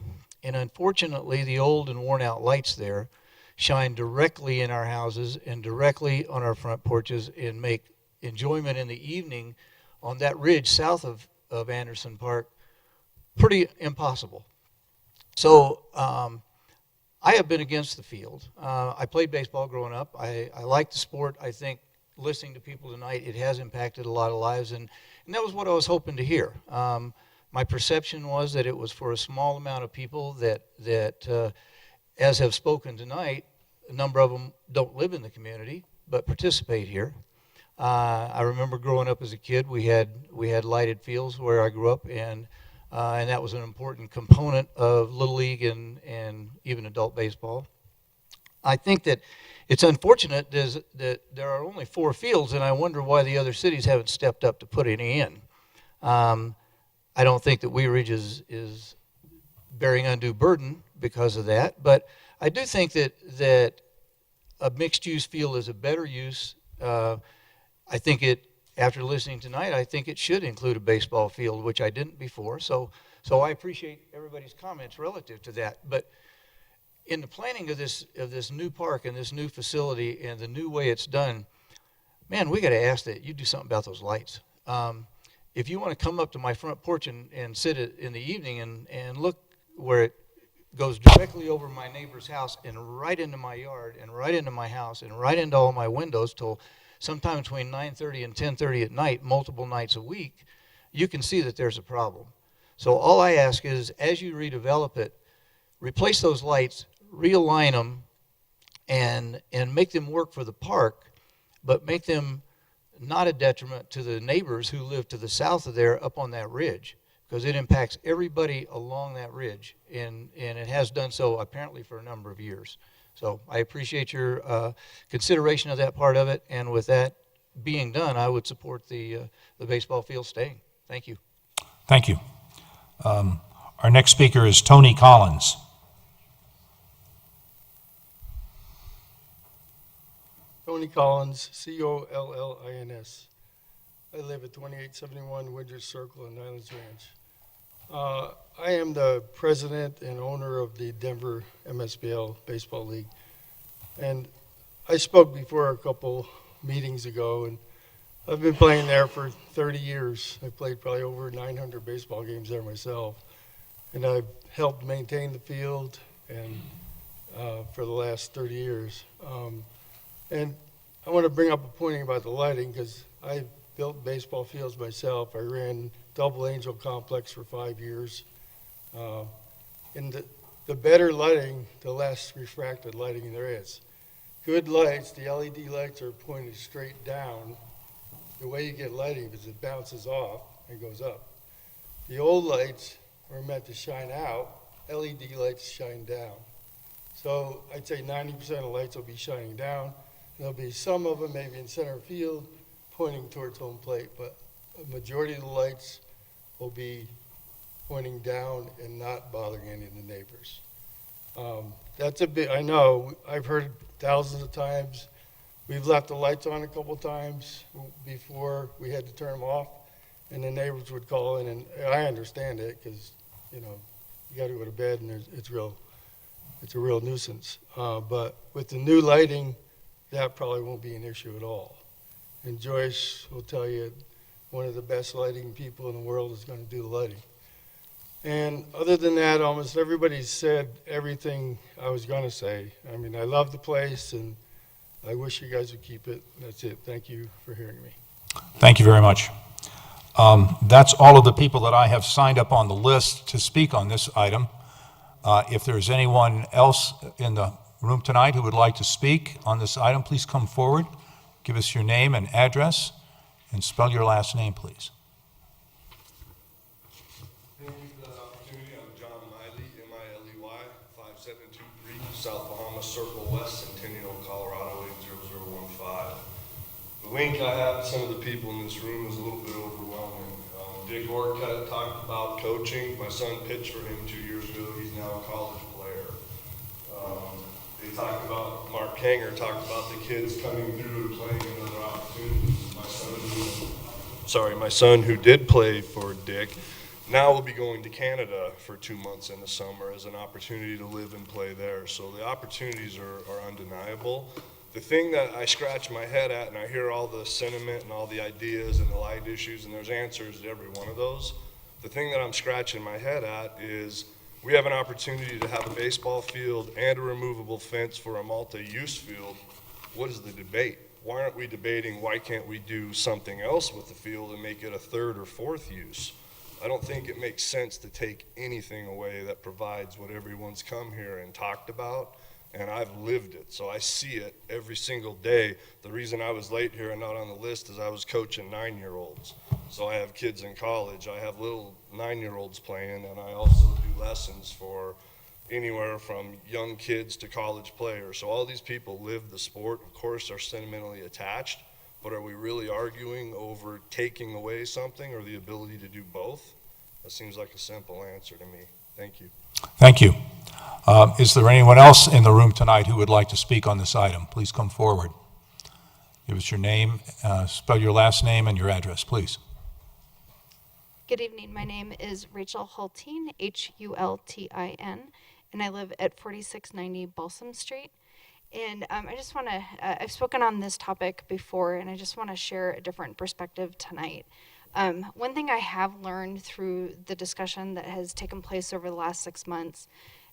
And unfortunately, the old and worn-out lights there shine directly in our houses and directly on our front porches and make enjoyment in the evening on that ridge south of Anderson Park pretty impossible. So I have been against the field. I played baseball growing up. I like the sport. I think listening to people tonight, it has impacted a lot of lives, and that was what I was hoping to hear. My perception was that it was for a small amount of people that as have spoken tonight, a number of them don't live in the community, but participate here. I remember growing up as a kid, we had lighted fields where I grew up, and that was an important component of Little League and even adult baseball. I think that it's unfortunate that there are only 4 fields, and I wonder why the other cities haven't stepped up to put any in. I don't think that Wheat Ridge is bearing undue burden because of that, but I do think that a mixed-use field is a better use. I think after listening tonight, I think it should include a baseball field, which I didn't before. So I appreciate everybody's comments relative to that. But in the planning of this new park and this new facility and the new way it's done, man, we got to ask that you do something about those lights. If you want to come up to my front porch and sit in the evening and look where it goes directly over my neighbor's house and right into my yard and right into my house and right into all my windows till sometime between 9:30 and 10:30 at night, multiple nights a week, you can see that there's a problem. So all I ask is, as you redevelop it, replace those lights, realign them, and make them work for the park, but make them not a detriment to the neighbors who live to the south of there up on that ridge, because it impacts everybody along that ridge, and it has done so apparently for a number of years. So I appreciate your consideration of that part of it, and with that being done, I would support the baseball field staying. Thank you. Thank you. Our next speaker is Tony Collins. Tony Collins, Collins. I live at 2871 Woodridge Circle in Islands Ranch. I am the president and owner of the Denver MSBL Baseball League. And I spoke before a couple meetings ago, and I've been playing there for 30 years. I played probably over 900 baseball games there myself. And I've helped maintain the field and for the last 30 years. And I want to bring up a point about the lighting, because I built baseball fields myself. I ran Double Angel Complex for 5 years. And the better lighting, the less refracted lighting there is. Good lights, the LED lights are pointed straight down. The way you get lighting is it bounces off and goes up. The old lights were meant to shine out. LED lights shine down. So I'd say 90% of lights will be shining down. There'll be some of them maybe in center field pointing towards home plate, but a majority of the lights will be pointing down and not bothering any of the neighbors. That's a bit, I know, I've heard thousands of times. We've left the lights on a couple times before we had to turn them off, and the neighbors would call in, and I understand it, because, you know, you got to go to bed, and it's a real nuisance. But with the new lighting, that probably won't be an issue at all. And Joyce will tell you, one of the best lighting people in the world is going to do the lighting. And other than that, almost everybody's said everything I was going to say. I mean, I love the place, and I wish you guys would keep it. That's it. Thank you for hearing me. Thank you very much. That's all of the people that I have signed up on the list to speak on this item. If there's anyone else in the room tonight who would like to speak on this item, please come forward. Give us your name and address, and spell your last name, please. Thank you for that opportunity. I'm John Miley, M-I-L-E-Y, 5723 South Bahamas Circle West, Centennial, Colorado, 80015. The link I have to some of the people in this room is a little bit overwhelming. Dick Orcutt talked about coaching. My son pitched for him 2 years ago. He's now a college player. They talked about, Mark Kanger talked about the kids coming through and playing in other opportunities. My son who did play for Dick now will be going to Canada for 2 months in the summer as an opportunity to live and play there. So the opportunities are undeniable. The thing that I scratch my head at, and I hear all the sentiment and all the ideas and the light issues, and there's answers to every one of those. The thing that I'm scratching my head at is we have an opportunity to have a baseball field and a removable fence for a multi-use field. What is the debate? Why aren't we debating why can't we do something else with the field and make it a third or fourth use? I don't think it makes sense to take anything away that provides what everyone's come here and talked about. and I've lived it, so I see it every single day. The reason I was late here and not on the list is I was coaching 9-year-olds. So I have kids in college, I have little 9-year-olds playing, and I also do lessons for anywhere from young kids to college players. So all these people live the sport, of course, are sentimentally attached, but are we really arguing over taking away something or the ability to do both? That seems like a simple answer to me. Thank you. Thank you. Is there anyone else in the room tonight who would like to speak on this item? Please come forward. Give us your name, spell your last name and your address, please. Good evening. My name is Rachel Hultin, Hultin, and I live at 4690 Balsam Street. And I just want to, I've spoken on this topic before, and I just want to share a different perspective tonight. One thing I have learned through the discussion that has taken place over the last 6 months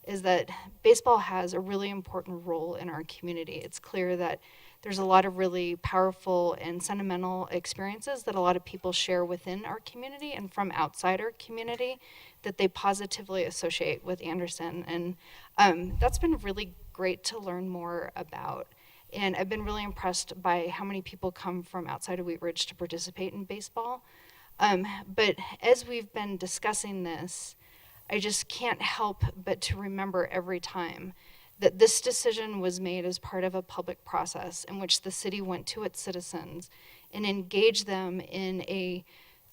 is that baseball has a really important role in our community. It's clear that there's a lot of really powerful and sentimental experiences that a lot of people share within our community and from outside our community that they positively associate with Anderson. And that's been really great to learn more about. And I've been really impressed by how many people come from outside of Wheat Ridge to participate in baseball. But as we've been discussing this, I just can't help but to remember every time that this decision was made as part of a public process in which the city went to its citizens and engaged them in a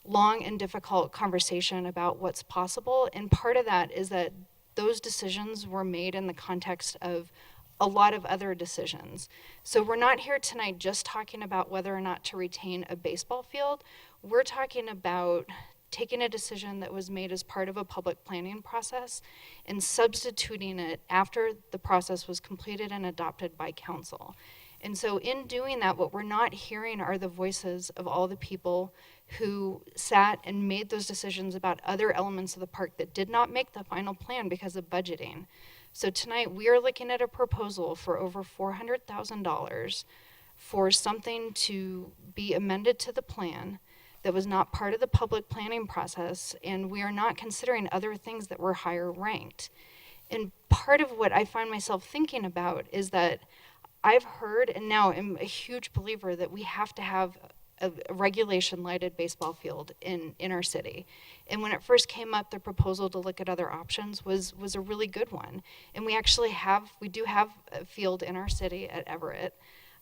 long and difficult conversation about what's possible. And part of that is that those decisions were made in the context of a lot of other decisions. So we're not here tonight just talking about whether or not to retain a baseball field. We're talking about taking a decision that was made as part of a public planning process and substituting it after the process was completed and adopted by council. And so in doing that, what we're not hearing are the voices of all the people who sat and made those decisions about other elements of the park that did not make the final plan because of budgeting. So tonight we are looking at a proposal for over $400,000 for something to be amended to the plan that was not part of the public planning process, and we are not considering other things that were higher ranked. And part of what I find myself thinking about is that I've heard, and now am a huge believer, that we have to have a regulation lighted baseball field in our city. And when it first came up, the proposal to look at other options was a really good one. And we do have a field in our city at Everett.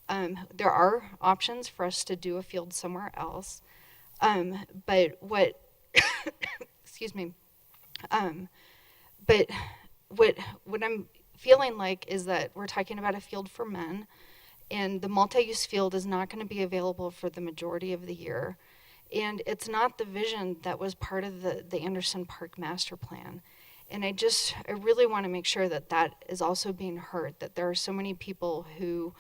There are options for us to do a field somewhere else. But what, excuse me, but what I'm feeling like is that we're talking about a field for men, and the multi-use field is not going to be available for the majority of the year. And it's not the vision that was part of the Anderson Park master plan. And I really want to make sure that that is also being heard, that there are so many people who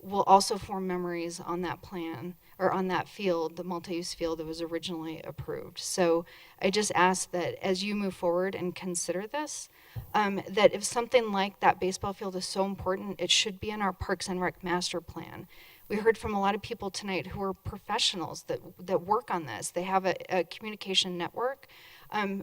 will also form memories on that plan, or on that field, the multi-use field that was originally approved. So I just ask that as you move forward and consider this, that if something like that baseball field is so important, it should be in our Parks and Rec master plan. We heard from a lot of people tonight who are professionals that work on this. They have a communication network.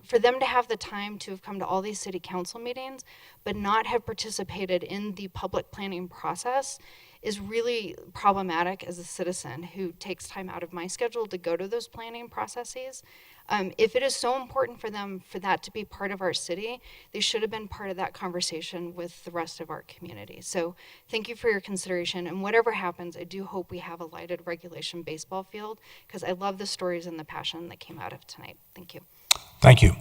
For them to have the time to have come to all these city council meetings, but not have participated in the public planning process is really problematic as a citizen who takes time out of my schedule to go to those planning processes. If it is so important for them for that to be part of our city, they should have been part of that conversation with the rest of our community. So thank you for your consideration, and whatever happens, I do hope we have a lighted regulation baseball field, because I love the stories and the passion that came out of tonight. Thank you. Thank you.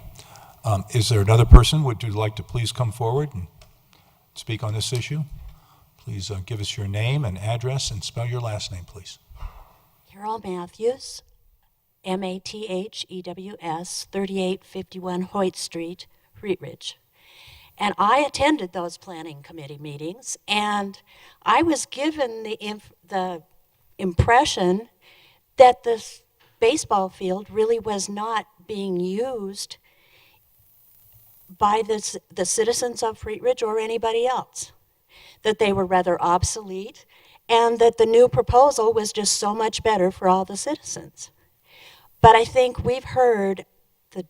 Is there another person? Would you like to please come forward and speak on this issue? Please give us your name and address and spell your last name, please. Carol Matthews, Mathews, 3851 Hoyt Street, Wheat Ridge. And I attended those planning committee meetings, and I was given the impression that this baseball field really was not being used by the citizens of Wheat Ridge or anybody else, that they were rather obsolete, and that the new proposal was just so much better for all the citizens. But I think we've heard the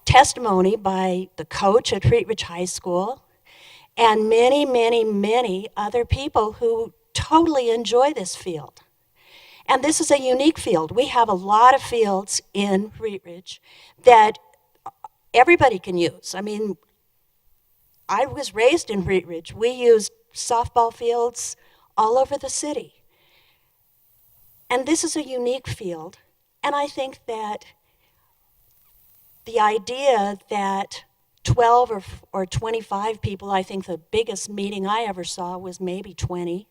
testimony by the coach at Wheat Ridge High School and many, many, many other people who totally enjoy this field. And this is a unique field. We have a lot of fields in Wheat Ridge that everybody can use. I mean, I was raised in Wheat Ridge. We used softball fields all over the city. And this is a unique field. And I think that the idea that 12 or 25 people, I think the biggest meeting I ever saw was maybe 20,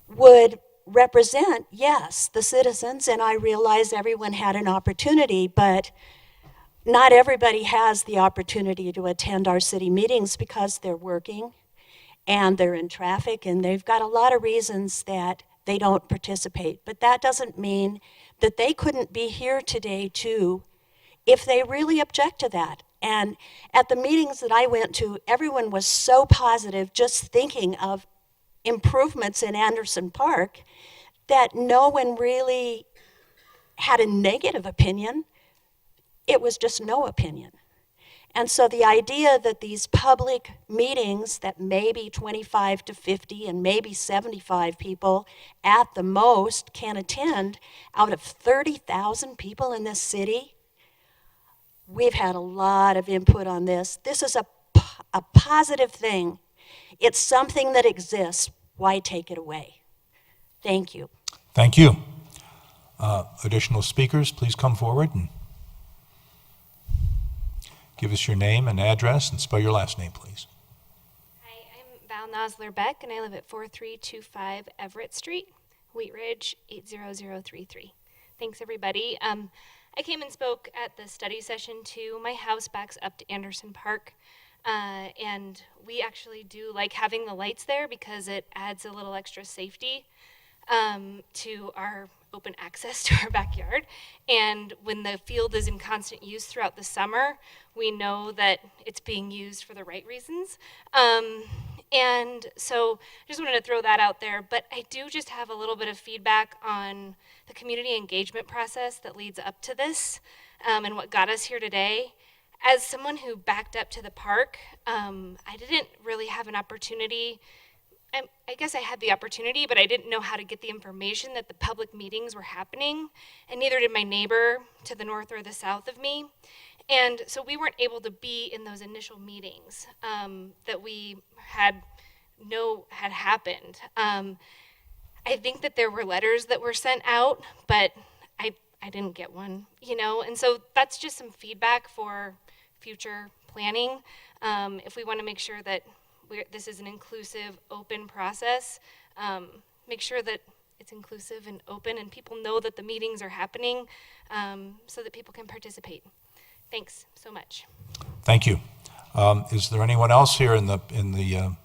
would represent, yes, the citizens, and I realize everyone had an opportunity, but not everybody has the opportunity to attend our city meetings because they're working and they're in traffic and they've got a lot of reasons that they don't participate. But that doesn't mean that they couldn't be here today too if they really object to that. And at the meetings that I went to, everyone was so positive, just thinking of improvements in Anderson Park, that no one really had a negative opinion. It was just no opinion. And so the idea that these public meetings that maybe 25 to 50 and maybe 75 people at the most can attend out of 30,000 people in this city, we've had a lot of input on this. This is a positive thing. It's something that exists. Why take it away? Thank you. Thank you. Additional speakers, please come forward and give us your name and address and spell your last name, please. Hi, I'm Val Nosler-Beck, and I live at 4325 Everett Street, Wheat Ridge, 80033. Thanks, everybody. I came and spoke at the study session too. My house backs up to Anderson Park, and we actually do like having the lights there because it adds a little extra safety to our open access to our backyard. And when the field is in constant use throughout the summer, we know that it's being used for the right reasons. And so I just wanted to throw that out there, but I do just have a little bit of feedback on the community engagement process that leads up to this and what got us here today. As someone who backed up to the park, I didn't really have an opportunity. I guess I had the opportunity, but I didn't know how to get the information that the public meetings were happening, and neither did my neighbor to the north or the south of me. And so we weren't able to be in those initial meetings that we had happened. I think that there were letters that were sent out, but I didn't get one, and so that's just some feedback for future planning. If we want to make sure that this is an inclusive, open process, make sure that it's inclusive and open and people know that the meetings are happening so that people can participate. Thanks so much. Thank you. Is there anyone else here in the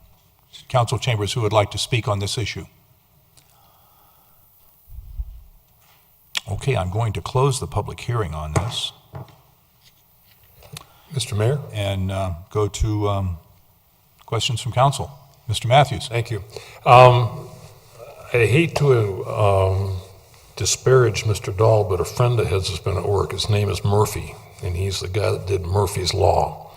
council chambers who would like to speak on this issue? Okay, I'm going to close the public hearing on this. Mr. Mayor? And go to questions from council. Mr. Matthews. Thank you. I hate to disparage Mr. Dahl, but a friend of his has been at work. His name is Murphy, and he's the guy that did Murphy's Law.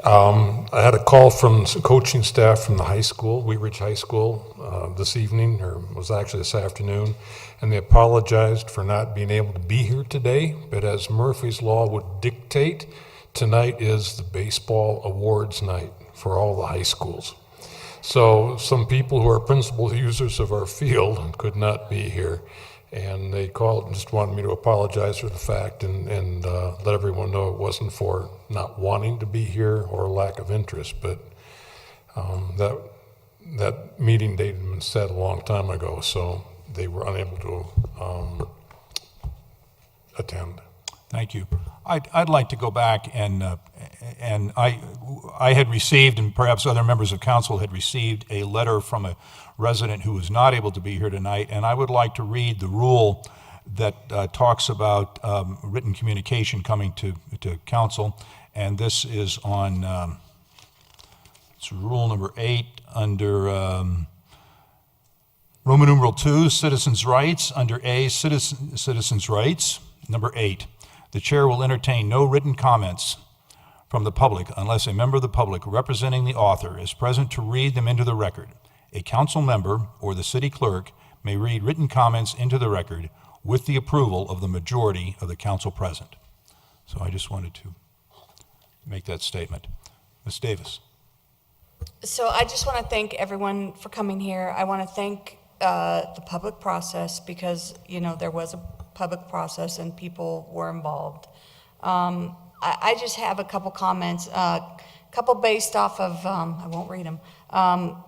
I had a call from some coaching staff from the high school, Wheat Ridge High School, this evening, or it was actually this afternoon, and they apologized for not being able to be here today, but as Murphy's Law would dictate, tonight is the baseball awards night for all the high schools. So some people who are principal users of our field could not be here, and they called and just wanted me to apologize for the fact and let everyone know it wasn't for not wanting to be here or lack of interest, but that meeting date had been set a long time ago, so they were unable to attend. Thank you. I'd like to go back and I had received, and perhaps other members of council had received, a letter from a resident who was not able to be here tonight, and I would like to read the rule that talks about written communication coming to council, and this is on it's rule number 8 under Roman numeral 2, citizens' rights, under A, citizens' rights, number 8. The chair will entertain no written comments from the public unless a member of the public representing the author is present to read them into the record. A council member or the city clerk may read written comments into the record with the approval of the majority of the council present. So I just wanted to make that statement. Ms. Davis. So I just want to thank everyone for coming here. I want to thank the public process because, you know, there was a public process and people were involved. I just have a couple comments, couple based off of, I won't read them,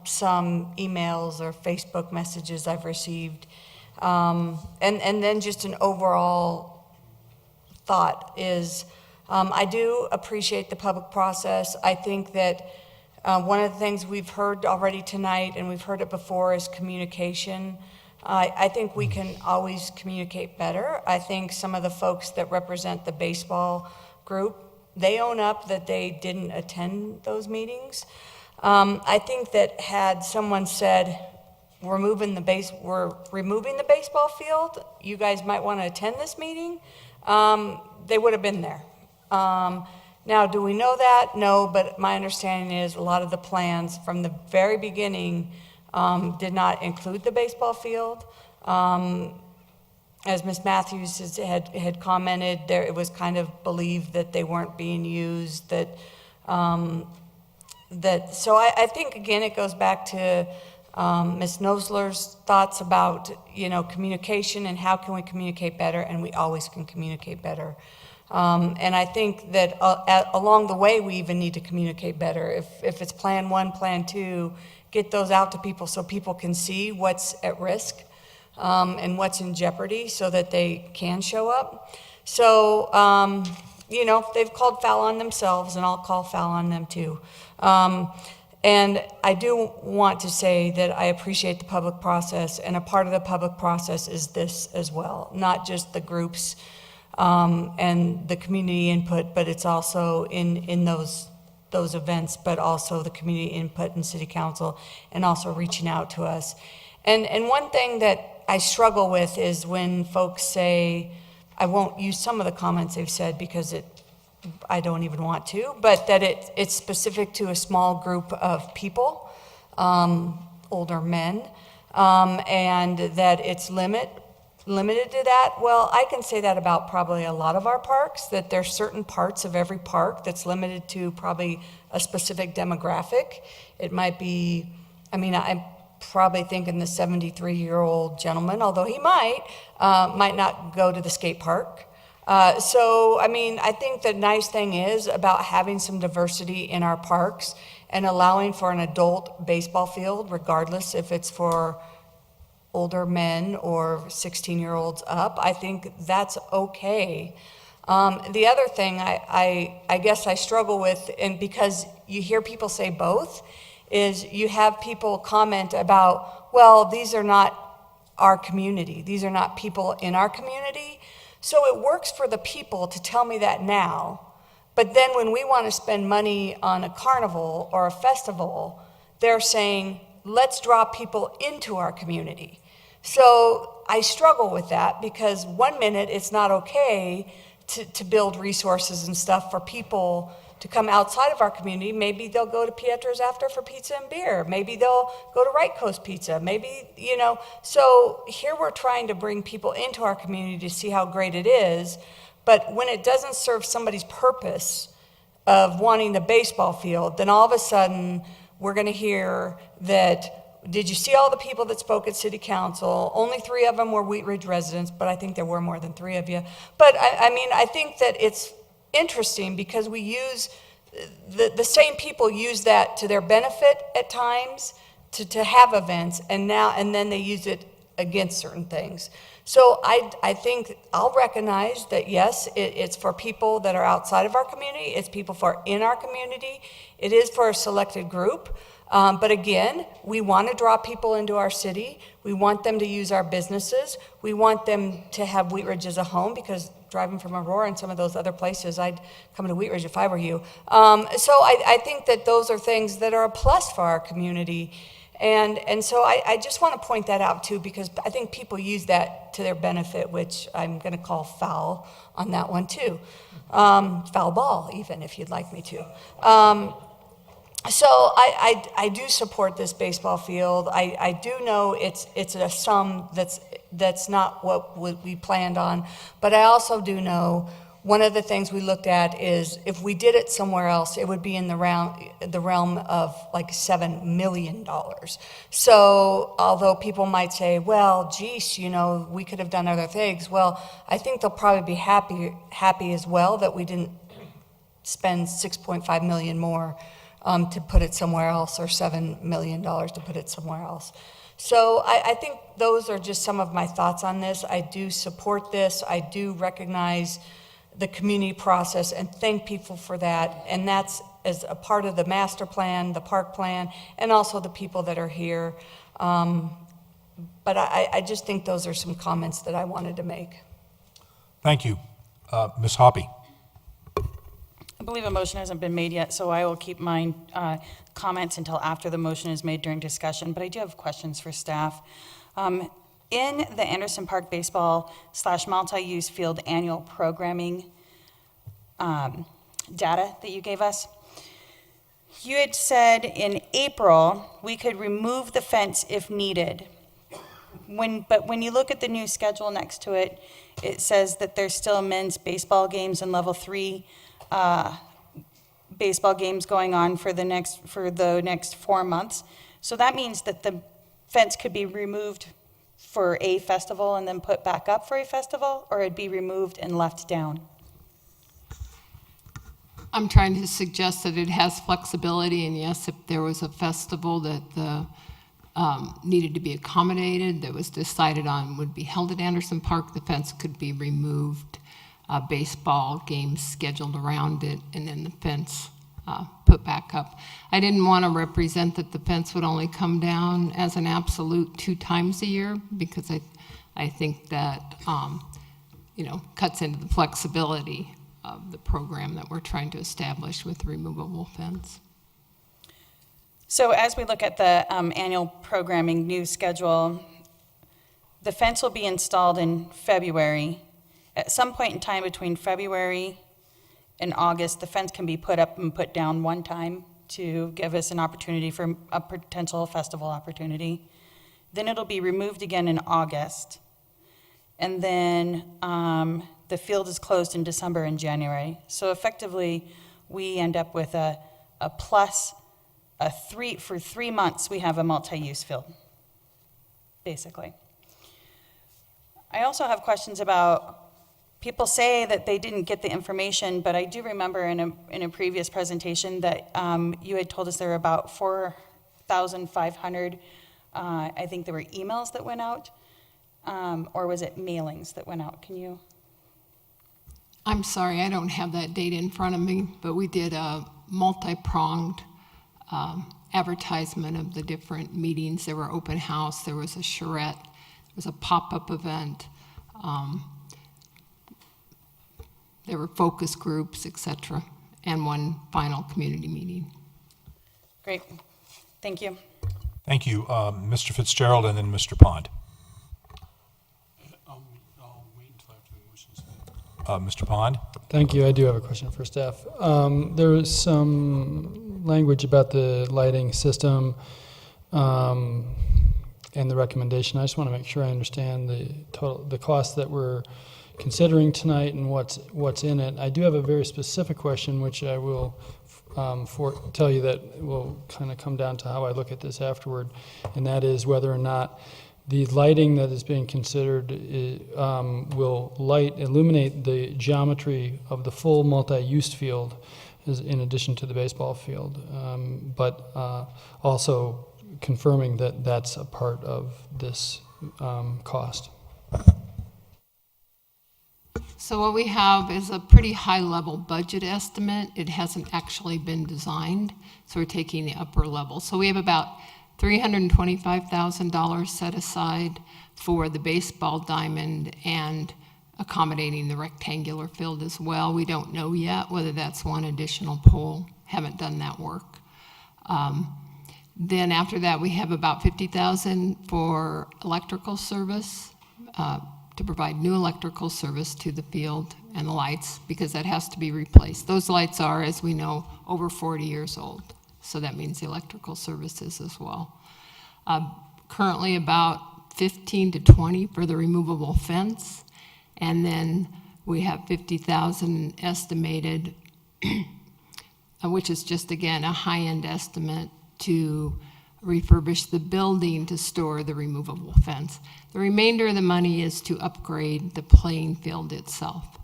some emails or Facebook messages I've received. And then just an overall thought is, I do appreciate the public process. I think that one of the things we've heard already tonight, and we've heard it before, is communication. I think we can always communicate better. I think some of the folks that represent the baseball group, they own up that they didn't attend those meetings. I think that had someone said, we're removing the baseball field, you guys might want to attend this meeting, they would have been there. Now, do we know that? No, but my understanding is a lot of the plans from the very beginning did not include the baseball field. As Ms. Matthews had commented, it was kind of believed that they weren't being used. So I think, again, it goes back to Ms. Nosler's thoughts about, you know, communication and how can we communicate better, and we always can communicate better. And I think that along the way, we even need to communicate better. If it's plan 1, plan 2, get those out to people so people can see what's at risk and what's in jeopardy so that they can show up. So, you know, they've called foul on themselves, and I'll call foul on them too. And I do want to say that I appreciate the public process, and a part of the public process is this as well, not just the groups and the community input, but it's also in those events, but also the community input in city council, and also reaching out to us. And one thing that I struggle with is when folks say, I won't use some of the comments they've said because I don't even want to, but that it's specific to a small group of people, older men, and that it's limited to that. Well, I can say that about probably a lot of our parks, that there's certain parts of every park that's limited to probably a specific demographic. It might be, I mean, I'm probably thinking the 73-year-old gentleman, although he might not go to the skate park. So, I mean, I think the nice thing is about having some diversity in our parks and allowing for an adult baseball field, regardless if it's for older men or 16-year-olds up. I think that's okay. The other thing I guess I struggle with, and because you hear people say both, is you have people comment about, well, these are not our community. These are not people in our community. So it works for the people to tell me that now, but then when we want to spend money on a carnival or a festival, they're saying, let's draw people into our community. So I struggle with that because one minute it's not okay to build resources and stuff for people to come outside of our community. Maybe they'll go to Pietro's after for pizza and beer. Maybe they'll go to Right Coast Pizza. Maybe, you know, so here we're trying to bring people into our community to see how great it is. But when it doesn't serve somebody's purpose of wanting the baseball field, then all of a sudden we're going to hear that, did you see all the people that spoke at city council? Only 3 of them were Wheat Ridge residents, but I think there were more than 3 of you. But I mean, I think that it's interesting because we use, the same people use that to their benefit at times to have events, and then they use it against certain things. So I think I'll recognize that, yes, it's for people that are outside of our community. It's people for in our community. It is for a selected group. But again, we want to draw people into our city. We want them to use our businesses. We want them to have Wheat Ridge as a home, because driving from Aurora and some of those other places, I'd come to Wheat Ridge if I were you. So I think that those are things that are a plus for our community. And so I just want to point that out too, because I think people use that to their benefit, which I'm going to call foul on that one too. Foul ball, even, if you'd like me to. So I do support this baseball field. I do know it's a sum that's not what we planned on, but I also do know one of the things we looked at is if we did it somewhere else, it would be in the realm of like $7 million. So although people might say, well, geez, you know, we could have done other things. Well, I think they'll probably be happy as well that we didn't spend $6.5 million more to put it somewhere else, or $7 million to put it somewhere else. So I think those are just some of my thoughts on this. I do support this. I do recognize the community process and thank people for that. And that's as a part of the master plan, the park plan, and also the people that are here. But I just think those are some comments that I wanted to make. Thank you. Ms. Hoppy. I believe a motion hasn't been made yet, so I will keep my comments until after the motion is made during discussion, but I do have questions for staff. In the Anderson Park Baseball / multi-use field annual programming data that you gave us, you had said in April we could remove the fence if needed. But when you look at the new schedule next to it, it says that there's still men's baseball games and level 3 baseball games going on for the next 4 months. So that means that the fence could be removed for a festival and then put back up for a festival, or it'd be removed and left down? I'm trying to suggest that it has flexibility, and yes, if there was a festival that needed to be accommodated, that was decided on would be held at Anderson Park, the fence could be removed, baseball games scheduled around it, and then the fence put back up. I didn't want to represent that the fence would only come down as an absolute 2 times a year, because I think that cuts into the flexibility of the program that we're trying to establish with the removable fence. So as we look at the annual programming new schedule, the fence will be installed in February. At some point in time between February and August, the fence can be put up and put down one time to give us an opportunity for a potential festival opportunity. Then it'll be removed again in August. And then the field is closed in December and January. So effectively, we end up with a plus, for 3 months, we have a multi-use field, basically. I also have questions about, people say that they didn't get the information, but I do remember in a previous presentation that you had told us there were about 4,500, I think there were emails that went out, or was it mailings that went out? Can you? I'm sorry, I don't have that data in front of me, but we did a multi-pronged advertisement of the different meetings. There were open house, there was a charrette, there was a pop-up event, there were focus groups, etc., and one final community meeting. Great, thank you. Thank you. Mr. Fitzgerald and then Mr. Pond. Mr. Pond? Thank you. I do have a question for staff. There was some language about the lighting system and the recommendation. I just want to make sure I understand the cost that we're considering tonight and what's in it. I do have a very specific question, which I will tell you that will kind of come down to how I look at this afterward, and that is whether or not the lighting that is being considered will illuminate the geometry of the full multi-use field in addition to the baseball field, but also confirming that that's a part of this cost. So what we have is a pretty high-level budget estimate. It hasn't actually been designed, so we're taking the upper level. So we have about $325,000 set aside for the baseball diamond and accommodating the rectangular field as well. We don't know yet whether that's one additional pole. Haven't done that work. Then after that, we have about 50,000 for electrical service, to provide new electrical service to the field and the lights, because that has to be replaced. Those lights are, as we know, over 40 years old. So that means the electrical services as well. Currently about 15 to 20 for the removable fence. And then we have 50,000 estimated, which is just, again, a high-end estimate to refurbish the building to store the removable fence. The remainder of the money is to upgrade the playing field itself.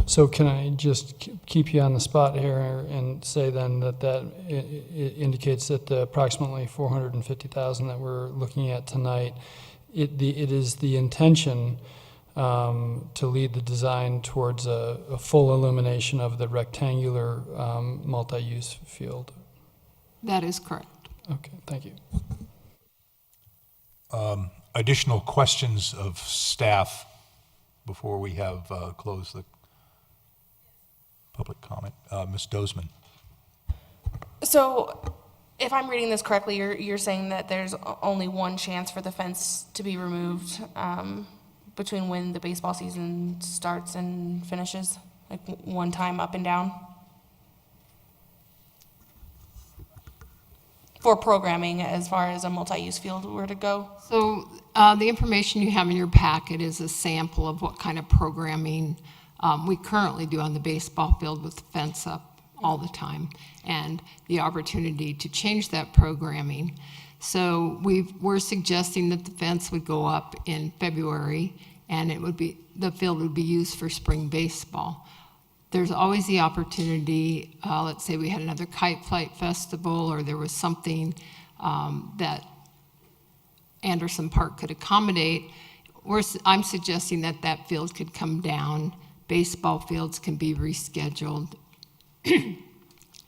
So can I just keep you on the spot here and say then that indicates that the approximately $450,000 that we're looking at tonight, it is the intention to lead the design towards a full illumination of the rectangular multi-use field? That is correct. Okay, thank you. Additional questions of staff before we have closed the public comment. Ms. Dozeman. So, if I'm reading this correctly, you're saying that there's only one chance for the fence to be removed between when the baseball season starts and finishes? Like one time up and down? For programming, as far as a multi-use field were to go? So the information you have in your packet is a sample of what kind of programming we currently do on the baseball field with the fence up all the time, and the opportunity to change that programming. So we're suggesting that the fence would go up in February, and the field would be used for spring baseball. There's always the opportunity, let's say we had another kite flight festival, or there was something that Anderson Park could accommodate. I'm suggesting that that field could come down. Baseball fields can be rescheduled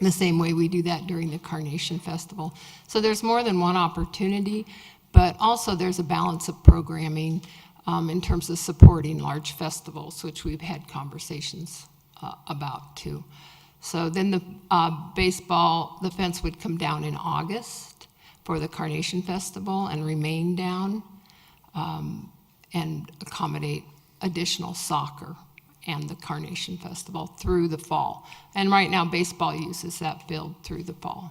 the same way we do that during the Carnation Festival. So there's more than one opportunity, but also there's a balance of programming in terms of supporting large festivals, which we've had conversations about too. So then the fence would come down in August for the Carnation Festival and remain down and accommodate additional soccer and the Carnation Festival through the fall. And right now, baseball uses that field through the fall.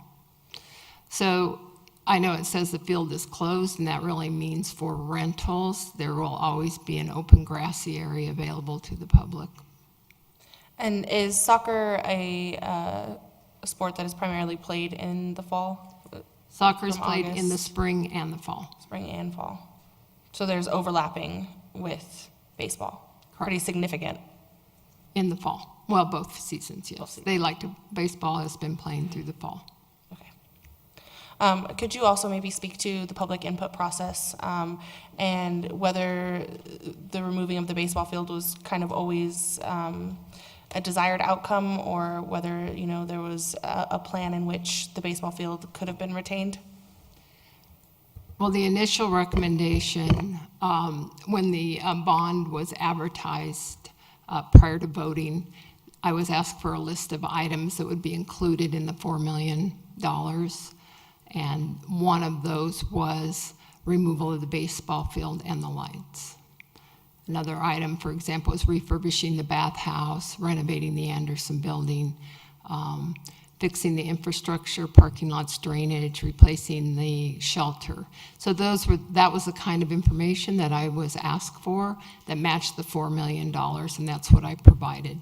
So I know it says the field is closed, and that really means for rentals, there will always be an open grassy area available to the public. And is soccer a sport that is primarily played in the fall? Soccer is played in the spring and the fall. Spring and fall. So there's overlapping with baseball. Correct. Pretty significant. In the fall. Well, both seasons, yes. They like to, baseball has been playing through the fall. Could you also maybe speak to the public input process and whether the removing of the baseball field was kind of always a desired outcome, or whether there was a plan in which the baseball field could have been retained? Well, the initial recommendation, when the bond was advertised prior to voting, I was asked for a list of items that would be included in the $4 million. And one of those was removal of the baseball field and the lights. Another item, for example, is refurbishing the bathhouse, renovating the Anderson building, fixing the infrastructure, parking lots, drainage, replacing the shelter. So that was the kind of information that I was asked for that matched the $4 million, and that's what I provided.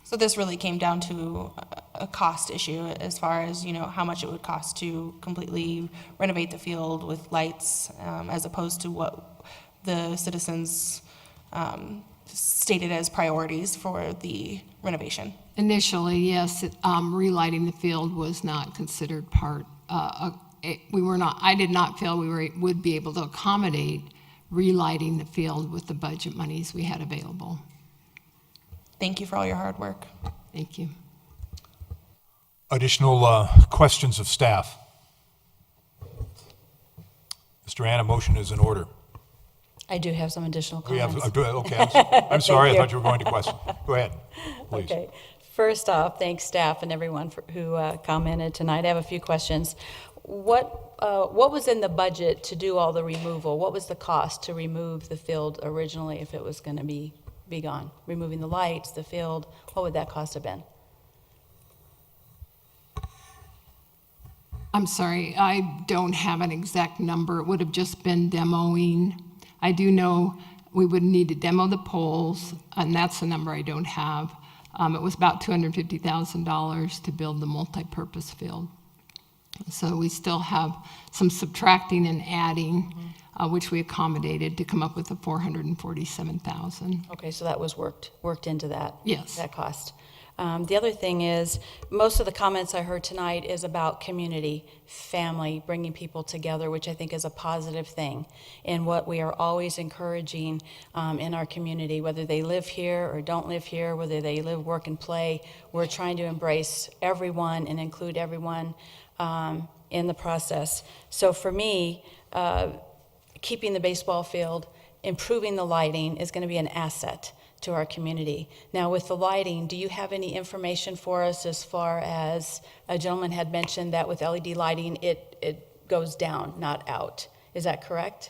So this really came down to a cost issue as far as, how much it would cost to completely renovate the field with lights, as opposed to what the citizens stated as priorities for the renovation. Initially, yes, relighting the field was not considered part. I did not feel we would be able to accommodate relighting the field with the budget monies we had available. Thank you for all your hard work. Thank you. Additional questions of staff? Mr. Ann, a motion is in order. I do have some additional We comments. have, okay, I'm sorry, I thought you were going to question. Go ahead, please. Okay. First off, thanks staff and everyone who commented tonight. I have a few questions. What was in the budget to do all the removal? What was the cost to remove the field originally if it was going to be gone? Removing the lights, the field, what would that cost have been? I'm sorry, I don't have an exact number. It would have just been demoing. I do know we would need to demo the poles, and that's the number I don't have. It was about $250,000 to build the multi-purpose field. So we still have some subtracting and adding, which we accommodated to come up with the $447,000. Okay, so that was worked into that. Yes. That cost. The other thing is, most of the comments I heard tonight is about community, family, bringing people together, which I think is a positive thing, and what we are always encouraging in our community, whether they live here or don't live here, whether they live, work, and play. We're trying to embrace everyone and include everyone in the process. So for me, keeping the baseball field, improving the lighting is going to be an asset to our community. Now, with the lighting, do you have any information for us as far as a gentleman had mentioned that with LED lighting, it goes down, not out? Is that correct?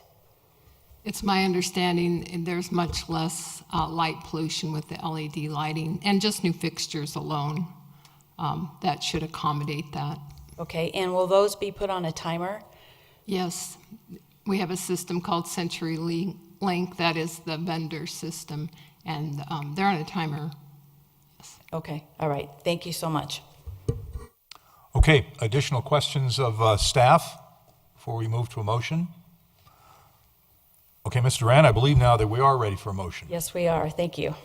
It's my understanding there's much less light pollution with the LED lighting and just new fixtures alone. That should accommodate that. Okay, and will those be put on a timer? Yes, we have a system called CenturyLink. That is the vendor system, and they're on a timer. Okay, all right. Thank you so much. Okay, additional questions of staff before we move to a motion? Okay, Ms. Duran, I believe now that we are ready for a motion. Yes, we are. Thank you.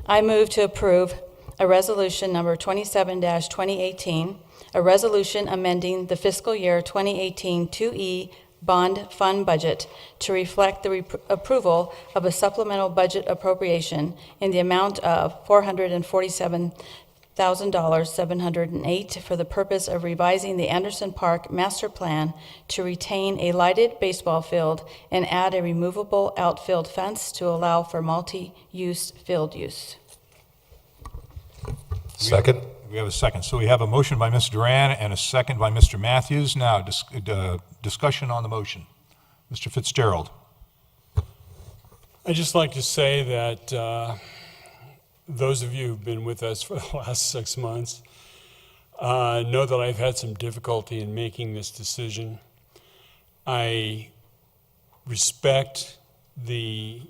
I move to approve a resolution number 27-2018, a resolution amending the fiscal year 2018 2E bond fund budget to reflect the approval of a supplemental budget appropriation in the amount of $447,708 for the purpose of revising the Anderson Park Master Plan to retain a lighted baseball field and add a removable outfield fence to allow for multi-use field use. Second. We have a second. So we have a motion by Ms. Duran and a second by Mr. Matthews. Now, discussion on the motion. Mr. Fitzgerald. I'd just like to say that those of you who've been with us for the last 6 months know that I've had some difficulty in making this decision. I respect the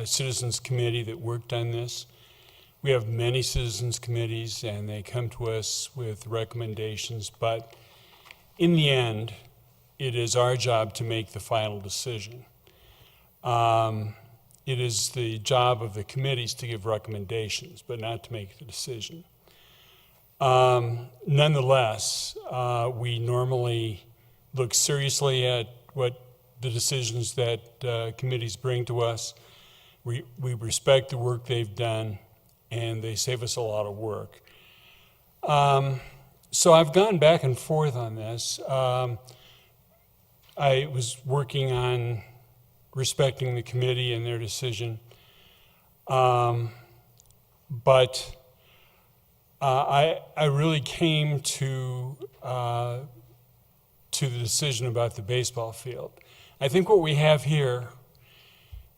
Citizens Committee that worked on this. We have many citizens committees, and they come to us with recommendations, but in the end, it is our job to make the final decision. It is the job of the committees to give recommendations, but not to make the decision. Nonetheless, we normally look seriously at what the decisions that committees bring to us. We respect the work they've done, and they save us a lot of work. So I've gone back and forth on this. I was working on respecting the committee and their decision, but I really came to the decision about the baseball field. I think what we have here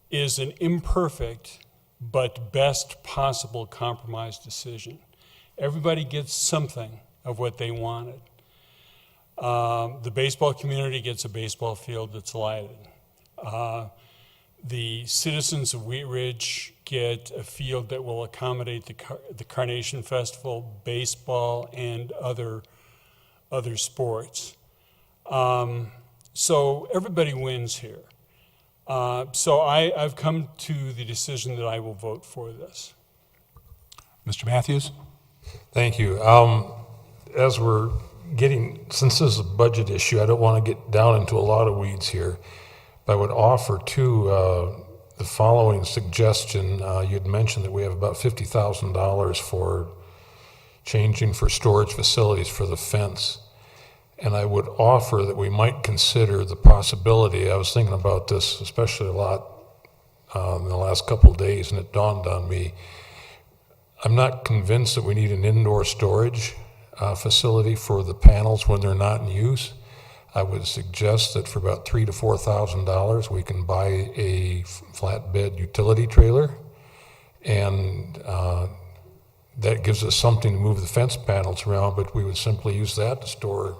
is an imperfect but best possible compromise decision. Everybody gets something of what they wanted. The baseball community gets a baseball field that's lighted. The citizens of Wheat Ridge get a field that will accommodate the Carnation Festival, baseball, and other sports. So everybody wins here. So I've come to the decision that I will vote for this. Mr. Matthews? Thank you. As we're since this is a budget issue, I don't want to get down into a lot of weeds here, but I would offer the following suggestion. You'd mentioned that we have about $50,000 for changing for storage facilities for the fence. And I would offer that we might consider the possibility, I was thinking about this especially a lot in the last couple of days, and it dawned on me. I'm not convinced that we need an indoor storage facility for the panels when they're not in use. I would suggest that for about $3,000 to $4,000, we can buy a flatbed utility trailer, and that gives us something to move the fence panels around, but we would simply use that to store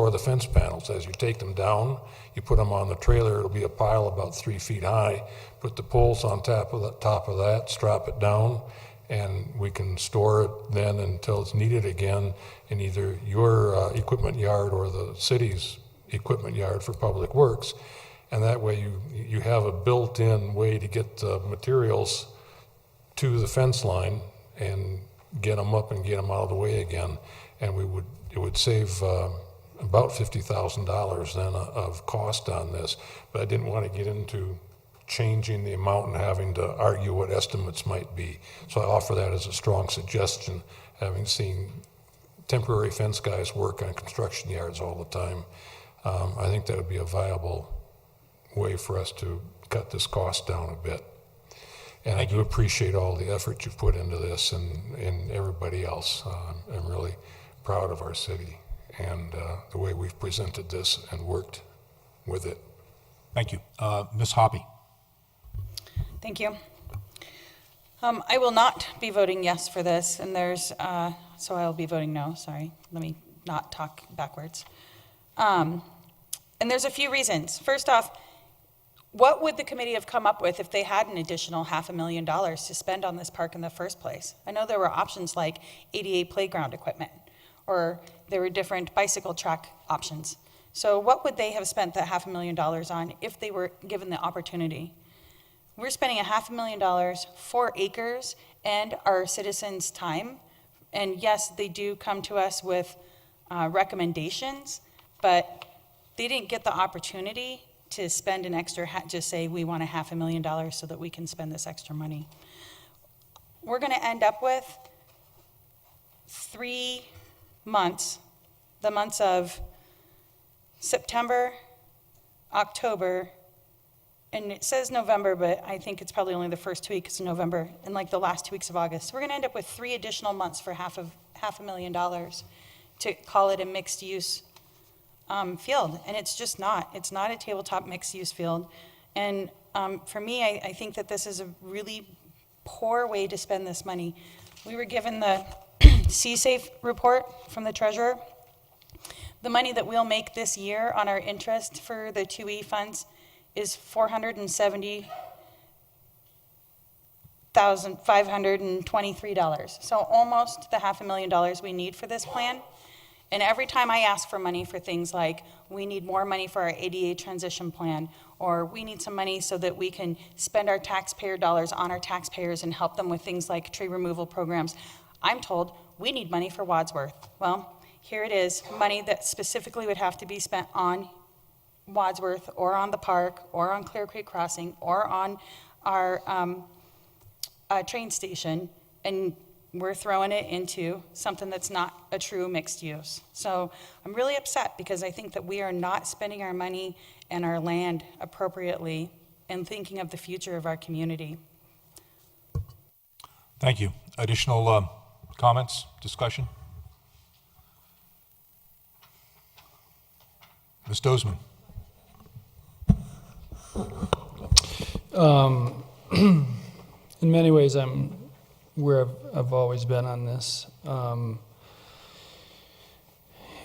the fence panels. As you take them down, you put them on the trailer, it'll be a pile about 3 feet high, put the poles on top of that, strap it down, and we can store it then until it's needed again in either your equipment yard or the city's equipment yard for public works. And that way you have a built-in way to get materials to the fence line and get them up and get them out of the way again. And it would save about $50,000 then of cost on this. But I didn't want to get into changing the amount and having to argue what estimates might be. So I offer that as a strong suggestion, having seen temporary fence guys work on construction yards all the time. I think that would be a viable way for us to cut this cost down a bit. And I do appreciate all the effort you've put into this and everybody else. I'm really proud of our city and the way we've presented this and worked with it. Thank you. Ms. Hoppy. Thank you. I will not be voting yes for this, and so I'll be voting no, sorry. Let me not talk backwards. And there's a few reasons. First off, what would the committee have come up with if they had an additional $500,000 to spend on this park in the first place? I know there were options like ADA playground equipment, or there were different bicycle track options. So what would they have spent that $500,000 on if they were given the opportunity? We're spending $500,000, 4 acres, and our citizens' time. And yes, they do come to us with recommendations, but they didn't get the opportunity to spend an extra, just say we want $500,000 so that we can spend this extra money. We're going to end up with 3 months, the months of September, October, and it says November, but I think it's probably only the first 2 weeks of November and like the last 2 weeks of August. We're going to end up with 3 additional months for $500,000 to call it a mixed use field, and it's just not. It's not a tabletop mixed use field, and for me, I think that this is a really poor way to spend this money. We were given the CSAFE report from the treasurer. The money that we'll make this year on our interest for the 2E funds is $470,523. So almost the $500,000 we need for this plan. And every time I ask for money for things like, we need more money for our ADA transition plan, or we need some money so that we can spend our taxpayer dollars on our taxpayers and help them with things like tree removal programs, I'm told we need money for Wadsworth. Well, here it is, money that specifically would have to be spent on Wadsworth or on the park or on Clear Creek Crossing or on our train station, and we're throwing it into something that's not a true mixed use. So I'm really upset because I think that we are not spending our money and our land appropriately and thinking of the future of our community. Thank you. Additional comments, discussion? Ms. Dozeman. In many ways, I'm where I've always been on this,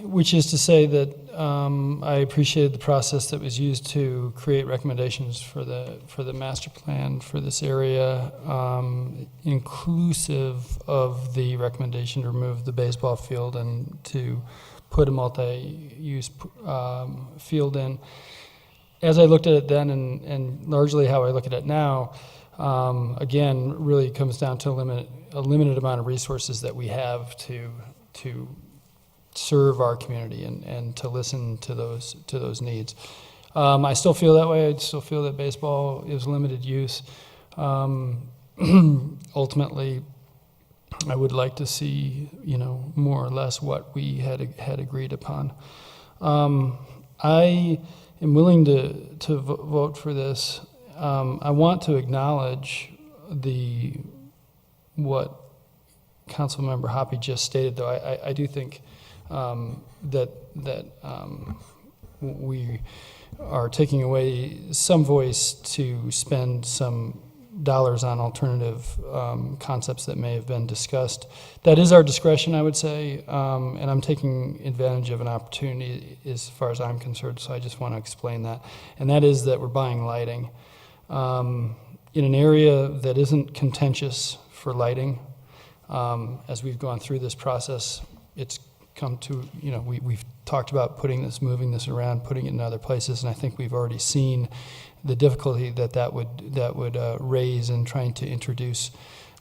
which is to say that I appreciated the process that was used to create recommendations for the master plan for this area, inclusive of the recommendation to remove the baseball field and to put a multi-use field in. As I looked at it then, and largely how I look at it now, again, really comes down to a limited amount of resources that we have to serve our community and to listen to those needs. I still feel that way. I still feel that baseball is limited use. Ultimately, I would like to see, more or less what we had agreed upon. I am willing to vote for this. I want to acknowledge what Councilmember Hoppy just stated, though, I do think that we are taking away some voice to spend some dollars on alternative concepts that may have been discussed. That is our discretion, I would say, and I'm taking advantage of an opportunity as far as I'm concerned, so I just want to explain that. And that is that we're buying lighting. In an area that isn't contentious for lighting, as we've gone through this process, it's come to, we've talked about moving this around, putting it in other places, and I think we've already seen the difficulty that would raise in trying to introduce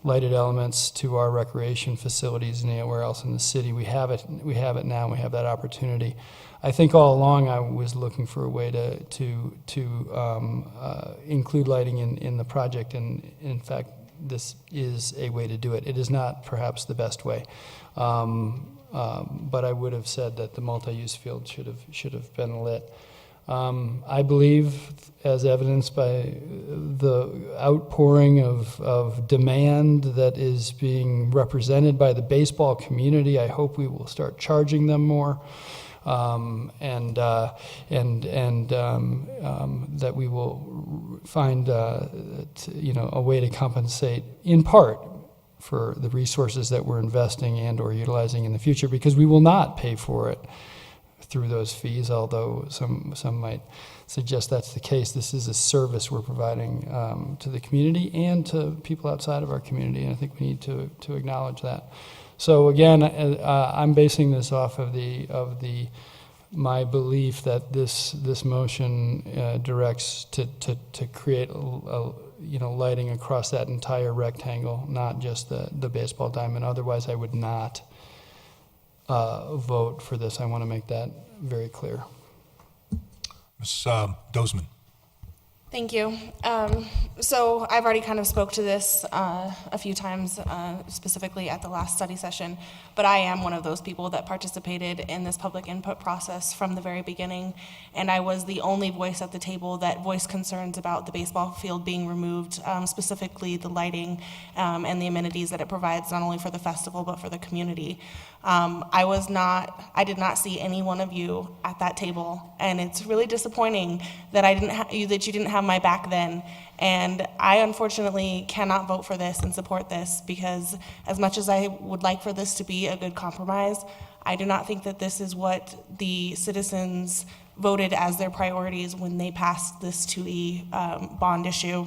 lighted elements to our recreation facilities and anywhere else in the city. We have it now, and we have that opportunity. I think all along I was looking for a way to include lighting in the project, and in fact, this is a way to do it. It is not perhaps the best way, but I would have said that the multi-use field should have been lit. I believe, as evidenced by the outpouring of demand that is being represented by the baseball community, I hope we will start charging them more, and that we will find a way to compensate in part for the resources that we're investing and/or utilizing in the future, because we will not pay for it through those fees, although some might suggest that's the case. This is a service we're providing to the community and to people outside of our community, and I think we need to acknowledge that. So again, I'm basing this off of my belief that this motion directs to create lighting across that entire rectangle, not just the baseball diamond. Otherwise, I would not vote for this. I want to make that very clear. Ms. Dozeman. Thank you. So I've already kind of spoke to this a few times, specifically at the last study session, but I am one of those people that participated in this public input process from the very beginning, and I was the only voice at the table that voiced concerns about the baseball field being removed, specifically the lighting and the amenities that it provides, not only for the festival, but for the community. I did not see any one of you at that table, and it's really disappointing that that you didn't have my back then. And I unfortunately cannot vote for this and support this, because as much as I would like for this to be a good compromise, I do not think that this is what the citizens voted as their priorities when they passed this 2E bond issue.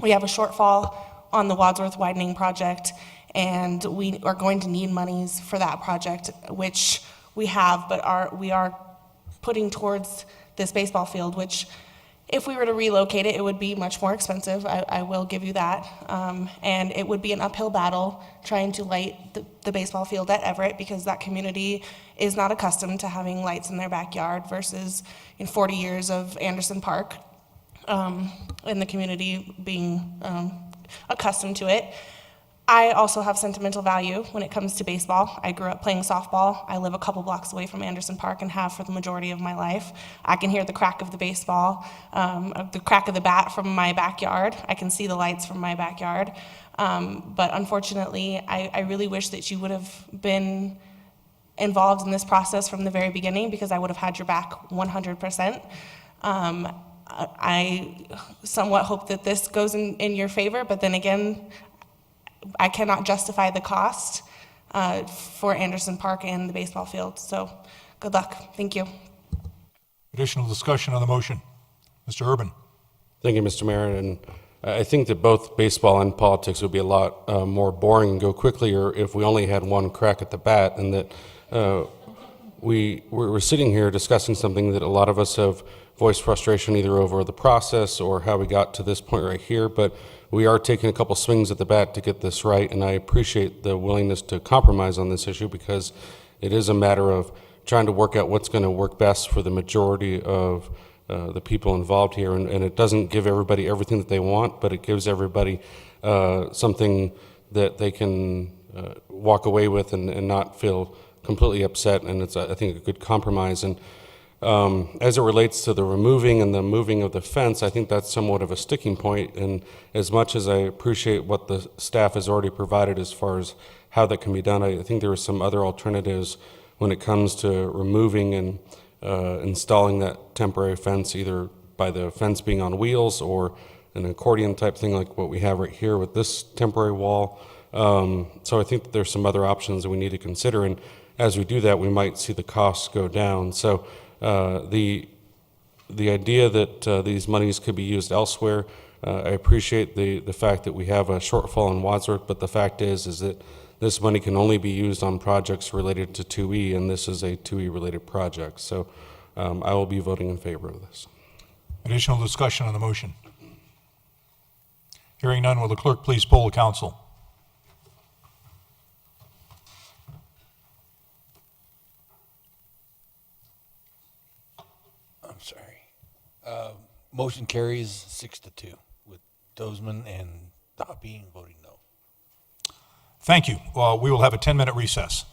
We have a shortfall on the Wadsworth widening project, and we are going to need monies for that project, which we have, but we are putting towards this baseball field, which if we were to relocate it, it would be much more expensive. I will give you that. And it would be an uphill battle trying to light the baseball field at Everett, because that community is not accustomed to having lights in their backyard versus in 40 years of Anderson Park, and the community being accustomed to it. I also have sentimental value when it comes to baseball. I grew up playing softball. I live a couple blocks away from Anderson Park and have for the majority of my life. I can hear the crack of the baseball, the crack of the bat from my backyard. I can see the lights from my backyard. But unfortunately, I really wish that you would have been involved in this process from the very beginning, because I would have had your back 100%. I somewhat hope that this goes in your favor, but then again, I cannot justify the cost for Anderson Park and the baseball field. So good luck. Thank you. Additional discussion on the motion. Mr. Urban. Thank you, Mr. Mayor. And I think that both baseball and politics would be a lot more boring and go quickly if we only had one crack at the bat, and that we're sitting here discussing something that a lot of us have voiced frustration either over the process or how we got to this point right here, but we are taking a couple swings at the bat to get this right, and I appreciate the willingness to compromise on this issue, because it is a matter of trying to work out what's going to work best for the majority of the people involved here, and it doesn't give everybody everything that they want, but it gives everybody something that they can walk away with and not feel completely upset, and it's, I think, a good compromise. And As it relates to the removing and the moving of the fence, I think that's somewhat of a sticking point. And as much as I appreciate what the staff has already provided as far as how that can be done, I think there are some other alternatives when it comes to removing and installing that temporary fence, either by the fence being on wheels or an accordion type thing like what we have right here with this temporary wall. So I think that there's some other options that we need to consider, and as we do that, we might see the costs go down. So the idea that these monies could be used elsewhere, I appreciate the fact that we have a shortfall in Wadsworth, but the fact is that this money can only be used on projects related to 2E, and this is a 2E related project. So I will be voting in favor of this. Additional discussion on the motion? Hearing none, will the clerk please poll the council? I'm sorry. Motion carries 6-2 with Dozeman and Hoppy voting no. Thank you. We will have a 10-minute recess.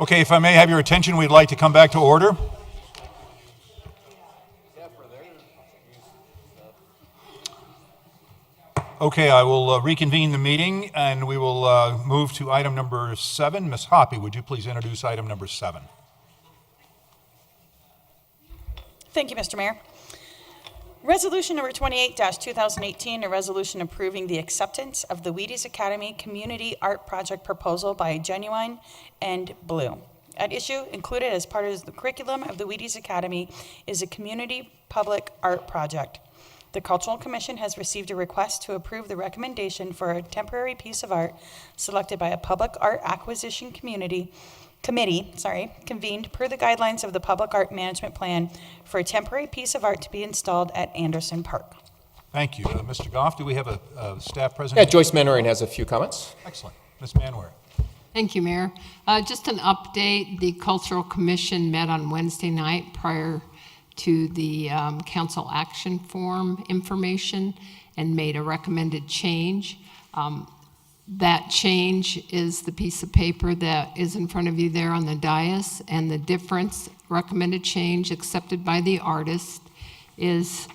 Okay, if I may have your attention, we'd like to come back to order. Okay, I will reconvene the meeting, and we will move to item number 7. Ms. Hoppy, would you please introduce item number 7? Thank you, Mr. Mayor. Resolution number 28-2018, a resolution approving the acceptance of the Wheaties Academy Community Art Project proposal by Genuine and Blue. At issue, included as part of the curriculum of the Wheaties Academy, is a community public art project. The Cultural Commission has received a request to approve the recommendation for a temporary piece of art selected by a public art acquisition committee convened per the guidelines of the Public Art Management Plan for a temporary piece of art to be installed at Anderson Park. Thank you. Mr. Goff, do we have a staff Yeah, presentation? Joyce Manwaring has a few comments. Excellent. Ms. Manwaring. Thank you, Mayor. Just an update, the Cultural Commission met on Wednesday night prior to the council action form information and made a recommended change. That change is the piece of paper that is in front of you there on the dais, and the difference, recommended change accepted by the artist, is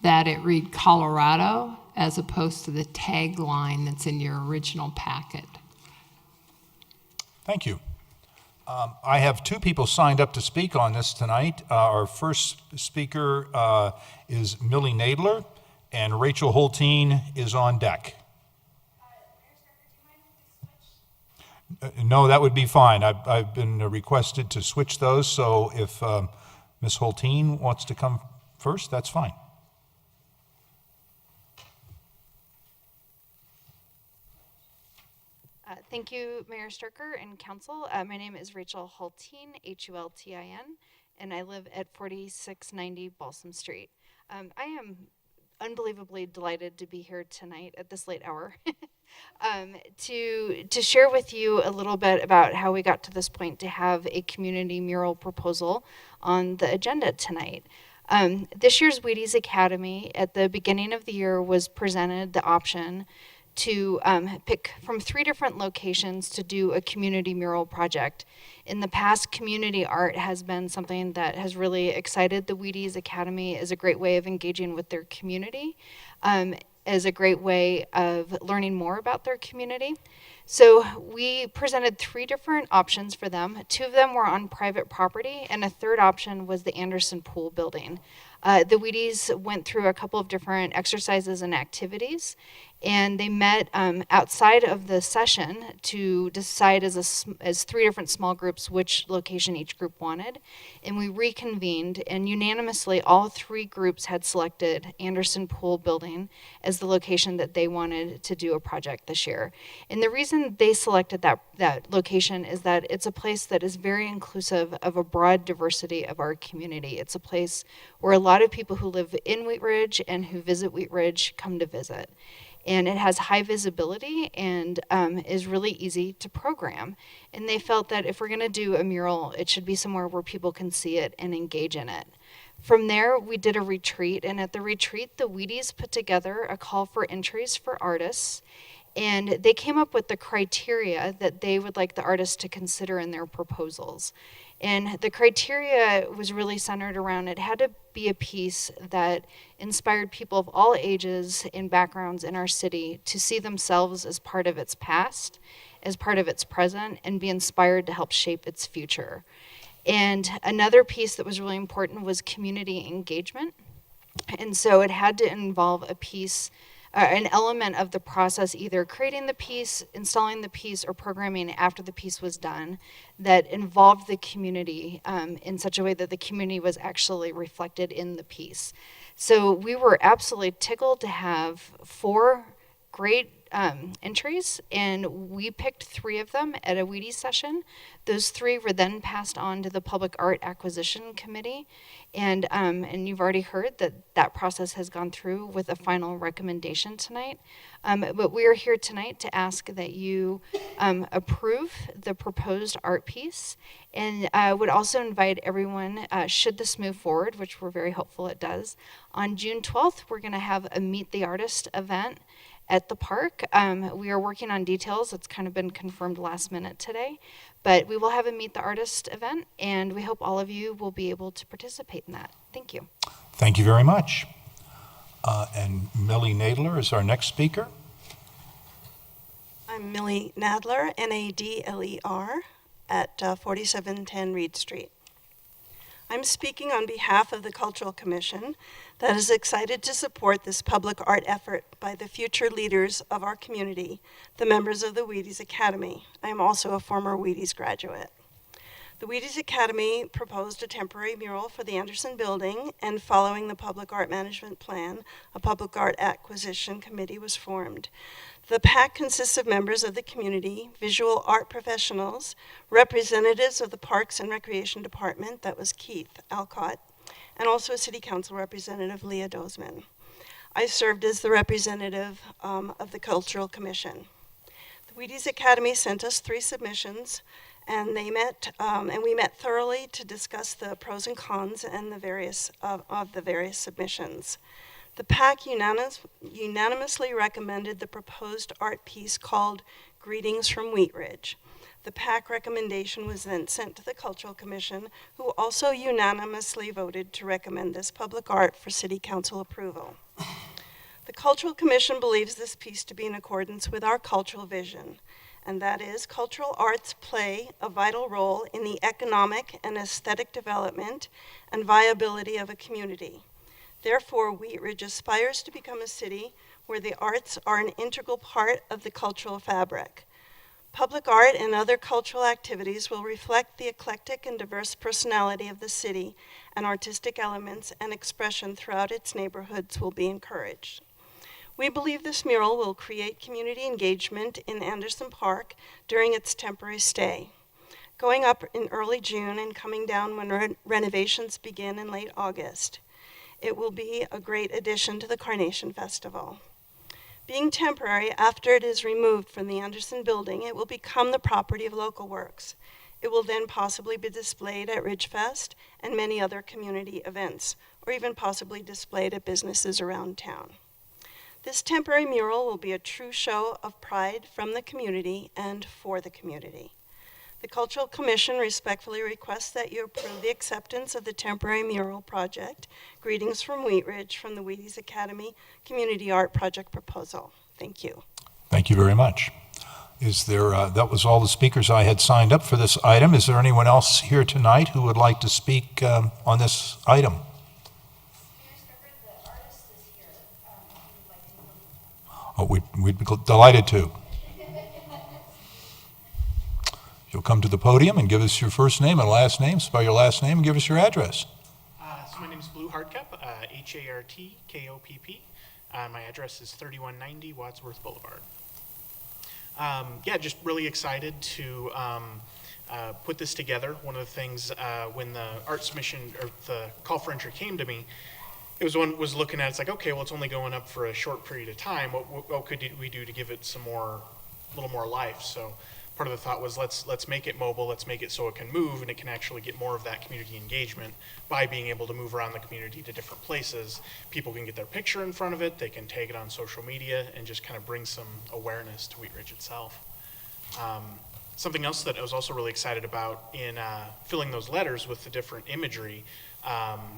that it read Colorado as opposed to the tagline that's in your original packet. Thank you. I have 2 people signed up to speak on this tonight. Our first speaker is Millie Nadler, and Rachel Holteen is on deck. No, that would be fine. I've been requested to switch those, so if Ms. Holteen wants to come first, that's fine. Thank you, Mayor Sturker and Council. My name is Rachel Hultin, Hultin, and I live at 4690 Balsam Street. I am unbelievably delighted to be here tonight at this late hour to share with you a little bit about how we got to this point to have a community mural proposal on the agenda tonight. This year's Wheaties Academy at the beginning of the year was presented the option to pick from 3 different locations to do a community mural project. In the past, community art has been something that has really excited the Wheaties Academy as a great way of engaging with their community, as a great way of learning more about their community. So we presented 3 different options for them. 2 of them were on private property, and a third option was the Anderson Pool building. The Wheaties went through a couple of different exercises and activities, and they met outside of the session to decide as 3 different small groups which location each group wanted. And we reconvened, and unanimously all 3 groups had selected Anderson Pool building as the location that they wanted to do a project this year. And the reason they selected that location is that it's a place that is very inclusive of a broad diversity of our community. It's a place where a lot of people who live in Wheat Ridge and who visit Wheat Ridge come to visit. And it has high visibility and is really easy to program. And they felt that if we're going to do a mural, it should be somewhere where people can see it and engage in it. From there, we did a retreat, and at the retreat, the Wheaties put together a call for entries for artists, and they came up with the criteria that they would like the artists to consider in their proposals. And the criteria was really centered around it had to be a piece that inspired people of all ages and backgrounds in our city to see themselves as part of its past, as part of its present, and be inspired to help shape its future. And another piece that was really important was community engagement. And so it had to involve a piece, an element of the process, either creating the piece, installing the piece, or programming after the piece was done that involved the community in such a way that the community was actually reflected in the piece. So we were absolutely tickled to have 4 great entries, and we picked 3 of them at a Wheaties session. Those 3 were then passed on to the Public Art Acquisition Committee, and you've already heard that process has gone through with a final recommendation tonight. But we are here tonight to ask that you approve the proposed art piece, and I would also invite everyone, should this move forward, which we're very hopeful it does, on June 12th, we're going to have a Meet the Artist event at the park. We are working on details. It's kind of been confirmed last minute today. But we will have a Meet the Artist event, and we hope all of you will be able to participate in that. Thank you. Thank you very much. And Millie Nadler is our next speaker. I'm Millie Nadler, Nadler, at 4710 Reed Street. I'm speaking on behalf of the Cultural Commission that is excited to support this public art effort by the future leaders of our community, the members of the Wheaties Academy. I am also a former Wheaties graduate. The Wheaties Academy proposed a temporary mural for the Anderson Building, and following the Public Art Management Plan, a Public Art Acquisition Committee was formed. The PAC consists of members of the community, visual art professionals, representatives of the Parks and Recreation Department, that was Keith Alcott, and also a City Council representative, Leah Dozman. I served as the representative of the Cultural Commission. The Wheaties Academy sent us 3 submissions, and we met thoroughly to discuss the pros and cons and the various of the various submissions. The PAC unanimously recommended the proposed art piece called Greetings from Wheat Ridge. The PAC recommendation was then sent to the Cultural Commission, who also unanimously voted to recommend this public art for City Council approval. The Cultural Commission believes this piece to be in accordance with our cultural vision, and that is, cultural arts play a vital role in the economic and aesthetic development and viability of a community. Therefore, Wheat Ridge aspires to become a city where the arts are an integral part of the cultural fabric. Public art and other cultural activities will reflect the eclectic and diverse personality of the city, and artistic elements and expression throughout its neighborhoods will be encouraged. We believe this mural will create community engagement in Anderson Park during its temporary stay. Going up in early June and coming down when renovations begin in late August. It will be a great addition to the Carnation Festival. Being temporary, after it is removed from the Anderson Building, it will become the property of Local Works. It will then possibly be displayed at Ridgefest and many other community events, or even possibly displayed at businesses around town. This temporary mural will be a true show of pride from the community and for the community. The Cultural Commission respectfully requests that you approve the acceptance of the temporary mural project, Greetings from Wheat Ridge, from the Wheaties Academy Community Art Project proposal. Thank you. Thank you very much. Is there, that was all the speakers I had signed up for this item. Is there anyone else here tonight who would like to speak on this item? Oh, we'd be delighted to. You'll come to the podium and give us your first name and last name, spell your last name, and give us your address. So my name is Blue Hardcup, Hartkopp. My address is 3190 Wadsworth Boulevard. Yeah, just really excited to put this together. One of the things when the art submission or the call for entry came to me, it was one was looking at it's like, okay, well, it's only going up for a short period of time. What could we do to give it a little more life? So part of the thought was let's make it mobile, let's make it so it can move and it can actually get more of that community engagement by being able to move around the community to different places. People can get their picture in front of it, they can tag it on social media and just kind of bring some awareness to Wheat Ridge itself. Something else that I was also really excited about in filling those letters with the different imagery,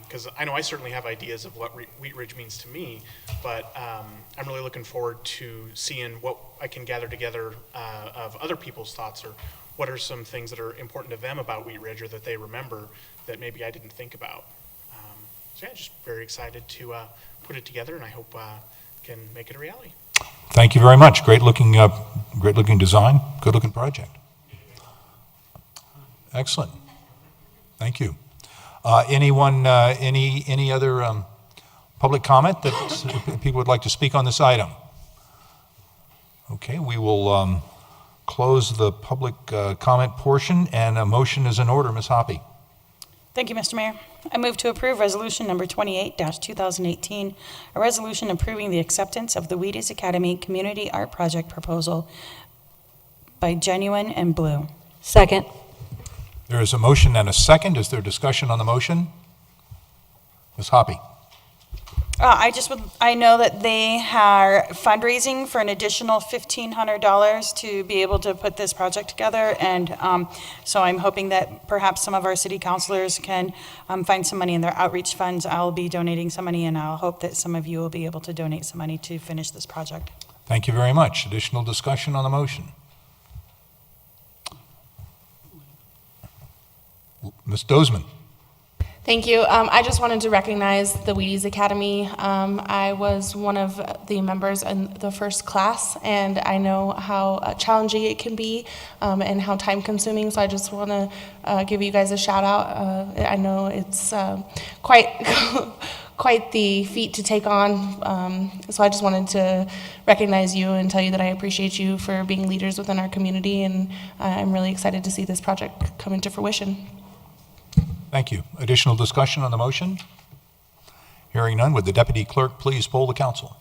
because I know I certainly have ideas of what Wheat Ridge means to me, but I'm really looking forward to seeing what I can gather together of other people's thoughts, or what are some things that are important to them about Wheat Ridge or that they remember that maybe I didn't think about. So yeah, just very excited to put it together, and I hope can make it a reality. Thank you very much. Great looking design, good looking project. Excellent. Thank you. Anyone, any other public comment that people would like to speak on this item? Okay, we will close the public comment portion, and a motion is in order. Ms. Hoppe. Thank you, Mr. Mayor. I move to approve resolution number 28-2018, a resolution approving the acceptance of the Wheaties Academy Community Art Project proposal by Genuine and Blue. Second. There is a motion and a second. Is there discussion on the motion? Ms. Hoppe. I know that they are fundraising for an additional $1,500 to be able to put this project together. And so I'm hoping that perhaps some of our city councilors can find some money in their outreach funds. I'll be donating some money, and I'll hope that some of you will be able to donate some money to finish this project. Thank you very much. Additional discussion on the motion? Ms. Dozeman. Thank you. I just wanted to recognize the Wheaties Academy. I was one of the members in the first class, and I know how challenging it can be and how time consuming. So I just want to give you guys a shout out. I know it's quite quite the feat to take on. So I just wanted to recognize you and tell you that I appreciate you for being leaders within our community, and I'm really excited to see this project come into fruition. Thank you. Additional discussion on the motion? Hearing none, would the deputy clerk please poll the council?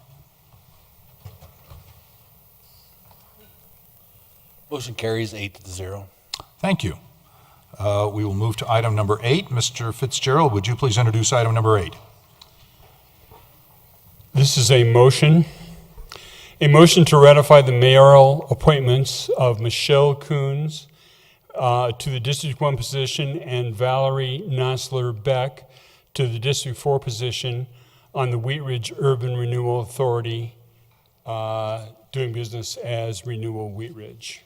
Motion carries 8-0. Thank you. We will move to item number 8. Mr. Fitzgerald, would you please introduce item number 8? This is a motion to ratify the mayoral appointments of Michelle Coons to the District 1 position and Valerie Nosler-Beck to the District 4 position on the Wheat Ridge Urban Renewal Authority, doing business as Renewal Wheat Ridge.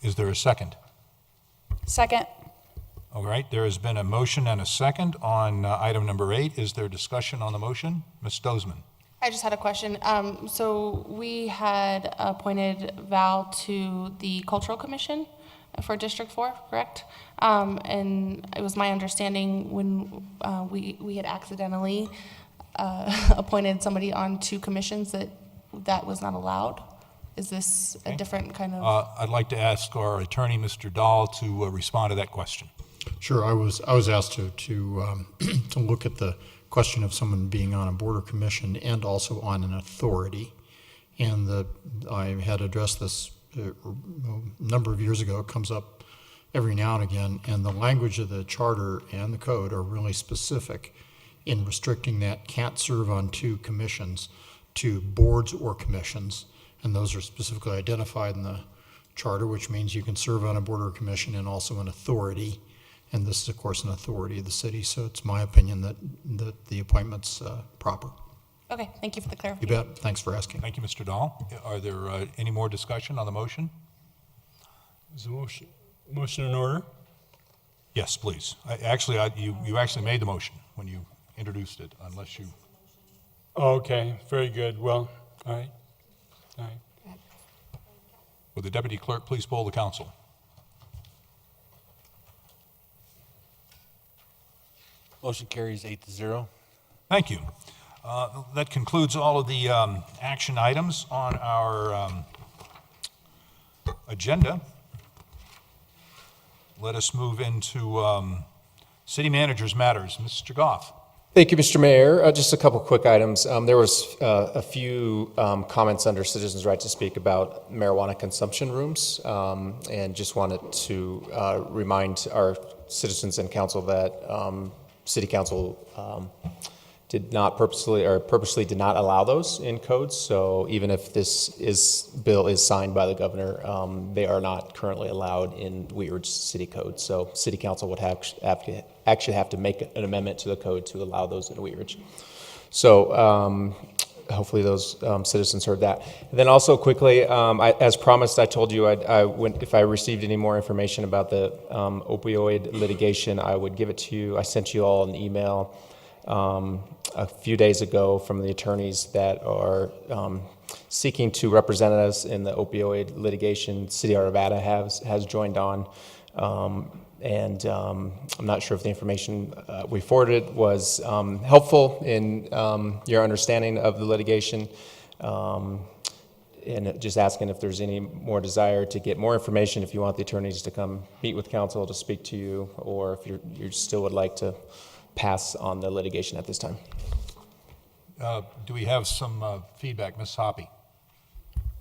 Is there a second? Second. All right, there has been a motion and a second on item number 8. Is there discussion on the motion? Ms. Dozeman. I just had a question. So we had appointed Val to the Cultural Commission for District 4, correct? And it was my understanding when we had accidentally appointed somebody on 2 commissions that was not allowed. Is this a different kind of? I'd like to ask our attorney, Mr. Dahl, to respond to that question. Sure. I was asked to look at the question of someone being on a border commission and also on an authority, and I had addressed this a number of years ago. It comes up every now and again, and the language of the charter and the code are really specific in restricting that can't serve on 2 commissions to boards or commissions, and those are specifically identified in the charter, which means you can serve on a border commission and also an authority. And this is, of course, an authority of the city, so it's my opinion that the appointment's proper. Okay, thank you for the You clarification. bet. Thanks for asking. Thank you, Mr. Dahl. Are there any more discussion on the motion? Is the motion in order? Yes, please. You actually made the motion when you introduced it, unless you... Okay, very good. Well, all right. Would the deputy clerk please poll the council? Motion carries 8-0. Thank you. That concludes all of the action items on our agenda. Let us move into city manager's matters. Mr. Goff. Thank you, Mr. Mayor. Just a couple quick items. There was a few comments under citizens' right to speak about marijuana consumption rooms, and just wanted to remind our citizens and council that City Council did not purposely did not allow those in codes. So even if this bill is signed by the governor, they are not currently allowed in Wheat Ridge City Code. So City Council would actually have to make an amendment to the code to allow those in Wheat Ridge. So hopefully those citizens heard that. And then also quickly, as promised, I told you if I received any more information about the opioid litigation, I would give it to you. I sent you all an email a few days ago from the attorneys that are seeking to represent us in the opioid litigation. City of Arvada has joined on. And I'm not sure if the information we forwarded was helpful in your understanding of the litigation, and just asking if there's any more desire to get more information, if you want the attorneys to come meet with council to speak to you, or if you still would like to pass on the litigation at this time. Do we have some feedback? Ms. Hoppy.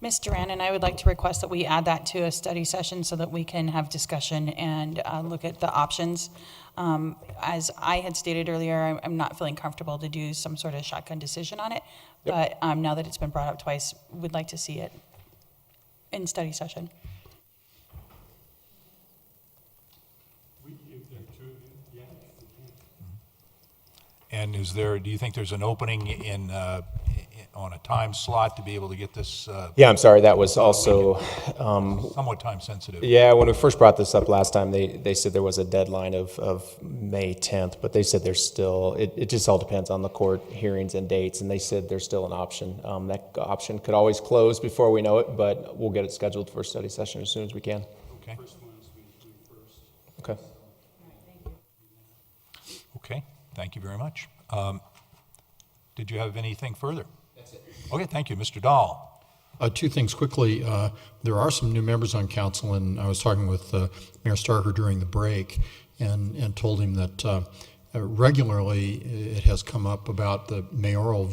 Ms. Duran, and I would like to request that we add that to a study session so that we can have discussion and look at the options. As I had stated earlier, I'm not feeling comfortable to do some sort of shotgun decision on it, but now that it's been brought up twice, we'd like to see it in study session. And do you think there's an opening on a time slot to be able to get this? Yeah, I'm sorry, that was also... somewhat time sensitive. Yeah, when we first brought this up last time, they said there was a deadline of May 10th, but they said there's still, it just all depends on the court hearings and dates, and they said there's still an option. That option could always close before we know it, but we'll get it scheduled for a study session as soon as we can. Okay. Okay. Okay, thank you very much. Did you have anything further? That's it. Okay, thank you. Mr. Dahl. Two things quickly. There are some new members on council, and I was talking with Mayor Starker during the break and told him that regularly it has come up about the mayoral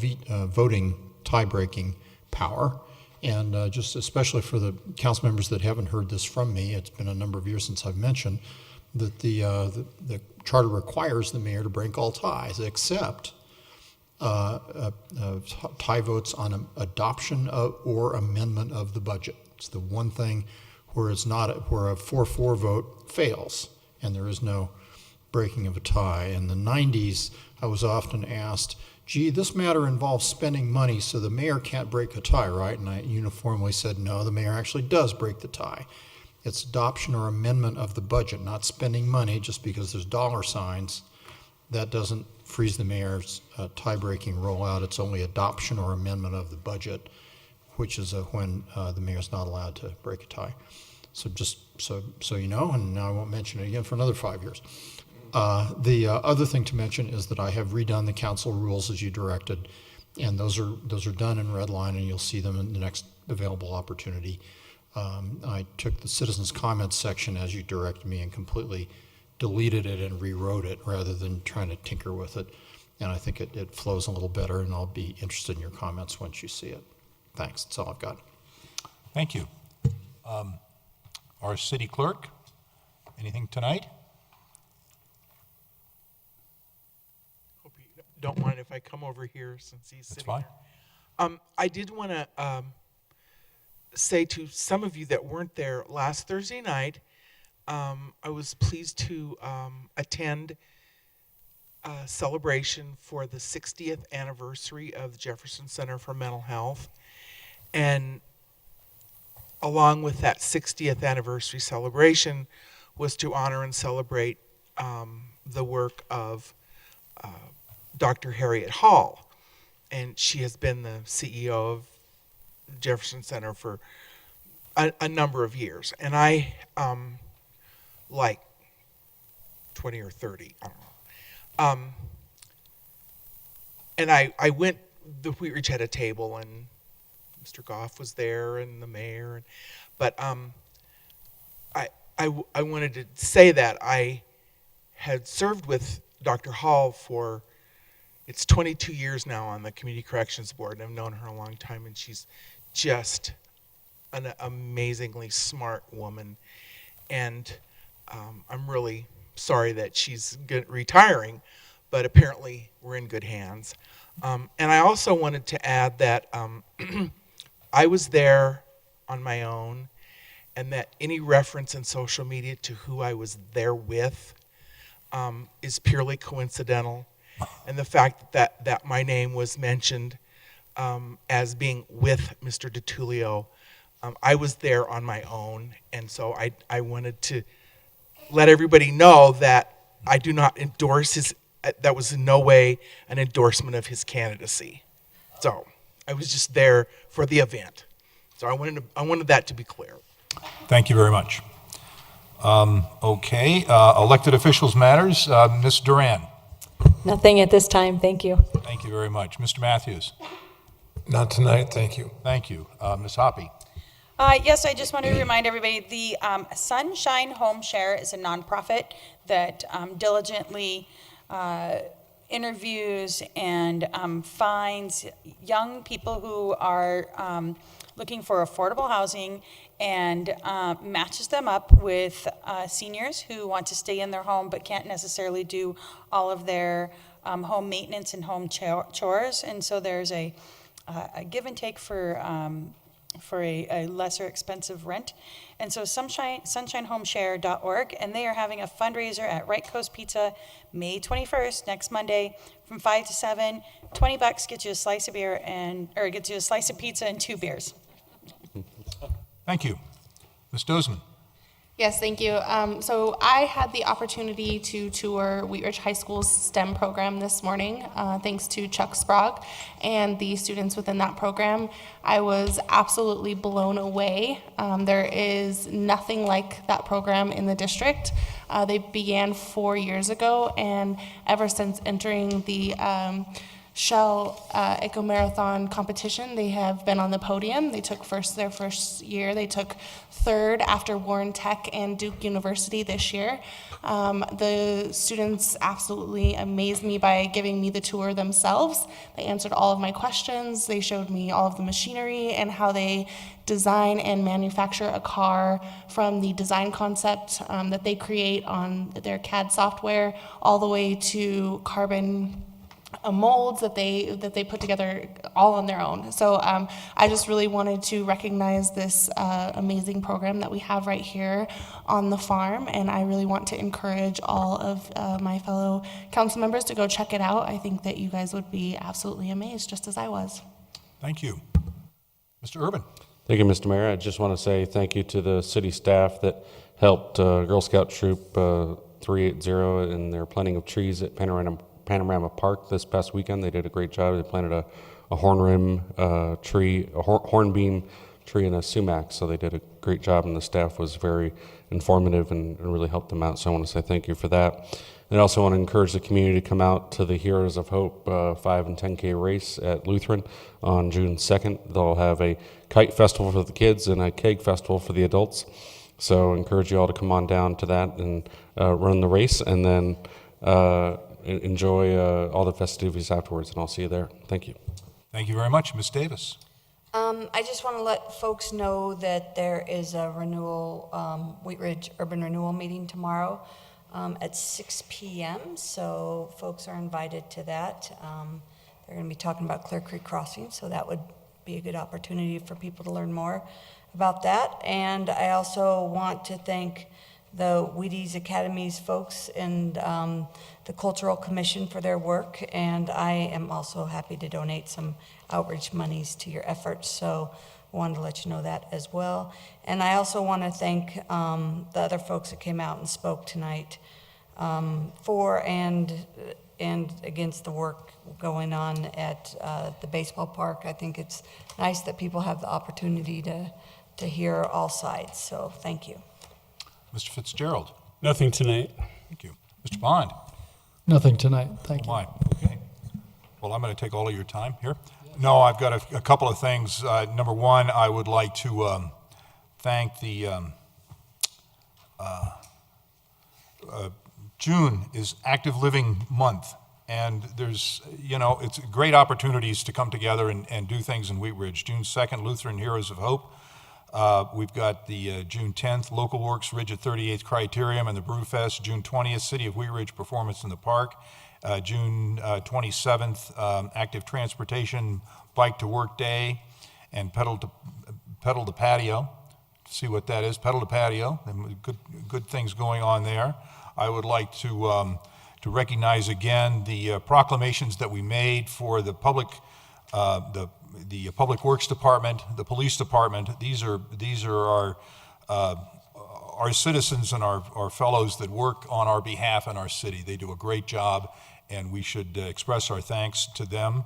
voting tie-breaking power. And just especially for the council members that haven't heard this from me, it's been a number of years since I've mentioned that the charter requires the mayor to break all ties except tie votes on adoption of, or amendment of the budget. It's the one thing where it's not where a 4-4 vote fails and there is no breaking of a tie. In the 90s, I was often asked, gee, this matter involves spending money, so the mayor can't break a tie, right? And I uniformly said, no, the mayor actually does break the tie. It's adoption or amendment of the budget, not spending money just because there's dollar signs. That doesn't freeze the mayor's tie-breaking rollout. It's only adoption or amendment of the budget, which is when the mayor's not allowed to break a tie. So just so you know, and now I won't mention it again for another 5 years. The other thing to mention is that I have redone the council rules as you directed, and those are done in red line, and you'll see them in the next available opportunity. I took the citizens' comments section as you directed me and completely deleted it and rewrote it rather than trying to tinker with it. And I think it flows a little better, and I'll be interested in your comments once you see it. Thanks. That's all I've got. Thank you. Our city clerk, anything tonight? Hope you don't mind if I come over here since he's That's sitting fine. there. I did want to say to some of you that weren't there last Thursday night, I was pleased to attend a celebration for the 60th anniversary of the Jefferson Center for Mental Health. And along with that 60th anniversary celebration was to honor and celebrate the work of Dr. Harriet Hall. And she has been the CEO of Jefferson Center for a number of years. And I, like 20 or 30, I don't know. And I went, the Wheat Ridge had a table, and Mr. Goff was there, and the mayor. But I wanted to say that I had served with Dr. Hall for, it's 22 years now on the Community Corrections Board, and I've known her a long time, and she's just an amazingly smart woman. And I'm really sorry that she's retiring, but apparently we're in good hands. And I also wanted to add that I was there on my own, and that any reference in social media to who I was there with is purely coincidental. And the fact that my name was mentioned as being with Mr. DiTullio, I was there on my own, and so I wanted to let everybody know that I do not endorse his, that was in no way an endorsement of his candidacy. So I was just there for the event. So I wanted that to be clear. Thank you very much. Okay, elected officials matters. Ms. Duran. Nothing at this time, thank you. Thank you very much. Mr. Matthews. Not tonight, thank you. Thank you. Ms. Hoppy. Yes, I just want to remind everybody, the Sunshine Home Share is a nonprofit that diligently interviews and finds young people who are looking for affordable housing and matches them up with seniors who want to stay in their home but can't necessarily do all of their home maintenance and home chores. And so there's a give and take for a lesser expensive rent. And so sunshinehomeshare.org, and they are having a fundraiser at Right Coast Pizza May 21st, next Monday, from 5 to 7. $20 gets you a slice of beer or gets you a slice of pizza and 2 beers. Thank you. Ms. Dozeman. Yes, thank you. So I had the opportunity to tour Wheat Ridge High School's STEM program this morning, thanks to Chuck Sprague and the students within that program. I was absolutely blown away. There is nothing like that program in the district. They began 4 years ago, and ever since entering the Shell Eco Marathon competition, they have been on the podium. They took their first year. They took third after Warren Tech and Duke University this year. The students absolutely amazed me by giving me the tour themselves. They answered all of my questions. They showed me all of the machinery and how they design and manufacture a car from the design concept that they create on their CAD software all the way to carbon molds that they put together all on their own. So I just really wanted to recognize this amazing program that we have right here on the farm, and I really want to encourage all of my fellow council members to go check it out. I think that you guys would be absolutely amazed, just as I was. Thank you. Mr. Urban. Thank you, Mr. Mayor. I just want to say thank you to the city staff that helped Girl Scout Troop 380 in their planting of trees at Panorama Park this past weekend. They did a great job. They planted a hornbeam tree and a sumac, so they did a great job, and the staff was very informative and really helped them out. So I want to say thank you for that. And I also want to encourage the community to come out to the Heroes of Hope 5 and 10K race at Lutheran on June 2nd. They'll have a kite festival for the kids and a keg festival for the adults. So I encourage you all to come on down to that and run the race, and then enjoy all the festivities afterwards, and I'll see you there. Thank you. Thank you very much. Ms. Davis. I just want to let folks know that there is a Wheat Ridge Urban Renewal meeting tomorrow at 6 p.m., so folks are invited to that. They're going to be talking about Clear Creek Crossing, so that would be a good opportunity for people to learn more about that. And I also want to thank the Wheaties Academies folks and the Cultural Commission for their work, and I am also happy to donate some outreach monies to your efforts, so I wanted to let you know that as well. And I also want to thank the other folks that came out and spoke tonight for and against the work going on at the baseball park. I think it's nice that people have the opportunity to hear all sides, so thank you. Mr. Fitzgerald. Nothing tonight. Thank you. Mr. Bond. Nothing tonight, thank you. Why? Okay. Well, I'm going to take all of your time here. No, I've got a couple of things. Number one, I would like to thank the June is Active Living Month, and there's, it's great opportunities to come together and do things in Wheat Ridge. June 2nd, Lutheran Heroes of Hope. We've got the June 10th, Local Works Ridge at 38th Criterium and the Brewfest. June 20th, City of Wheat Ridge Performance in the Park. June 27th, Active Transportation Bike to Work Day and Pedal to Patio. See what that is, Pedal to Patio, and good things going on there. I would like to recognize again the proclamations that we made for the public, the Public Works Department, the Police Department. These are our citizens and our fellows that work on our behalf in our city. They do a great job, and we should express our thanks to them.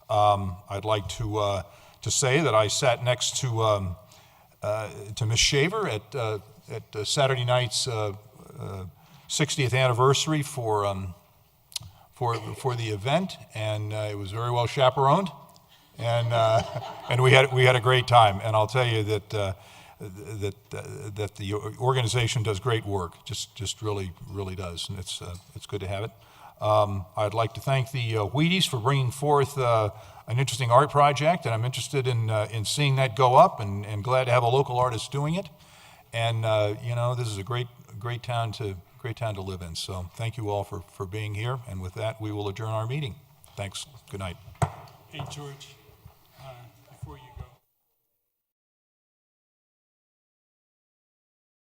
I'd like to say that I sat next to Ms. Shaver at Saturday night's 60th anniversary for the event, and it was very well chaperoned. And we had a great time, and I'll tell you that the organization does great work, just really does, and it's good to have it. I'd like to thank the Wheaties for bringing forth an interesting art project, and I'm interested in seeing that go up, and glad to have a local artist doing it. And this is a great town to live in. So thank you all for being here. And with that, we will adjourn our meeting. Thanks. Good night. Hey, George.